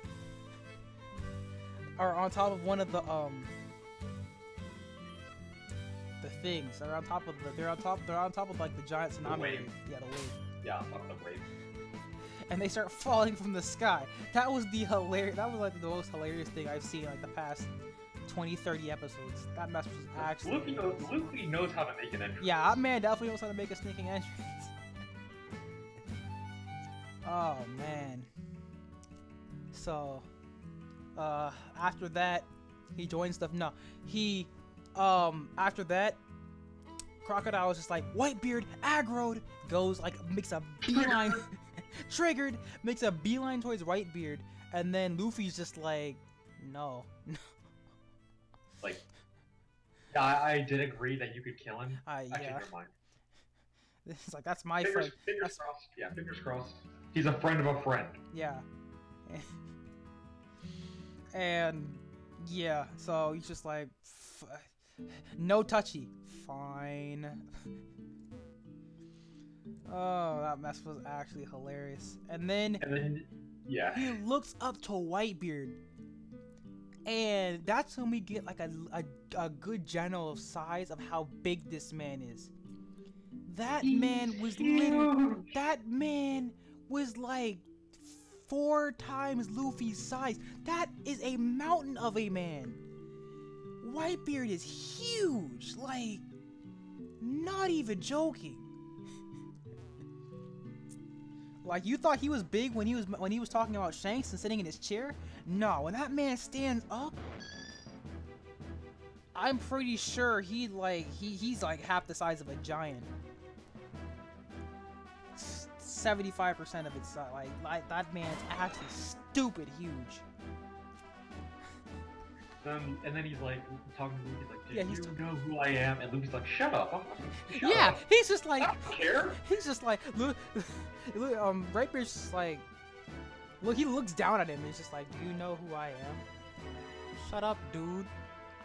things. They're on top of like the giant tsunami wave. Yeah, the wave. Yeah, on top of the wave. And they start falling from the sky. That was like the most hilarious thing I've seen in like the past 20-30 episodes. That mess was actually Luffy knows how to make an entrance. Yeah, that man definitely knows how to make a sneaking entrance. Oh man. So after that he joins stuff. No, he after that Crocodile is just like, Whitebeard aggroed, goes like, makes a beeline triggered, makes a beeline towards Whitebeard, and then Luffy's just like, no. Like, yeah, I did agree that you could kill him. Actually, yeah. never mind. It's like, that's my friend. Fingers crossed. Yeah, fingers crossed. He's a friend of a friend. Yeah. And yeah, so he's just like, no touchy. Fine. Oh, that mess was actually hilarious. And then yeah, he looks up to Whitebeard, and that's when we get like a good general size of how big this man is. That man was like 4 times Luffy's size. That is a mountain of a man. Whitebeard is huge, like, not even joking. Like, you thought he was big when he was talking about Shanks and sitting in his chair? No, when that man stands up, I'm pretty sure he's like half the size of a giant. 75% of it's like that man's actually stupid huge. And then he's like talking to Luffy, like, yeah, you know who I am? And Luffy's like, shut up. Shut yeah, up. he's just like, I don't care. He's just like, look, Whitebeard's just like, look, he looks down at him and he's just like, do you know who I am? Shut up, dude.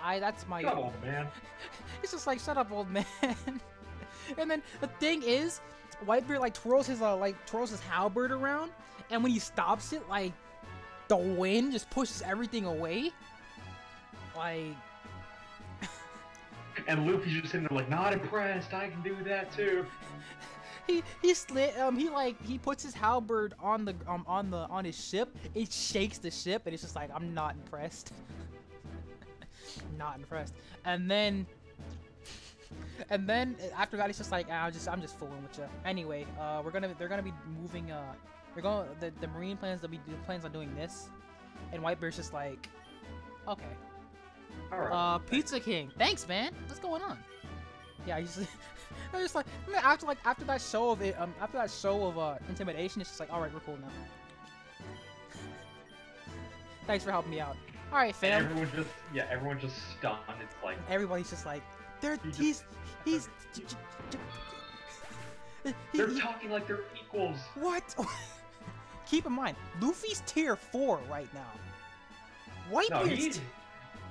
That's my. Shut up, old man. He's just like, shut up, old man. And then the thing is, Whitebeard like twirls his halberd around, and when he stops it, like, the wind just pushes everything away. Like, and Luffy's just sitting there like, not impressed. I can do that too. He puts his halberd on his ship. It shakes the ship, and it's just like, I'm not impressed. Not impressed. And then And then after that, he's just like, I'm just fooling with you. Anyway, they're gonna be moving. The Marine plans on doing this, and Whitebeard's just like, okay. All right. Pizza King, thanks, man. What's going on? Yeah, he's just like after that show of intimidation, it's just like, all right, we're cool now. Thanks for helping me out. All right, fam. Everyone's just stunned. It's like everybody's just like, they're talking like they're equals. What? Keep in mind, Luffy's tier 4 right now. Whitebeard's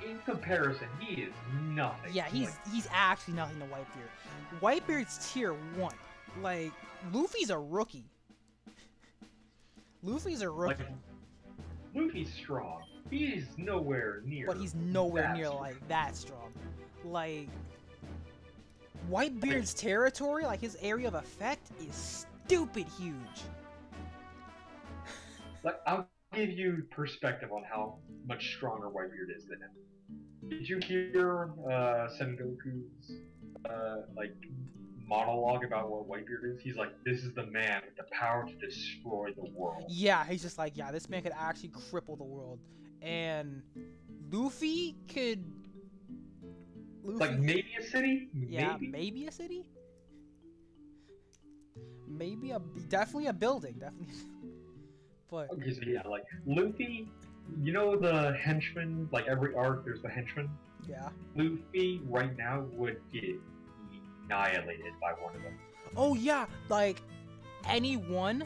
in comparison, he is nothing. Yeah, he's actually nothing to Whitebeard. Whitebeard's tier 1. Like, Luffy's a rookie. Luffy's a rookie. Like, Luffy's strong. He's nowhere near. But he's nowhere near like that strong. Like, Whitebeard's territory, like his area of effect, is stupid huge. Like, I'll give you perspective on how much stronger Whitebeard is than him. Did you hear Sengoku's like monologue about what Whitebeard is? He's like, this is the man with the power to destroy the world. Yeah, he's just like, yeah, this man could actually cripple the world. And Luffy could... Like, maybe a city? Yeah, maybe a city? Definitely a building, definitely. But... Okay, so yeah, like, Luffy, you know the henchman, like every arc there's the henchman? Yeah. Luffy, right now, would get annihilated by one of them. Oh yeah, like, any one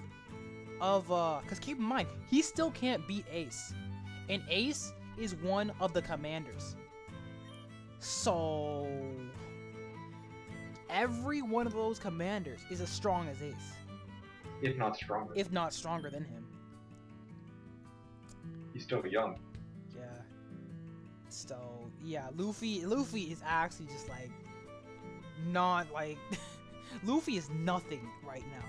of, because keep in mind, he still can't beat Ace. And Ace is one of the commanders. So... every one of those commanders is as strong as Ace. If not stronger. If not stronger than him. He's still young. Yeah. So, yeah, Luffy is actually just like... not like... Luffy is nothing right now.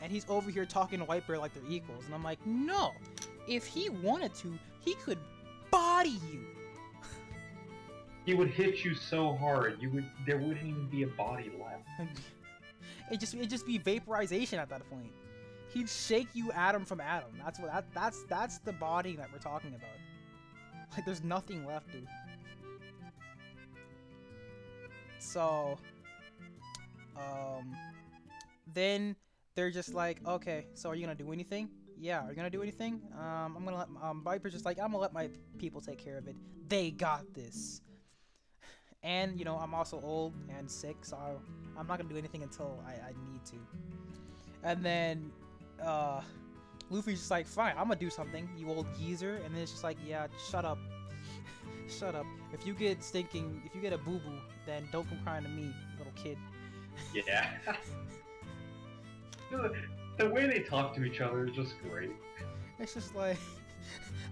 And he's over here talking to Whitebeard like they're equals. And I'm like, no! If he wanted to, he could body you! He would hit you so hard, there wouldn't even be a body left. It'd just be vaporization at that point. He'd shake you atom from atom. That's the body that we're talking about. Like, there's nothing left, dude. So, then they're just like, okay, so are you gonna do anything? Yeah, are you gonna do anything? I'm gonna let Viper's just like, I'm gonna let my people take care of it. They got this. And you know, I'm also old and sick, so I'm not gonna do anything until I need to. And then Luffy's just like, fine, I'm gonna do something, you old geezer. And then it's just like, yeah, shut up. Shut up. If you get a boo-boo, then don't come crying to me, little kid. Yeah. The way they talk to each other is just great. It's just like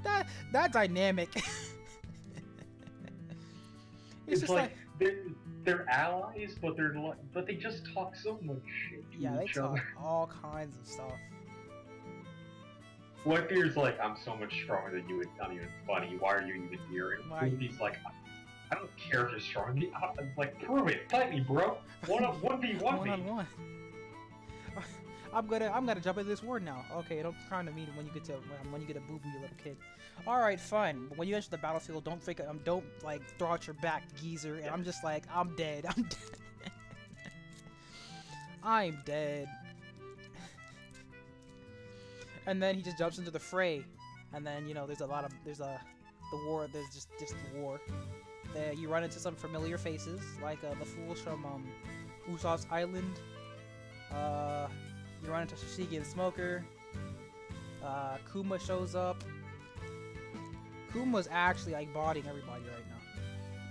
that dynamic. It's just like they're allies, but they just talk so much shit to yeah, they each talk other. all kinds of stuff. Whitebeard's like, I'm so much stronger than you. It's not even funny. Why are you even here? And Luffy's like, I don't care if you're stronger. Like, prove it. Fight me, bro. 1v1 me. 1-on-1. I'm gonna jump into this war now. Okay, don't cry to me when you get a boo boo, you little kid. All right, fine. But when you enter the battlefield, don't like throw out your back, geezer. And I'm just like, I'm dead. I'm dead. I'm dead. And then he just jumps into the fray, and then you know there's the war. There's just the war. You run into some familiar faces like the fools from Usopp's Island. You run into Shishigi and Smoker. Kuma shows up. Kuma's actually like bodying everybody right now.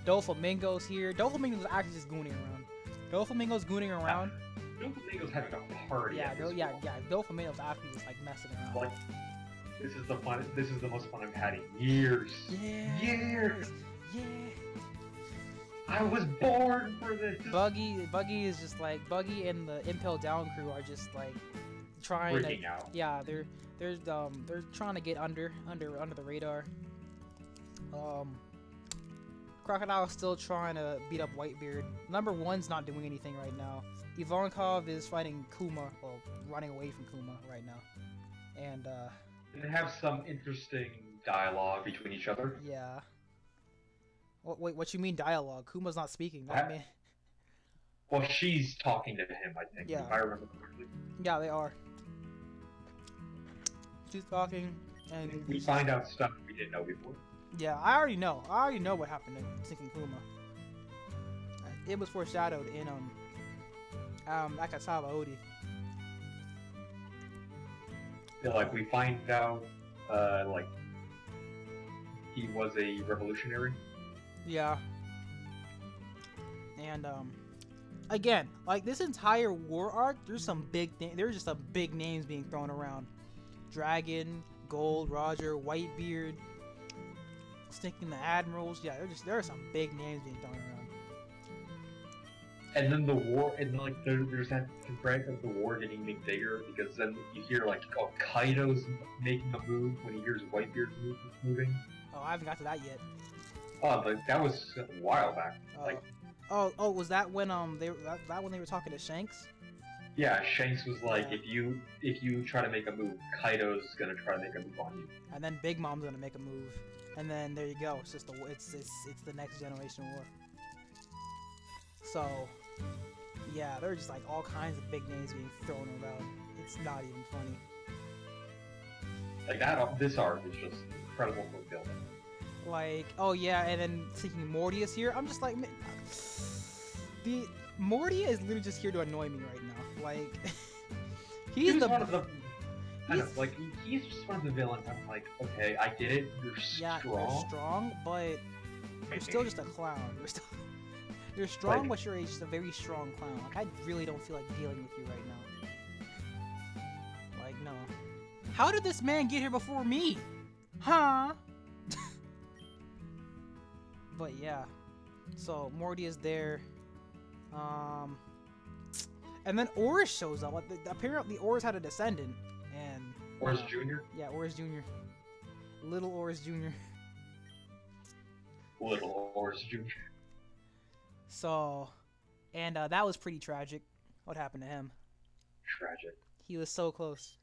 Doflamingo's here. Doflamingo's actually just gooning around. Doflamingo's gooning around. Doflamingo's having a party. Yeah, Doflamingo's actually just like messing around. Like, this is the most fun I've had in years. Yeah. Years. Yeah. I was born for this. Buggy is just like Buggy and the Impel Down crew are just like trying freaking to out. Yeah, they're trying to get under the radar. Crocodile's still trying to beat up Whitebeard. Number one's not doing anything right now. Ivankov is fighting Kuma, well, running away from Kuma right now. And, They have some interesting dialogue between each other. yeah. Wait, what you mean dialogue? Kuma's not speaking. I mean, Well, she's talking to him, I think, Yeah. if I remember correctly. yeah, they are. She's talking, and We find out stuff we didn't know before. yeah, I already know. I already know what happened to Sinking Kuma. It was foreshadowed in Akasawa Odi. Yeah, like, we find out, like, he was a revolutionary. Yeah. And again, like this entire war arc, there's just some big names being thrown around. Dragon, Gold, Roger, Whitebeard, Stinking the Admirals. Yeah, there are some big names being thrown around. And then the war, and like there's that threat of the war getting even bigger because then you hear like, oh, Kaido's making a move when he hears Whitebeard's moving. Oh, I haven't got to that yet. Oh, but that was a while back. Like, oh, was that when that when they were talking to Shanks? yeah, Shanks was like, Yeah. if you try to make a move, Kaido's gonna try to make a move on you. And then Big Mom's gonna make a move, and then there you go. It's just it's the next generation war. So, yeah, there are just like all kinds of big names being thrown around. It's not even funny. Like that, this arc is just incredible for building. Like, oh yeah, and then thinking Mortius here. I'm just like, the Morty is literally just here to annoy me right now. Like, he's one of the kind he's- of like he's just one of the villains. I'm like, okay, I get it. You're yeah, strong. you're strong, but you're still just a clown. You're strong, Like- but you're just a very strong clown. Like, I really don't feel like dealing with you right now. Like, no. How did this man get here before me? Huh? But yeah. So, Morty is there. And then Oris shows up. Like, apparently, Oris had a descendant. And... Oris Jr. Yeah, Oris Jr. Little Oris Jr. Little Oris Jr. So, and that was pretty tragic. What happened to him? Tragic. He was so close.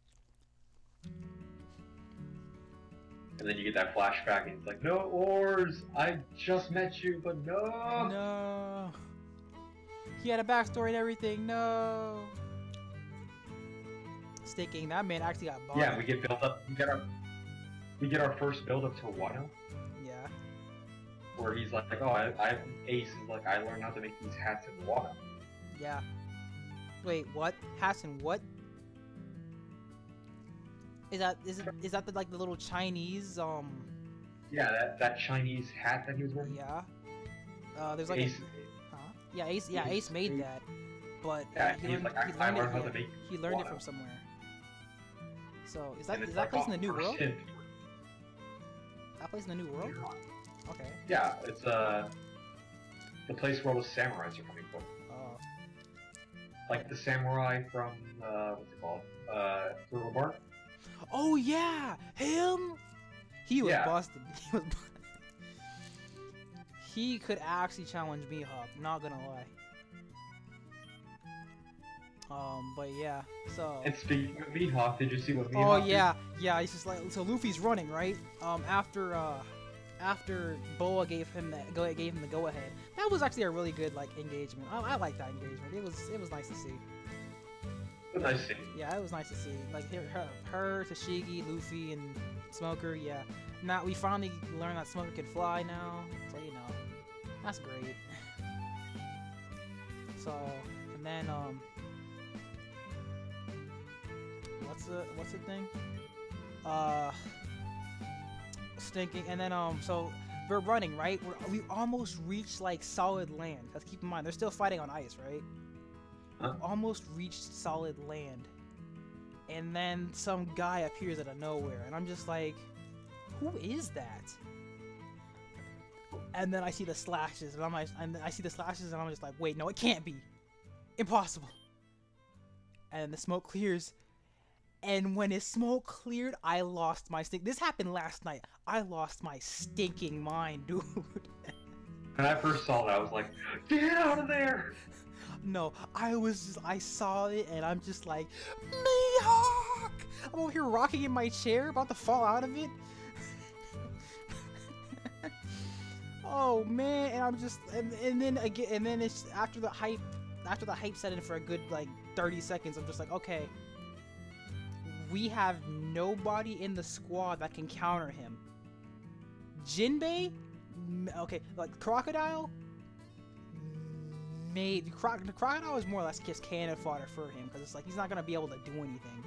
And then you get that flashback, and it's like, no, Ors, I just met you, but no. No. He had a backstory and everything. No. Sticking. That man actually got bothered. Yeah, we get built up. We get our first build up to Wano, Yeah. where he's like, oh, I Ace is like, I learned how to make these hats in Wano. Yeah. Wait, what? Hassan, what? Is that the, like the little Chinese Yeah, that Chinese hat that he was wearing. yeah. There's like Ace. huh? Yeah, Ace made that. But Yeah, he he's learned, like, he I learned learned it, how yeah, to make. he learned it Wano. from somewhere. So is And that it's place like, in the oh, new world? shit. That place in the new world? Okay. Yeah, it's the place where all the samurais are coming from. Oh. Like the samurai from what's it called? Thriller Bark. Oh yeah, him. He was Yeah. busted. He was. He could actually challenge Mihawk. Not gonna lie. But yeah. So. And speaking of Mihawk, did you see what Oh Mihawk did? yeah. He's just like so. Luffy's running right. After Boa gave him the go ahead. That was actually a really good like engagement. I like that engagement. It was nice to see. Nice scene. Yeah, it was nice to see. Like her, Tashigi, Luffy, and Smoker. Yeah. Now we finally learned that Smoker can fly now. So you know, that's great. So and then what's the thing? Stinking. And then so we're running right. We almost reached like solid land. Let's keep in mind they're still fighting on ice, right? Huh? Almost reached solid land, and then some guy appears out of nowhere, and I'm just like, who is that? And then I see the slashes, and I'm just like, wait, no, it can't be, impossible. And the smoke clears, and when his smoke cleared, I lost my stink. This happened last night. I lost my stinking mind, dude. When I first saw that, I was like, get out of there! No, I saw it and I'm just like, Mihawk! I'm over here rocking in my chair, about to fall out of it. Oh man, and I'm just, and then again, and then it's after the hype set in for a good like 30 seconds, I'm just like, okay, we have nobody in the squad that can counter him. Jinbei, okay, like Crocodile, maybe the Crocodile is more or less just cannon fodder for him because it's like he's not gonna be able to do anything.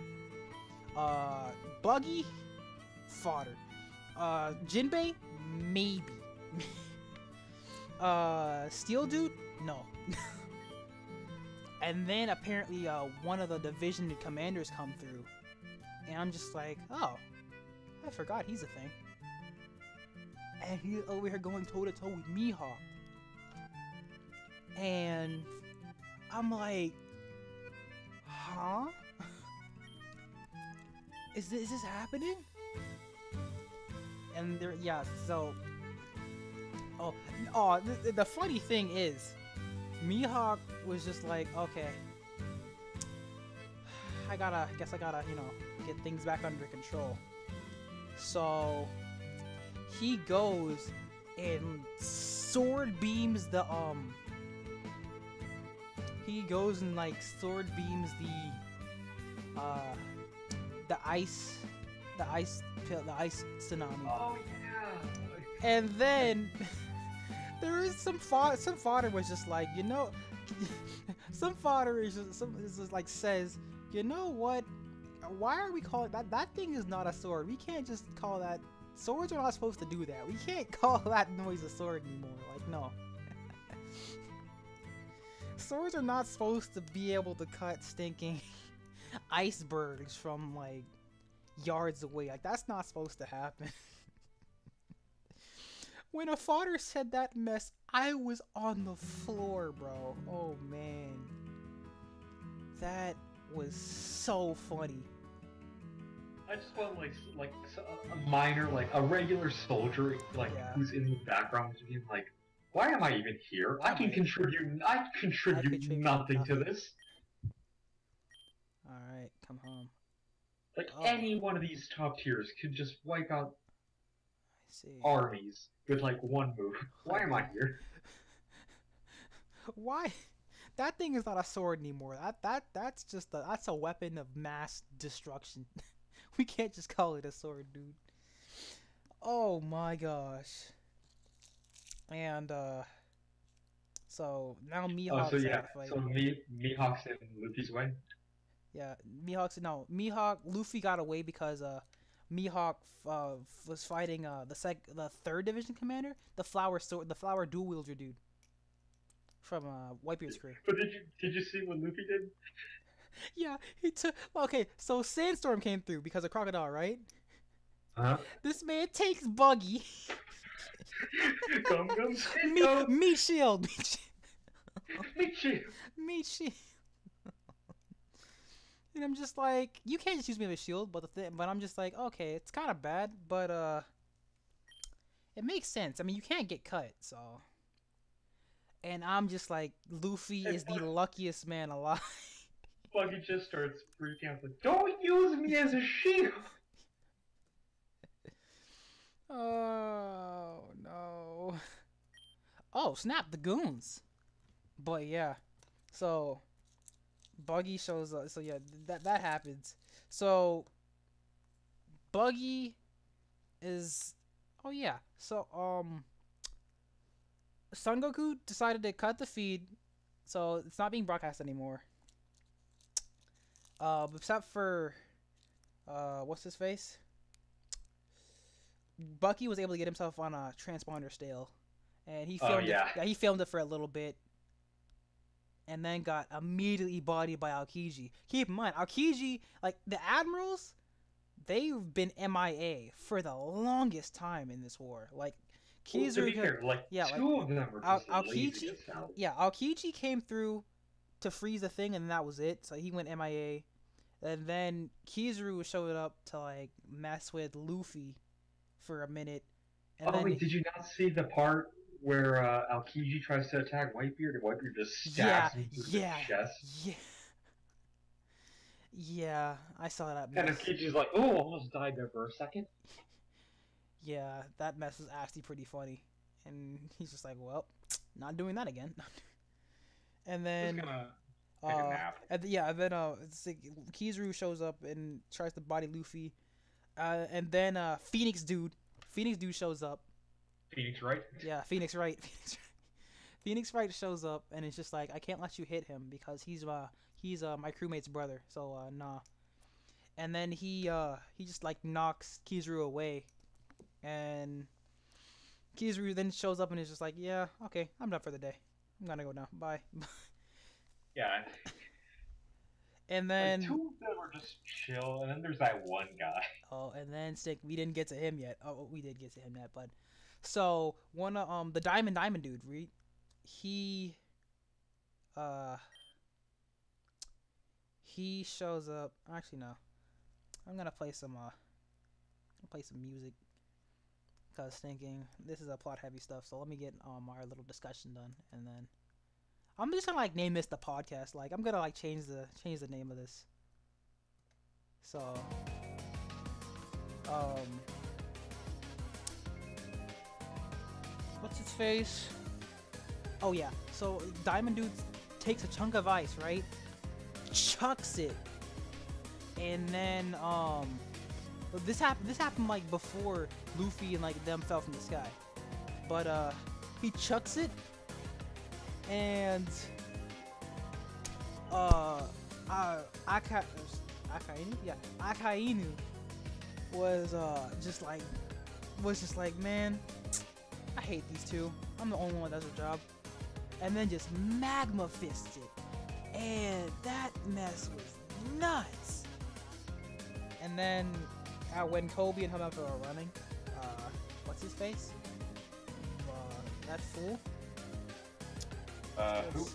Buggy, fodder. Jinbei, maybe. Steel Dude, no. And then apparently one of the division commanders come through, and I'm just like, oh, I forgot he's a thing. And he's over here going toe to toe with Mihawk. And I'm like, huh? Is this happening? And there, yeah, so, the funny thing is, Mihawk was just like, okay, guess I gotta, you know, get things back under control. So he goes and sword beams the ice tsunami. Oh yeah. And then there is some fodder was just like, you know, some fodder is just like says, you know what? Why are we calling that thing is not a sword? We can't just call that. Swords are not supposed to do that. We can't call that noise a sword anymore. Like, no. Swords are not supposed to be able to cut stinking icebergs from like yards away. Like, that's not supposed to happen. When a fodder said that mess, I was on the floor, bro. Oh man, that was so funny. I just want like a minor, like a regular soldier, like who's in the background, just being like, why am I even here? I contribute nothing to this. All right, come home. Like any one of these top tiers could just wipe out see. Armies with like one move. Why am I here? Why? That thing is not a sword anymore. That's just that's a weapon of mass destruction. We can't just call it a sword, dude. Oh my gosh. And so now Mihawk's Mihawk's in Luffy's way. Yeah, Mihawk. Luffy got away because Mihawk was fighting the third division commander, the flower dual wielder dude from Whitebeard's crew. But did you see what Luffy did? Yeah, he took. Okay, so Sandstorm came through because of Crocodile, right? This man takes Buggy. Meat shield. And I'm just like, you can't just use me as a shield, but I'm just like, okay, it's kind of bad, but it makes sense. I mean, you can't get cut, so. And I'm just like, Luffy is the luckiest man alive. Buggy just starts freaking out, like, don't use me as a shield. Oh no. Oh snap, the goons. But yeah, so Buggy shows up. So yeah, that happens. So Buggy is. Oh yeah. So Son Goku decided to cut the feed, so it's not being broadcast anymore. Except for what's his face? Bucky was able to get himself on a transponder still, and he filmed he filmed it for a little bit, and then got immediately bodied by Aokiji. Keep in mind, Aokiji, like the admirals, they've been MIA for the longest time in this war. Like Kizaru, to be fair, two of them were just Aokiji. Yeah, Aokiji came through to freeze the thing, and that was it. So he went MIA, and then Kizaru showed up to like mess with Luffy for a minute. And wait, did you not see the part where Aokiji tries to attack Whitebeard and Whitebeard just Yeah, stabs him through the yeah, chest. yeah, yeah. I saw that And mess. Aokiji's like, oh, almost died there for a second. Yeah, that mess is actually pretty funny. And he's just like, well, not doing that again. And Just then, gonna take a nap. and then it's like Kizaru shows up and tries to body Luffy. And then Phoenix dude shows up. Phoenix, right? Yeah, Phoenix Wright. Phoenix Wright shows up and it's just like, I can't let you hit him because he's my crewmate's brother. So nah. And then he just like knocks Kizaru away, and Kizaru then shows up and is just like, yeah, okay, I'm done for the day. I'm gonna go now. Bye. Yeah. And then Like, two of them are just chill, and then there's that one guy. oh, and then Stick. We didn't get to him yet. Oh, we did get to him yet, but so one of the Diamond dude, he he shows up. Actually, no. I'm gonna play some music because thinking this is a plot heavy stuff. So let me get our little discussion done, and then I'm just gonna like name this the podcast. Like I'm gonna like change the name of this. So what's its face? Oh yeah. So Diamond Dude takes a chunk of ice, right? Chucks it, and then this happened like before Luffy and like them fell from the sky, but he chucks it, and Akainu was just like, man, I hate these two. I'm the only one that does their job, and then just magma fisted, and that mess was nuts. And then when Kobe and Hamato are running, what's his face? That fool. Who?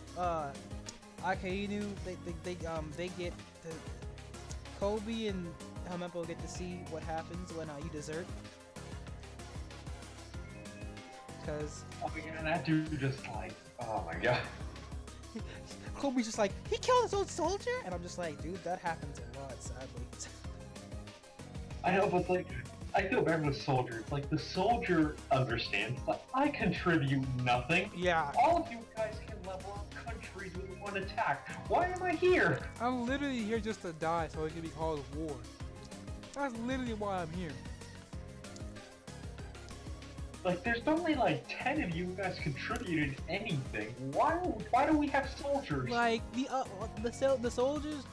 Akainu. They get the Kobe and Helmeppo get to see what happens when you desert. Cause Oh yeah, that dude just like, oh my god. Kobe's just like, he killed his own soldier, and I'm just like, dude, that happens a lot, sadly. I know, but like, I feel bad for the soldier. It's like the soldier understands that I contribute nothing. Yeah. All of you guys can level up countries with one attack. Why am I here? I'm literally here just to die so it can be called war. That's literally why I'm here. Like, there's only like 10 of you guys contributed anything. Why do we have soldiers? Like the soldiers,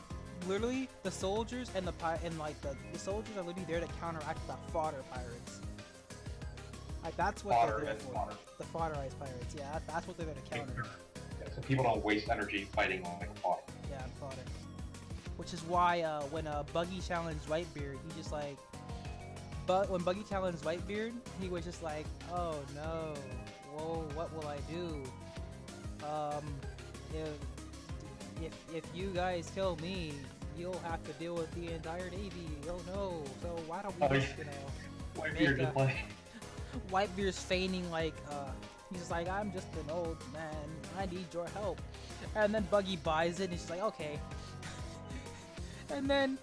literally the soldiers and the soldiers are literally there to counteract the fodder pirates. Like that's what Fodder they're there and for. fodder. The fodder ice pirates. Yeah, that's what they're there to counter. Yeah, so people don't waste energy fighting like fodder. Yeah, fodder. Which is why when Buggy challenged Whitebeard, he just like. But when Buggy challenged Whitebeard, he was just like, "Oh no, whoa, what will I do? If you guys kill me, you'll have to deal with the entire navy. Oh no, so why don't we just, Whitebeard just like, Whitebeard's feigning like, he's just like, I'm just an old man, I need your help. And then Buggy buys it, and he's like, okay. And then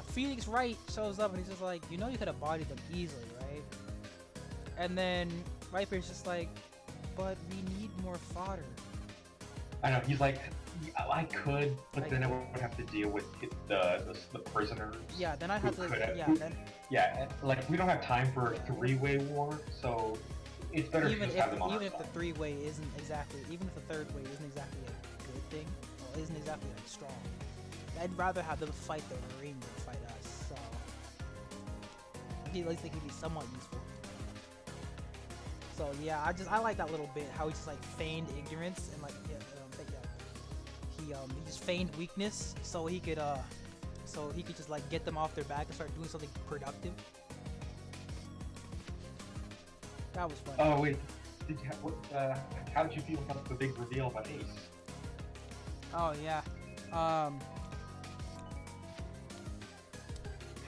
Phoenix Wright shows up and he's just like, you know, you could have bodied them easily, right? And then Viper's just like, but we need more fodder. I know, he's like, I could, but then I would have to deal with the prisoners. Yeah, then I have to. Yeah, like we don't have time for a three-way war, so it's better to just have them on our even if side. the three-way isn't exactly, even if the third way isn't exactly a good thing, or isn't exactly like strong. I'd rather have them fight the Marine than fight us, so at least they can be somewhat useful. So yeah, I like that little bit, how he just like feigned ignorance and like he just feigned weakness so he could just like get them off their back and start doing something productive. That was fun. Oh wait, how did you feel about the big reveal about Ace? Oh yeah,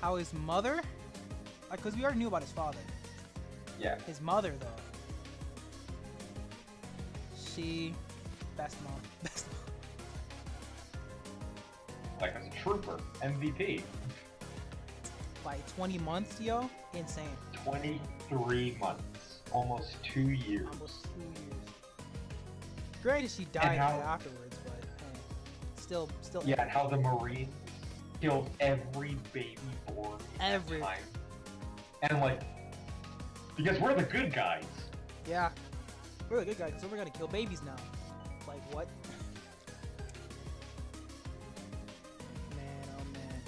how his mother, because we already knew about his father. Yeah. His mother though, She, best mom. Best mom. Like as a trooper, MVP. By 20 months, yo, insane. 23 months, almost 2 years. Almost 2 years. Granted, she died afterwards, but hey, still. Yeah, and how the Marines killed every baby born in that time. And like, because we're the good guys. Yeah, we're the good guys, so we're gonna kill babies now. Like what? Man, oh man.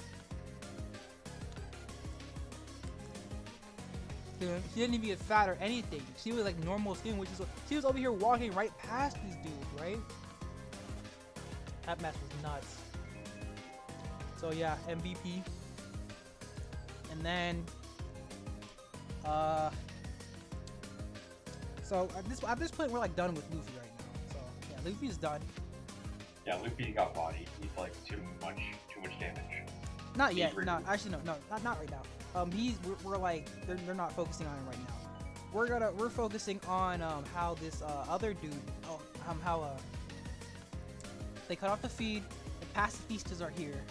Dude, she didn't even get fat or anything. She was like normal skin, which is she was over here walking right past these dudes, right? That mess was nuts. So yeah, MVP. And then so at this point we're like done with Luffy right now. So yeah, Luffy's done. Yeah, Luffy got bodied. He's like too much damage. Not yet. No, actually no, not right now. We're like they're not focusing on him right now. We're focusing on how this other dude how they cut off the feed. The pacifistas are here.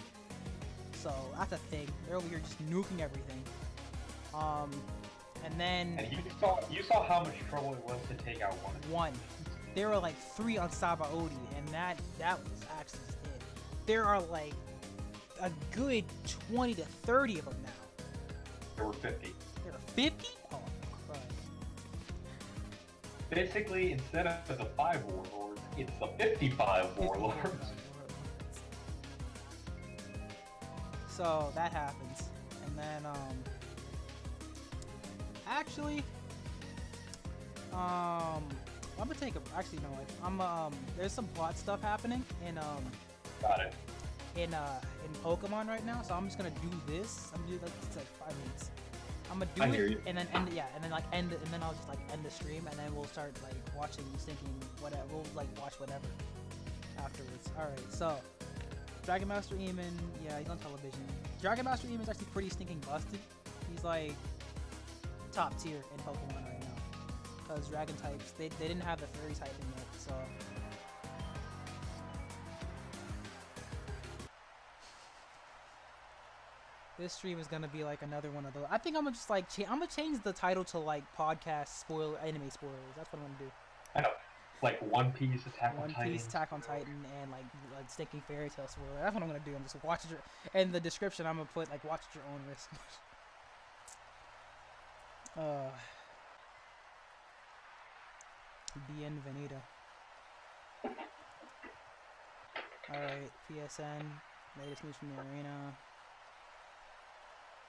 So that's a thing. They're over here just nuking everything. And then and you saw how much trouble it was to take out one. There were like 3 on Sabaody, and that was actually it. There are like a good 20 to 30 of them now. There were 50. There were 50? Oh, crud. Basically, instead of the 5 warlords, it's the 55 warlords. So that happens, and then actually, I'm gonna take a. Actually, no, there's some plot stuff happening in Got it. in Pokemon right now, so I'm just gonna do this. I'm gonna do like it's like 5 minutes. I'm gonna do it and then end it, and then I'll just like end the stream, and then we'll start like watching, thinking whatever. We'll like watch whatever afterwards. All right, so Dragon Master Eamon, yeah, he's on television. Dragon Master Eamon is actually pretty stinking busted. He's like top tier in Pokemon right now. Because Dragon types, they didn't have the Fairy typing yet, so. This stream is gonna be like another one of those. I think I'm gonna just like, I'm gonna change the title to like podcast anime spoilers. That's what I'm gonna do. I know. Like One Piece, Attack on Titan. One Piece, Attack on Titan, and like stinking fairy tale spoiler. That's what I'm gonna do. I'm just watch it. In the description, I'm gonna put like watch at your own risk. Bienvenido. Alright, PSN. Latest news from the arena.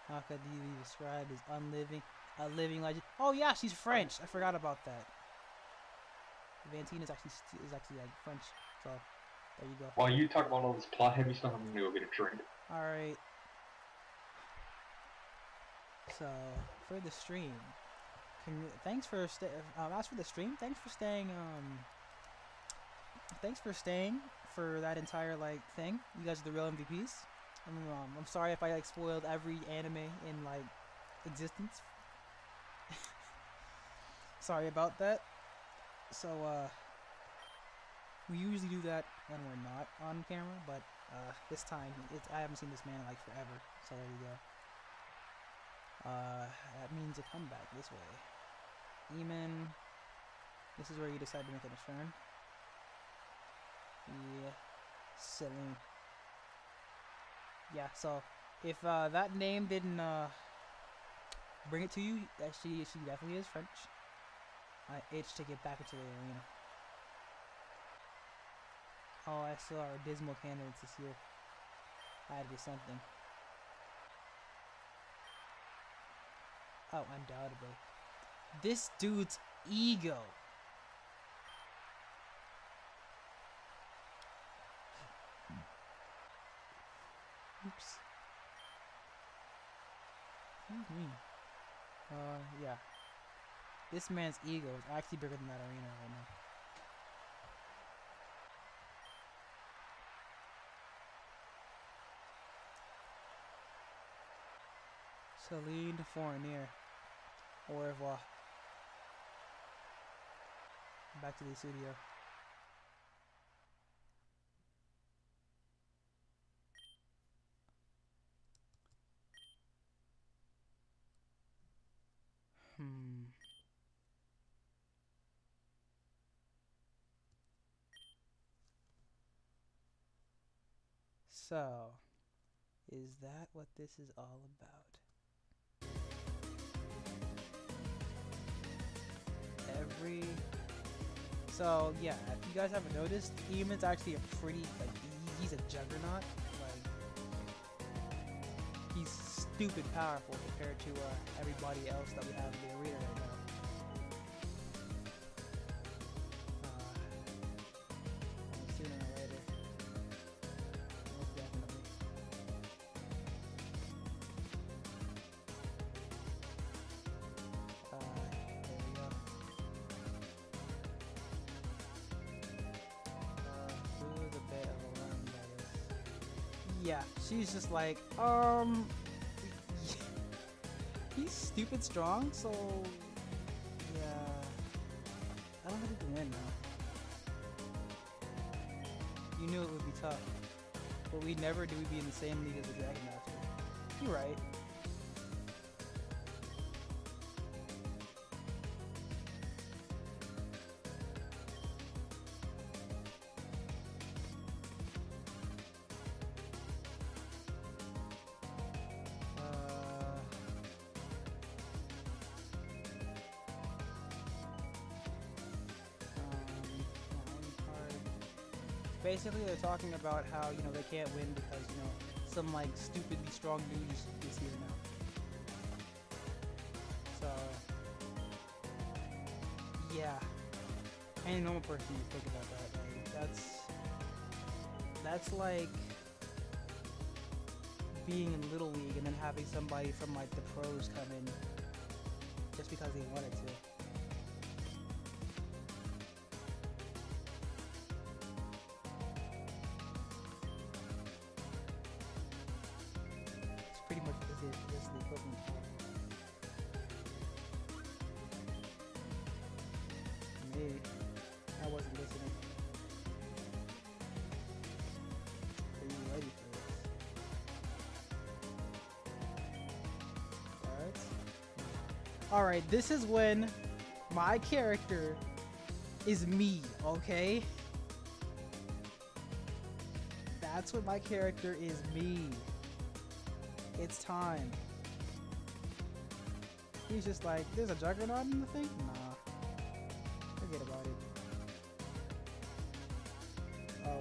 How could you be described as a living legend? Oh yeah, she's French. I forgot about that. Vantine is actually like French, so there you go. While you talk about all this plot heavy stuff, I'm gonna go get a drink. Alright. So, for the stream, thanks for as for the stream, thanks for staying for that entire like thing. You guys are the real MVPs. I'm sorry if I like spoiled every anime in like existence. Sorry about that. So we usually do that when we're not on camera, but this time I haven't seen this man in like forever. So there you go. That means a comeback this way. Eamon, this is where you decide to make a return. Yeah, Celine. Yeah, so if that name didn't bring it to you, that she definitely is French. I itch to get back into the arena. Oh, I saw our dismal candidates this year. I had to do something. Oh, undoubtedly. This dude's ego. Oops. Excuse me. Yeah. This man's ego is actually bigger than that arena right now. Celine Fournier. Au revoir. Back to the studio. So, is that what this is all about? So yeah, if you guys haven't noticed, Eamon's actually a pretty, like, he's a juggernaut. Like, he's stupid powerful compared to everybody else that we have in the arena right now. Sooner or later. Most definitely. There we go. Who's a bit of a worm, that is. Yeah, she's just like, he's stupid strong, so yeah, I don't think we can win now. You knew it would be tough, but we never do be in the same league as the Dragon Master. You're right. Basically, they're talking about how, you know, they can't win because, you know, some, like, stupidly strong dude is here now. So, yeah. Any normal person would think about that. Like, that's like being in Little League and then having somebody from, like, the pros come in just because they wanted to. Pretty much is the equivalent of me. I wasn't listening. Are you ready for this? Alright, this is when my character is me, okay? That's when my character is me. It's time. He's just like, there's a juggernaut in the thing? Nah. Forget about it.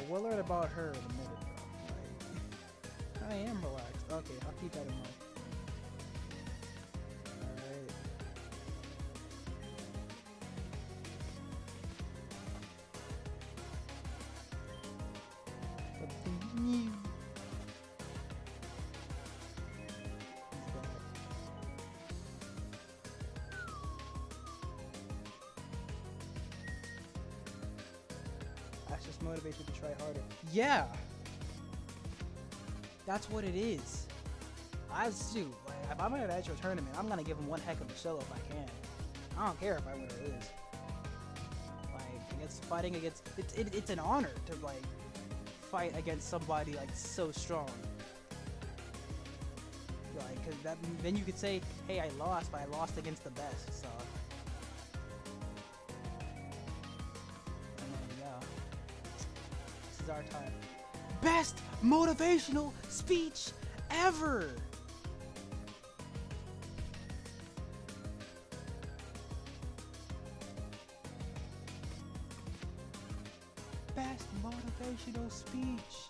We'll learn about her in a minute, bro. Like, I am relaxed. Okay, I'll keep that in mind. Alright. Something new. That's just motivates you to try harder. Yeah! That's what it is. Like, if I'm in an actual tournament, I'm gonna give him one heck of a show if I can. I don't care if I win or lose. Like, fighting against, it's an honor to, like, fight against somebody, like, so strong. Like, cause then you could say, hey, I lost, but I lost against the best, so. And there you go. This is our time. Best motivational speech ever! Best motivational speech.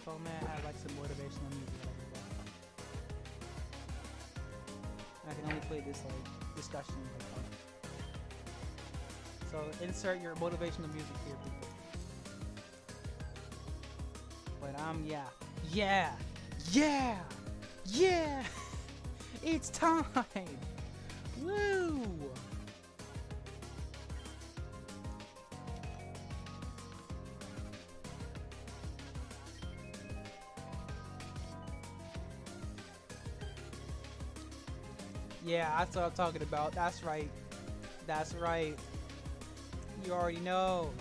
Oh man, I like some motivational music that I can only play this like discussion like fun. So insert your motivational music here, people. But yeah, it's time. Woo! Yeah, that's what I'm talking about. That's right. That's right. You already know.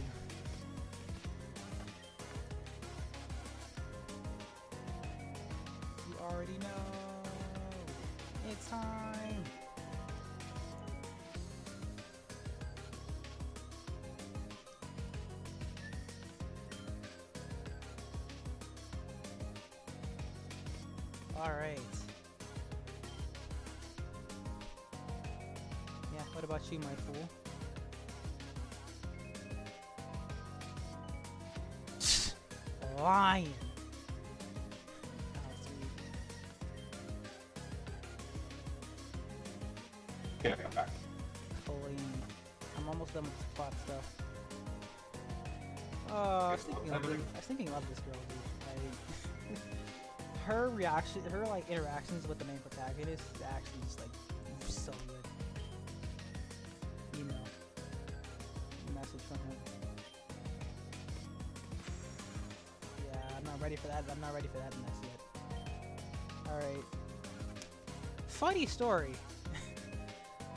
already know. It's time. Alright. Yeah, what about you, my fool? Lion! Oh, sweet. Yeah, come back. Holy. I'm almost done with the plot stuff. I was thinking of this girl, dude. Her reaction, her like interactions with the main protagonist is actually just like so good. You know, message from him. Yeah, I'm not ready for that. I'm not ready for that mess yet. All right. Funny story.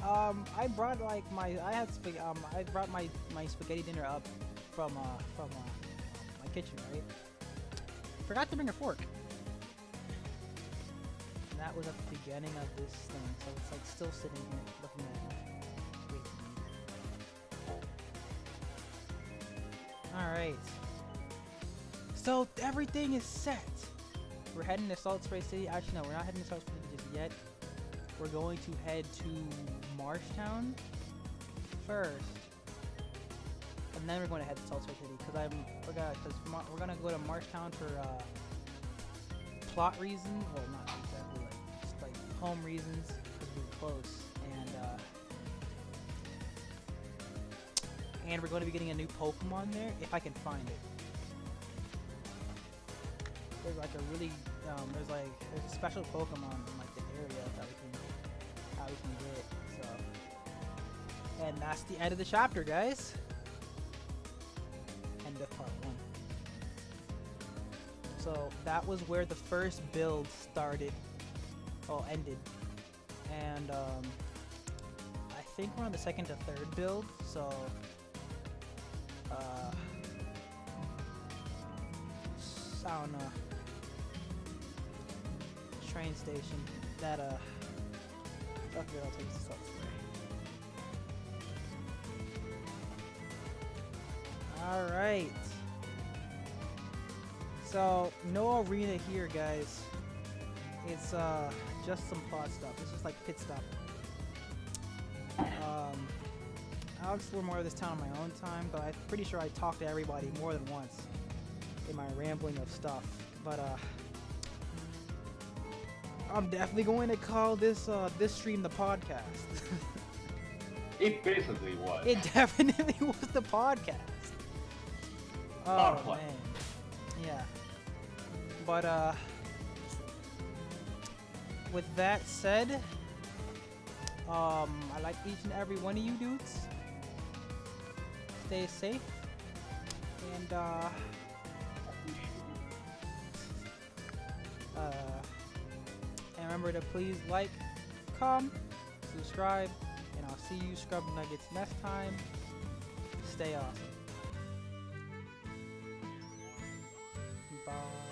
I brought like I brought my spaghetti dinner up from my kitchen, right? Forgot to bring a fork. And that was at the beginning of this thing, so it's like still sitting here looking at me. Alright. So everything is set. We're heading to Salt Spray City. Actually, no, we're not heading to Salt Spray City just yet. We're going to head to Marshtown first. And then we're going to head to Salt Spray City because we're gonna go to Marshtown for plot reasons. Well, not exactly, like just like home reasons because we're close, and we're going to be getting a new Pokemon there if I can find it. There's like a really there's a special Pokemon in like the area that we can get. So, and that's the end of the chapter, guys. End of part 1. So that was where the first build ended, and I think we're on the second to third build. So I don't know. Train station that fuck it, I'll take this Salt Spray. Alright. So no arena here, guys. It's just some plot stuff. It's just like pit stop. I'll explore more of this town on my own time, but I'm pretty sure I talked to everybody more than once in my rambling of stuff. But I'm definitely going to call this this stream the podcast. It basically was. It definitely was the podcast. Oh man, yeah. But with that said, I like each and every one of you dudes. Stay safe, and remember to please like, comment, subscribe, and I'll see you Scrub Nuggets next time. Stay awesome. Bye.